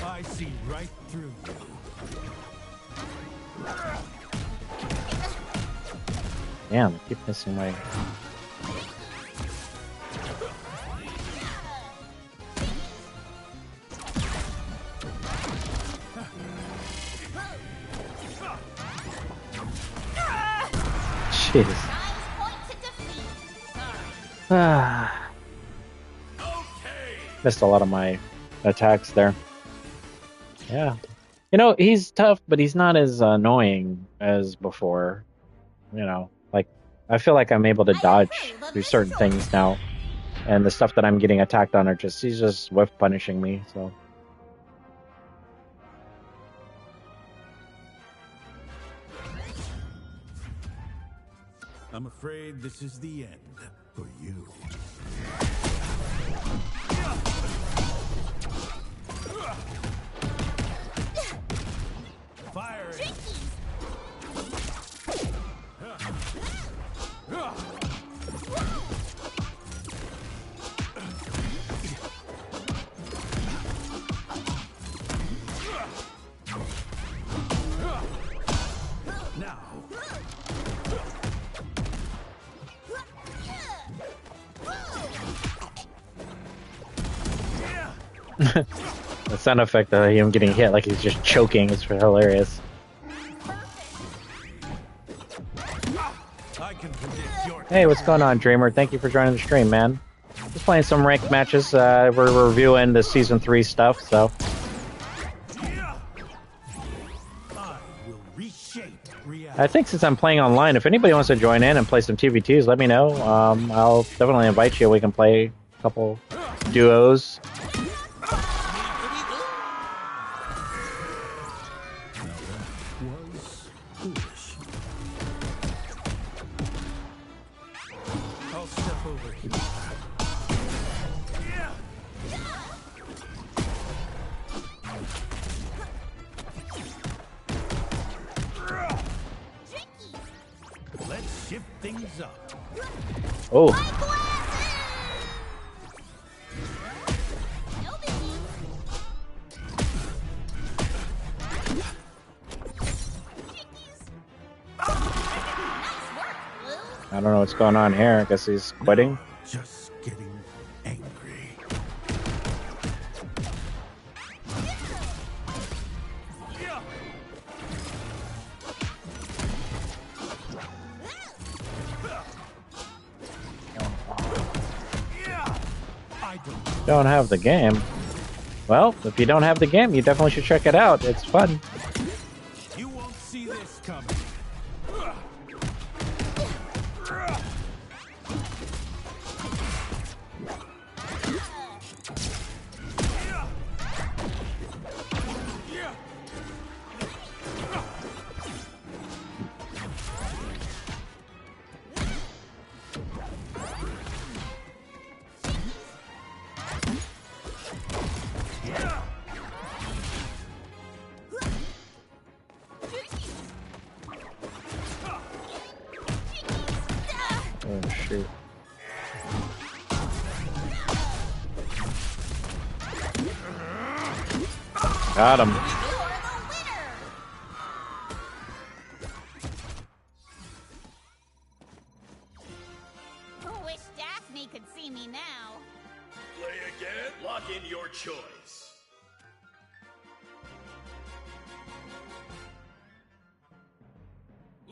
I see right through you. Damn, I keep missing my... Jeez. Nice point to defeat. Sorry. Ah, Okay. missed a lot of my attacks there. Yeah. You know, he's tough, but he's not as annoying as before. You know, like, I feel like I'm able to dodge through certain things now. And the stuff that I'm getting attacked on are just, he's just whiff punishing me, so. I'm afraid this is the end for you. Fire it! Now, The sound effect of him getting hit like he's just choking is hilarious. I can predict your Hey, what's going on, Dreamer? Thank you for joining the stream, man. Just playing some ranked matches. We're reviewing the Season 3 stuff, so. I will reshape reality. I think since I'm playing online, if anybody wants to join in and play some TVTs, let me know. I'll definitely invite you. We can play a couple duos. Was foolish. I'll step over here. Let's shift things up. Oh, No biggie. Nice work, Blue. I don't know what's going on here. I guess he's quitting. Just getting angry. I Don't have the game. Well, if you don't have the game, you definitely should check it out. It's fun. You won't see this coming. Oh, shoot. Got him. You're the winner. Wish Daphne could see me now. Play again? Lock in your choice.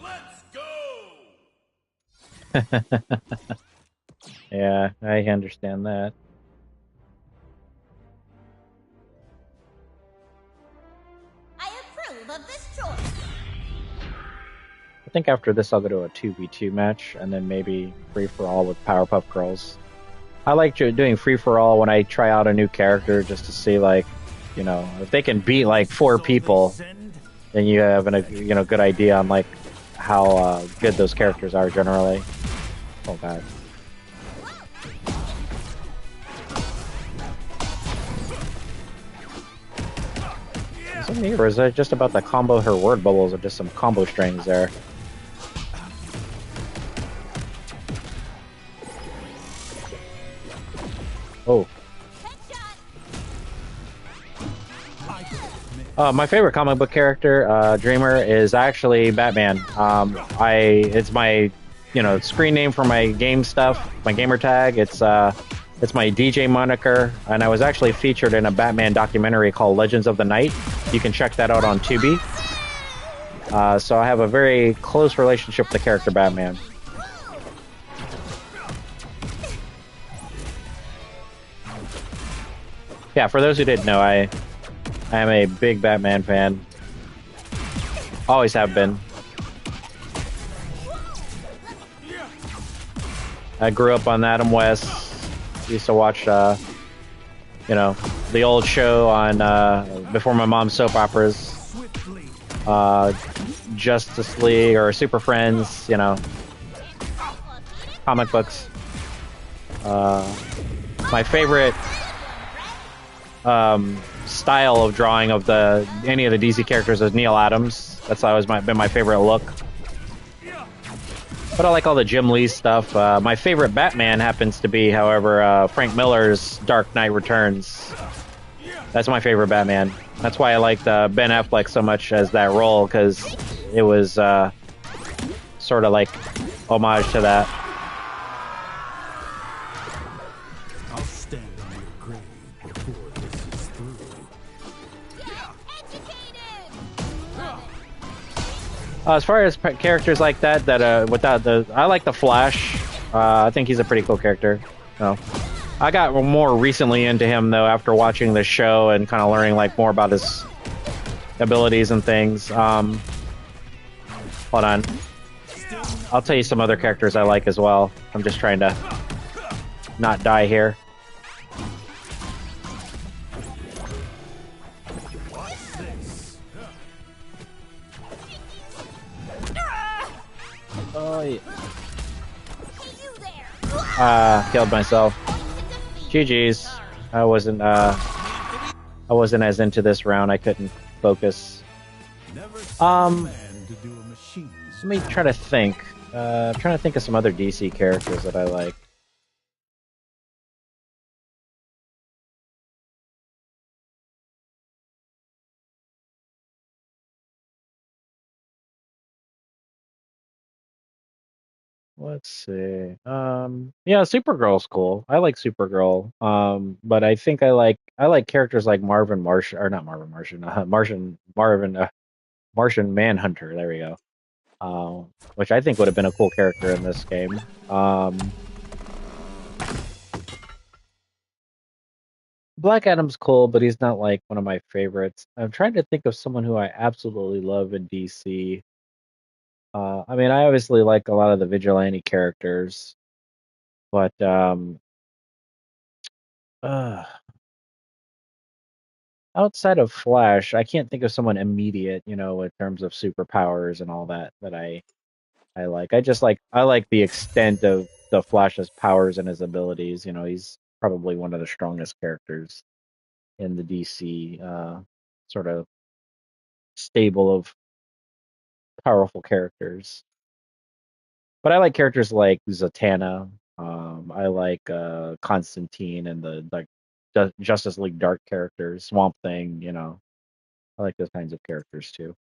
Let's go! Yeah, I understand that. I approve of this choice. I think after this I'll go to a 2v2 match and then maybe free for all with Powerpuff Girls. I like doing free for all when I try out a new character just to see, like, you know, if they can beat like 4 people, then you have a good idea on like how good those characters are generally. Oh god. Is it me, or is it just about to combo her word bubbles, or just some combo strings there? Oh. My favorite comic book character, Dreamer, is actually Batman. It's my, screen name for my game stuff, my gamer tag. It's my DJ moniker, and I was actually featured in a Batman documentary called Legends of the Night. You can check that out on Tubi. So I have a very close relationship with the character Batman. Yeah, for those who didn't know, I am a big Batman fan. Always have been. I grew up on Adam West. Used to watch, the old show on before my mom's soap operas. Justice League or Super Friends, comic books. My favorite style of drawing of any of the DC characters is Neil Adams. That's always been my favorite look. But I like all the Jim Lee stuff. My favorite Batman happens to be, however, Frank Miller's Dark Knight Returns. That's my favorite Batman. That's why I liked Ben Affleck so much as that role, because it was sort of like homage to that. I'll stand on your grave before this is through. As far as characters like that, I like the Flash. I think he's a pretty cool character. I got more recently into him though after watching the show and kind of learning like more about his abilities and things. Hold on, I'll tell you some other characters I like as well. I'm just trying to not die here. Oh yeah. Killed myself. GG's. I wasn't as into this round. I couldn't focus. Let me try to think. I'm trying to think of some other DC characters that I like. Let's see. Yeah, Supergirl's cool. I like Supergirl. But I think I like characters like Marvin Martian, or not Marvin Martian, Martian Manhunter. There we go. Which I think would have been a cool character in this game. Black Adam's cool, but he's not like one of my favorites. I'm trying to think of someone who I absolutely love in DC. I mean, I obviously like a lot of the vigilante characters, but uh, outside of Flash, I can't think of someone immediate, in terms of superpowers and all that I like. I like the extent of the Flash's powers and his abilities. He's probably one of the strongest characters in the DC sort of stable of powerful characters. But I like characters like Zatanna. I like Constantine and the Justice League Dark characters, Swamp Thing. I like those kinds of characters too.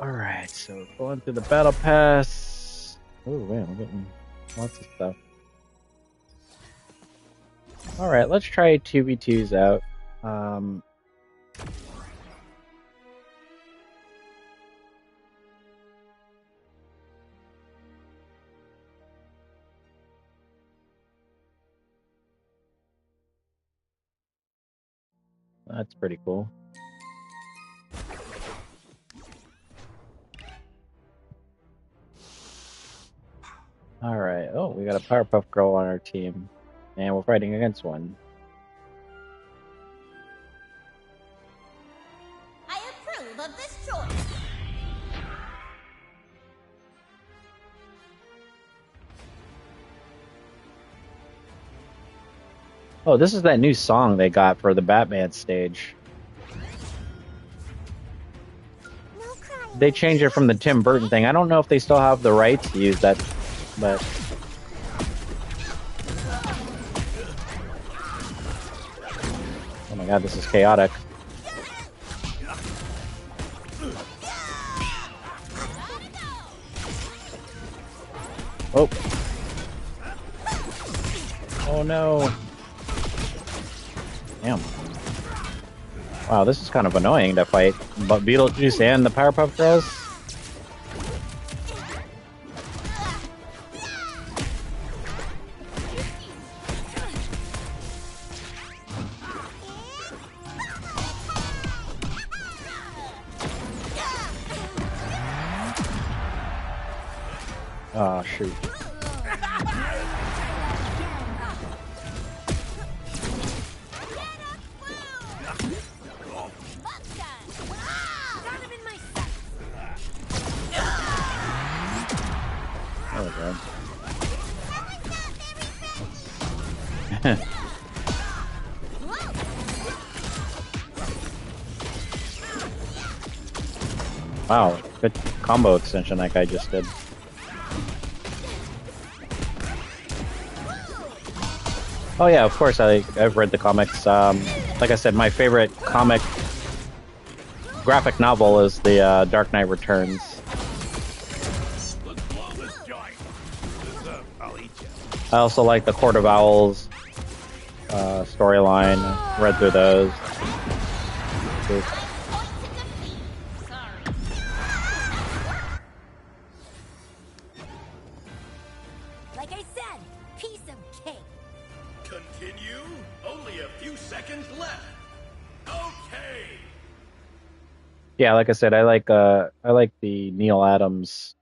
All right, so going through the battle pass. Oh man, I'm getting lots of stuff. All right, let's try 2v2s out. That's pretty cool. All right. Oh, we got a Powerpuff Girl on our team, and we're fighting against one. I approve of this choice. Oh, this is that new song they got for the Batman stage. No crying. They changed it from the Tim Burton thing. I don't know if they still have the rights to use that, but oh my god, this is chaotic. Oh. Oh no. Damn. Wow, this is kind of annoying to fight. But Beetlejuice and the Powerpuff Girls? Oh, shoot. There we go. Wow, good combo extension that guy just did. Oh yeah, of course, I've read the comics. Like I said, my favorite comic graphic novel is the Dark Knight Returns. I also like the Court of Owls storyline. Read through those. Like I said, piece of cake. Continue? Only a few seconds left. Okay. Yeah, like I said, I like the Neil Adams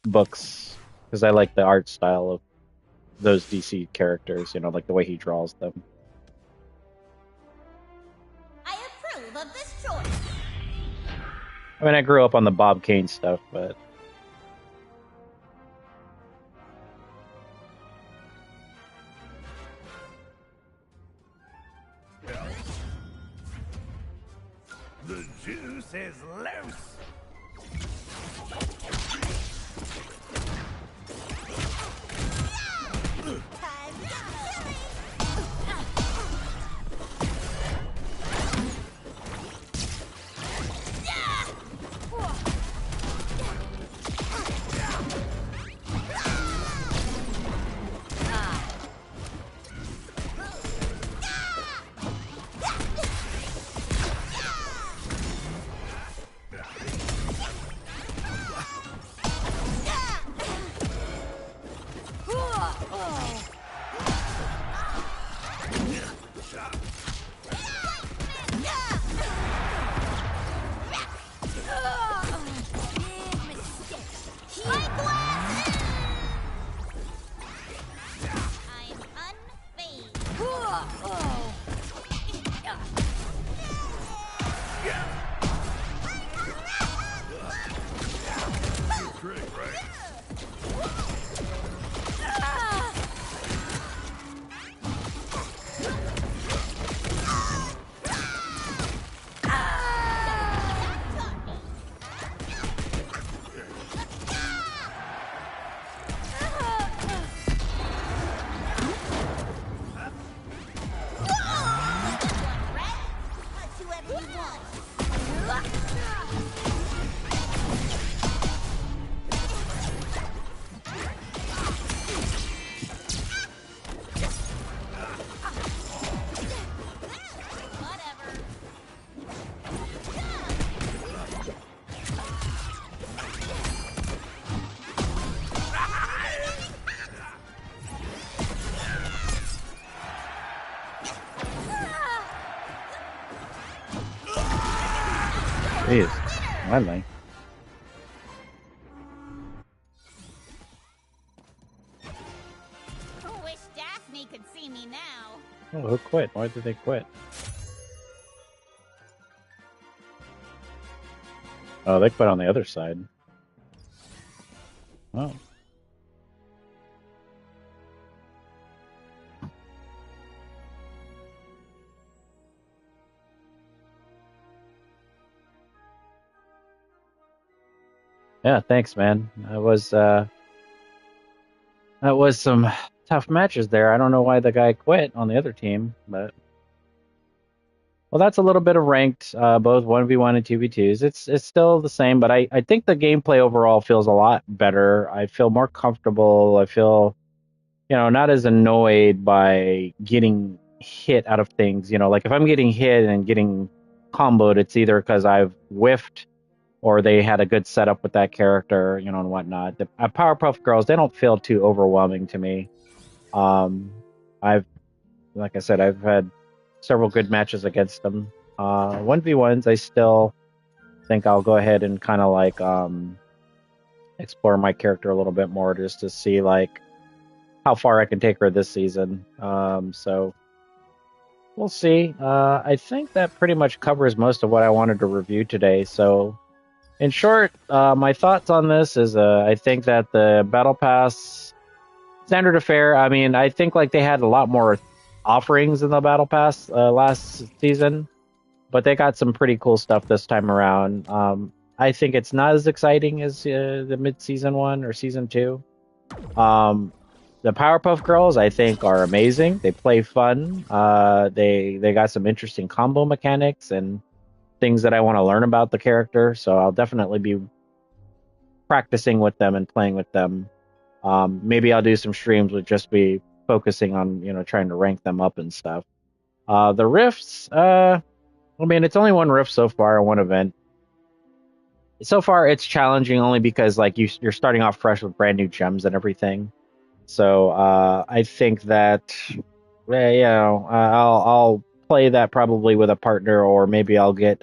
books because I like the art style of those DC characters. You know, like the way he draws them. I approve of this choice. I mean, I grew up on the Bob Kane stuff, but The juice is loose. Jeez, finally. Wish Daphne could see me now. Oh, who quit? Why did they quit? Oh, they quit on the other side. Oh. Yeah, thanks, man. That was some tough matches there. I don't know why the guy quit on the other team, but well, that's a little bit of ranked, both 1v1 and 2v2s. It's still the same, but I think the gameplay overall feels a lot better. I feel more comfortable. I feel, not as annoyed by getting hit out of things. Like if I'm getting hit and getting comboed, it's either because I've whiffed or they had a good setup with that character, and whatnot. The Powerpuff Girls, they don't feel too overwhelming to me. Like I said, I've had several good matches against them. 1v1s, I still think I'll go ahead and kind of like explore my character a little bit more just to see like how far I can take her this season. So we'll see. I think that pretty much covers most of what I wanted to review today. So in short, my thoughts on this is I think that the Battle Pass standard affair, I mean, I think like they had a lot more offerings in the Battle Pass last season, but they got some pretty cool stuff this time around. I think it's not as exciting as the mid-season one or season 2. The Powerpuff Girls, I think, are amazing. They play fun. They got some interesting combo mechanics and things that I want to learn about the character, so I'll definitely be practicing with them and playing with them. Maybe I'll do some streams with just be focusing on trying to rank them up and stuff. The rifts, I mean, it's only one rift so far, one event. So far, it's challenging only because like you're starting off fresh with brand new gems and everything. So I think that I'll play that probably with a partner, or maybe I'll get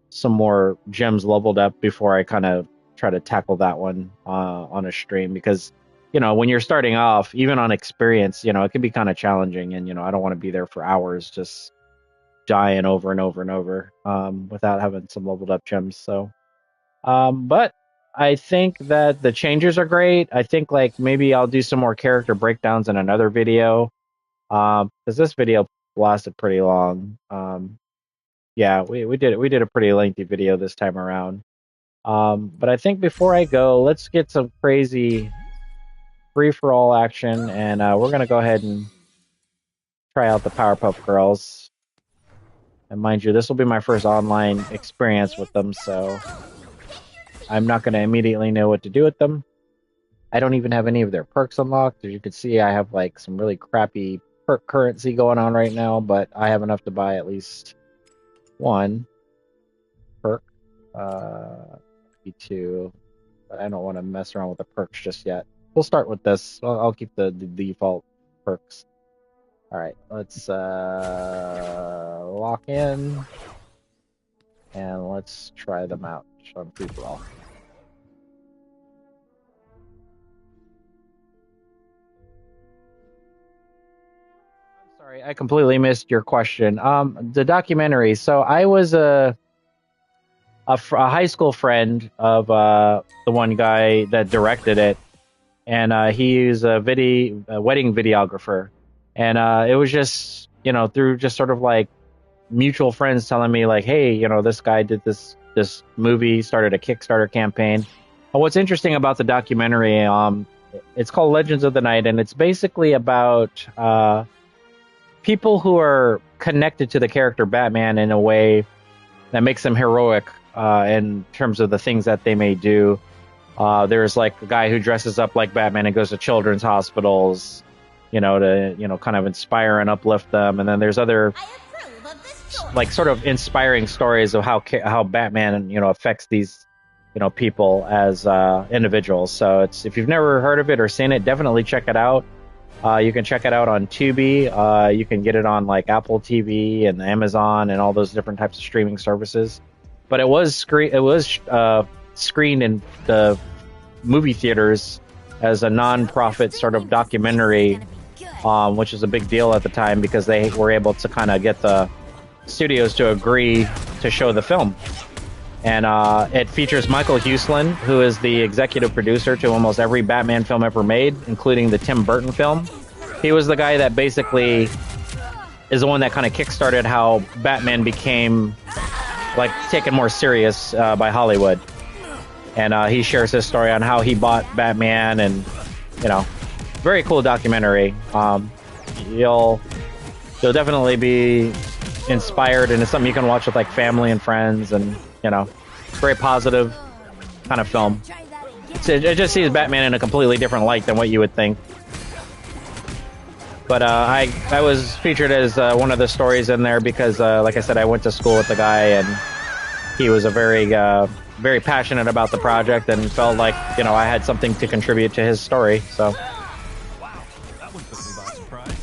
some more gems leveled up before I kind of try to tackle that one on a stream, because when you're starting off, even on experience, it can be kind of challenging, and I don't want to be there for hours just dying over and over and over without having some leveled up gems. So but I think that the changes are great. I think like maybe I'll do some more character breakdowns in another video, because this video lasted pretty long. Yeah, we did a pretty lengthy video this time around. But I think before I go, let's get some crazy free-for-all action, and we're gonna go ahead and try out the Powerpuff Girls. And mind you, this will be my first online experience with them, so I'm not gonna immediately know what to do with them. I don't even have any of their perks unlocked. As you can see, I have like some really crappy perk currency going on right now, but I have enough to buy at least one perk. E2, but I don't want to mess around with the perks just yet. We'll start with this. I'll keep the default perks. All right, let's lock in, and let's try them out on free for all. Sorry, I completely missed your question. The documentary. So I was a high school friend of the one guy that directed it, and he's a wedding videographer, and it was just through just sort of like mutual friends telling me like, hey, this guy did this movie, started a Kickstarter campaign. And what's interesting about the documentary, it's called Legends of the Night, and it's basically about people who are connected to the character Batman in a way that makes them heroic in terms of the things that they may do. There's like a guy who dresses up like Batman and goes to children's hospitals, to kind of inspire and uplift them. And then there's other like sort of inspiring stories of how Batman affects these people as individuals. So if you've never heard of it or seen it, definitely check it out. You can check it out on Tubi. You can get it on like Apple TV and Amazon and all those different types of streaming services. but it was screened in the movie theaters as a non-profit sort of documentary, which is a big deal at the time because they were able to kind of get the studios to agree to show the film. And it features Michael Huesland, who is the executive producer to almost every Batman film ever made, including the Tim Burton film. He was the guy that basically is the one that kind of kickstarted how Batman became like taken more serious by Hollywood. And he shares his story on how he bought Batman, and very cool documentary. You'll definitely be inspired, and it's something you can watch with like family and friends, and very positive kind of film. It just sees Batman in a completely different light than what you would think. But I was featured as one of the stories in there because, like I said, I went to school with the guy, and he was a very passionate about the project, and felt like I had something to contribute to his story. So. Wow, that one took me by surprise.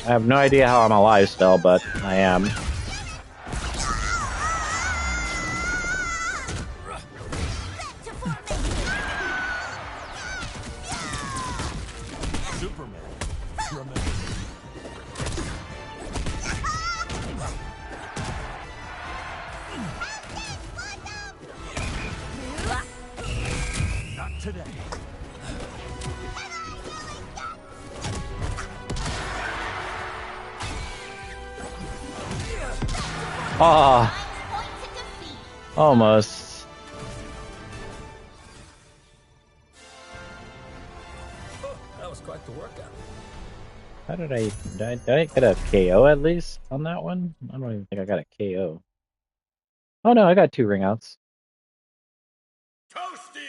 I have no idea how I'm alive still, but I am. Superman, remember. Not today. Oh, almost. That was quite the workout. How did I get a KO at least on that one? I don't even think I got a KO. Oh no, I got 2 ring outs. Toasty!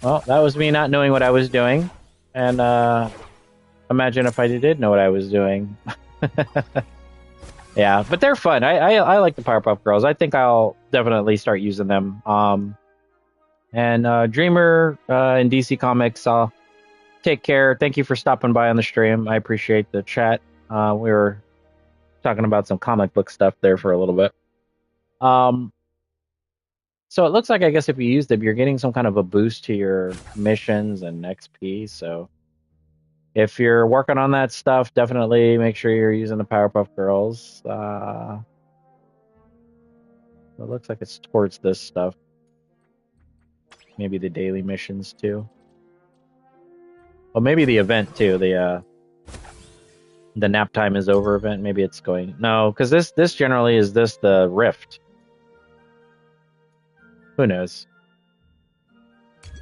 Well, that was me not knowing what I was doing. And imagine if I did know what I was doing. Yeah, but they're fun. I like the Powerpuff Girls. I think I'll definitely start using them. And Dreamer in DC Comics, take care. Thank you for stopping by on the stream. I appreciate the chat. We were talking about some comic book stuff there for a little bit. So it looks like, I guess if you use them, you're getting some kind of a boost to your missions and XP. So if you're working on that stuff, definitely make sure you're using the Powerpuff Girls. It looks like it's towards this stuff. Maybe the daily missions too. Well, maybe the event too. The Naptime is over event. Maybe it's going. No, because this generally is the Rift. Who knows?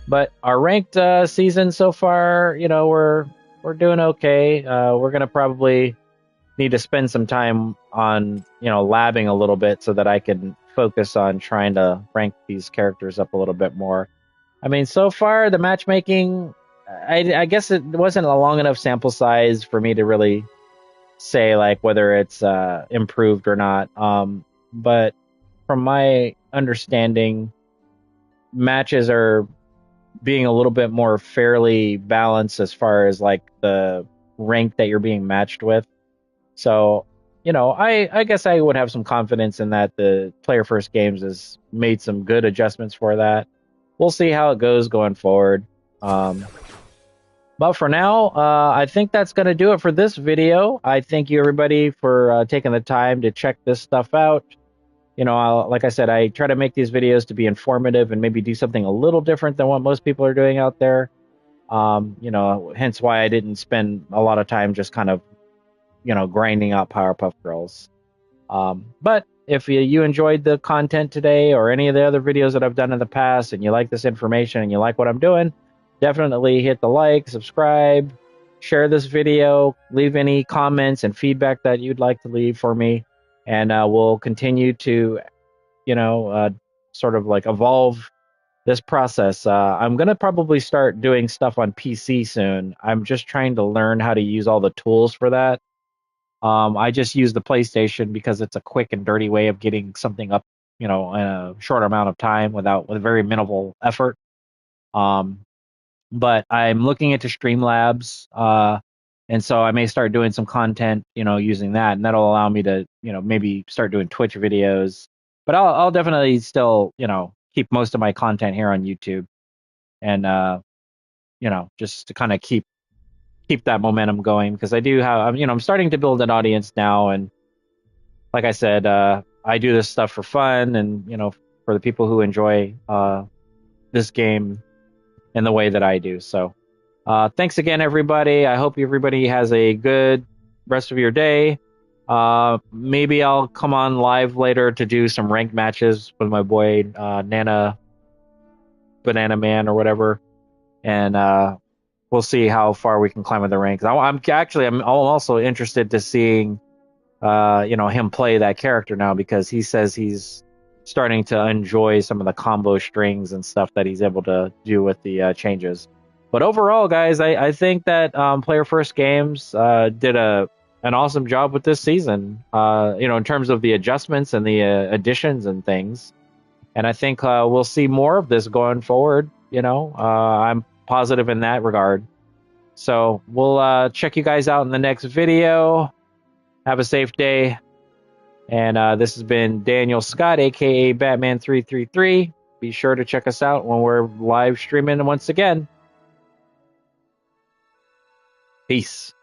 But our ranked season so far, we're doing okay. We're gonna probably need to spend some time on labbing a little bit so that I can focus on trying to rank these characters up a little bit more. I mean, so far the matchmaking, I guess it wasn't a long enough sample size for me to really say like whether it's improved or not. But from my understanding, matches are being a little bit more fairly balanced as far as like the rank that you're being matched with. So, I guess I would have some confidence in that. The Player First Games has made some good adjustments for that. We'll see how it goes going forward. But for now, I think that's going to do it for this video. I thank you everybody for taking the time to check this stuff out. Like I said, I try to make these videos to be informative and maybe do something a little different than what most people are doing out there. Hence why I didn't spend a lot of time just kind of, grinding out Powerpuff Girls. But if you enjoyed the content today or any of the other videos that I've done in the past and you like this information and you like what I'm doing, definitely hit the like, subscribe, share this video, leave any comments and feedback that you'd like to leave for me. And we'll continue to, sort of like evolve this process. I'm gonna probably start doing stuff on PC soon. I'm just trying to learn how to use all the tools for that. I just use the PlayStation because it's a quick and dirty way of getting something up, in a short amount of time with very minimal effort. Um, but I'm looking into Streamlabs, and so I may start doing some content, using that, and that'll allow me to, maybe start doing Twitch videos. But I'll definitely still, keep most of my content here on YouTube, and just to kind of keep that momentum going because I do have, I'm starting to build an audience now, and like I said, I do this stuff for fun, and for the people who enjoy this game in the way that I do. So. Thanks again, everybody. I hope everybody has a good rest of your day. Maybe I'll come on live later to do some ranked matches with my boy Banana Man or whatever, and we'll see how far we can climb in the ranks. I'm also interested to seeing him play that character now because he says he's starting to enjoy some of the combo strings and stuff that he's able to do with the changes. But overall, guys, I think that Player First Games did an awesome job with this season, in terms of the adjustments and the additions and things. And I think we'll see more of this going forward. I'm positive in that regard. So we'll check you guys out in the next video. Have a safe day. And this has been Daniel Scott, a.k.a. Batman333. Be sure to check us out when we're live streaming once again. Peace.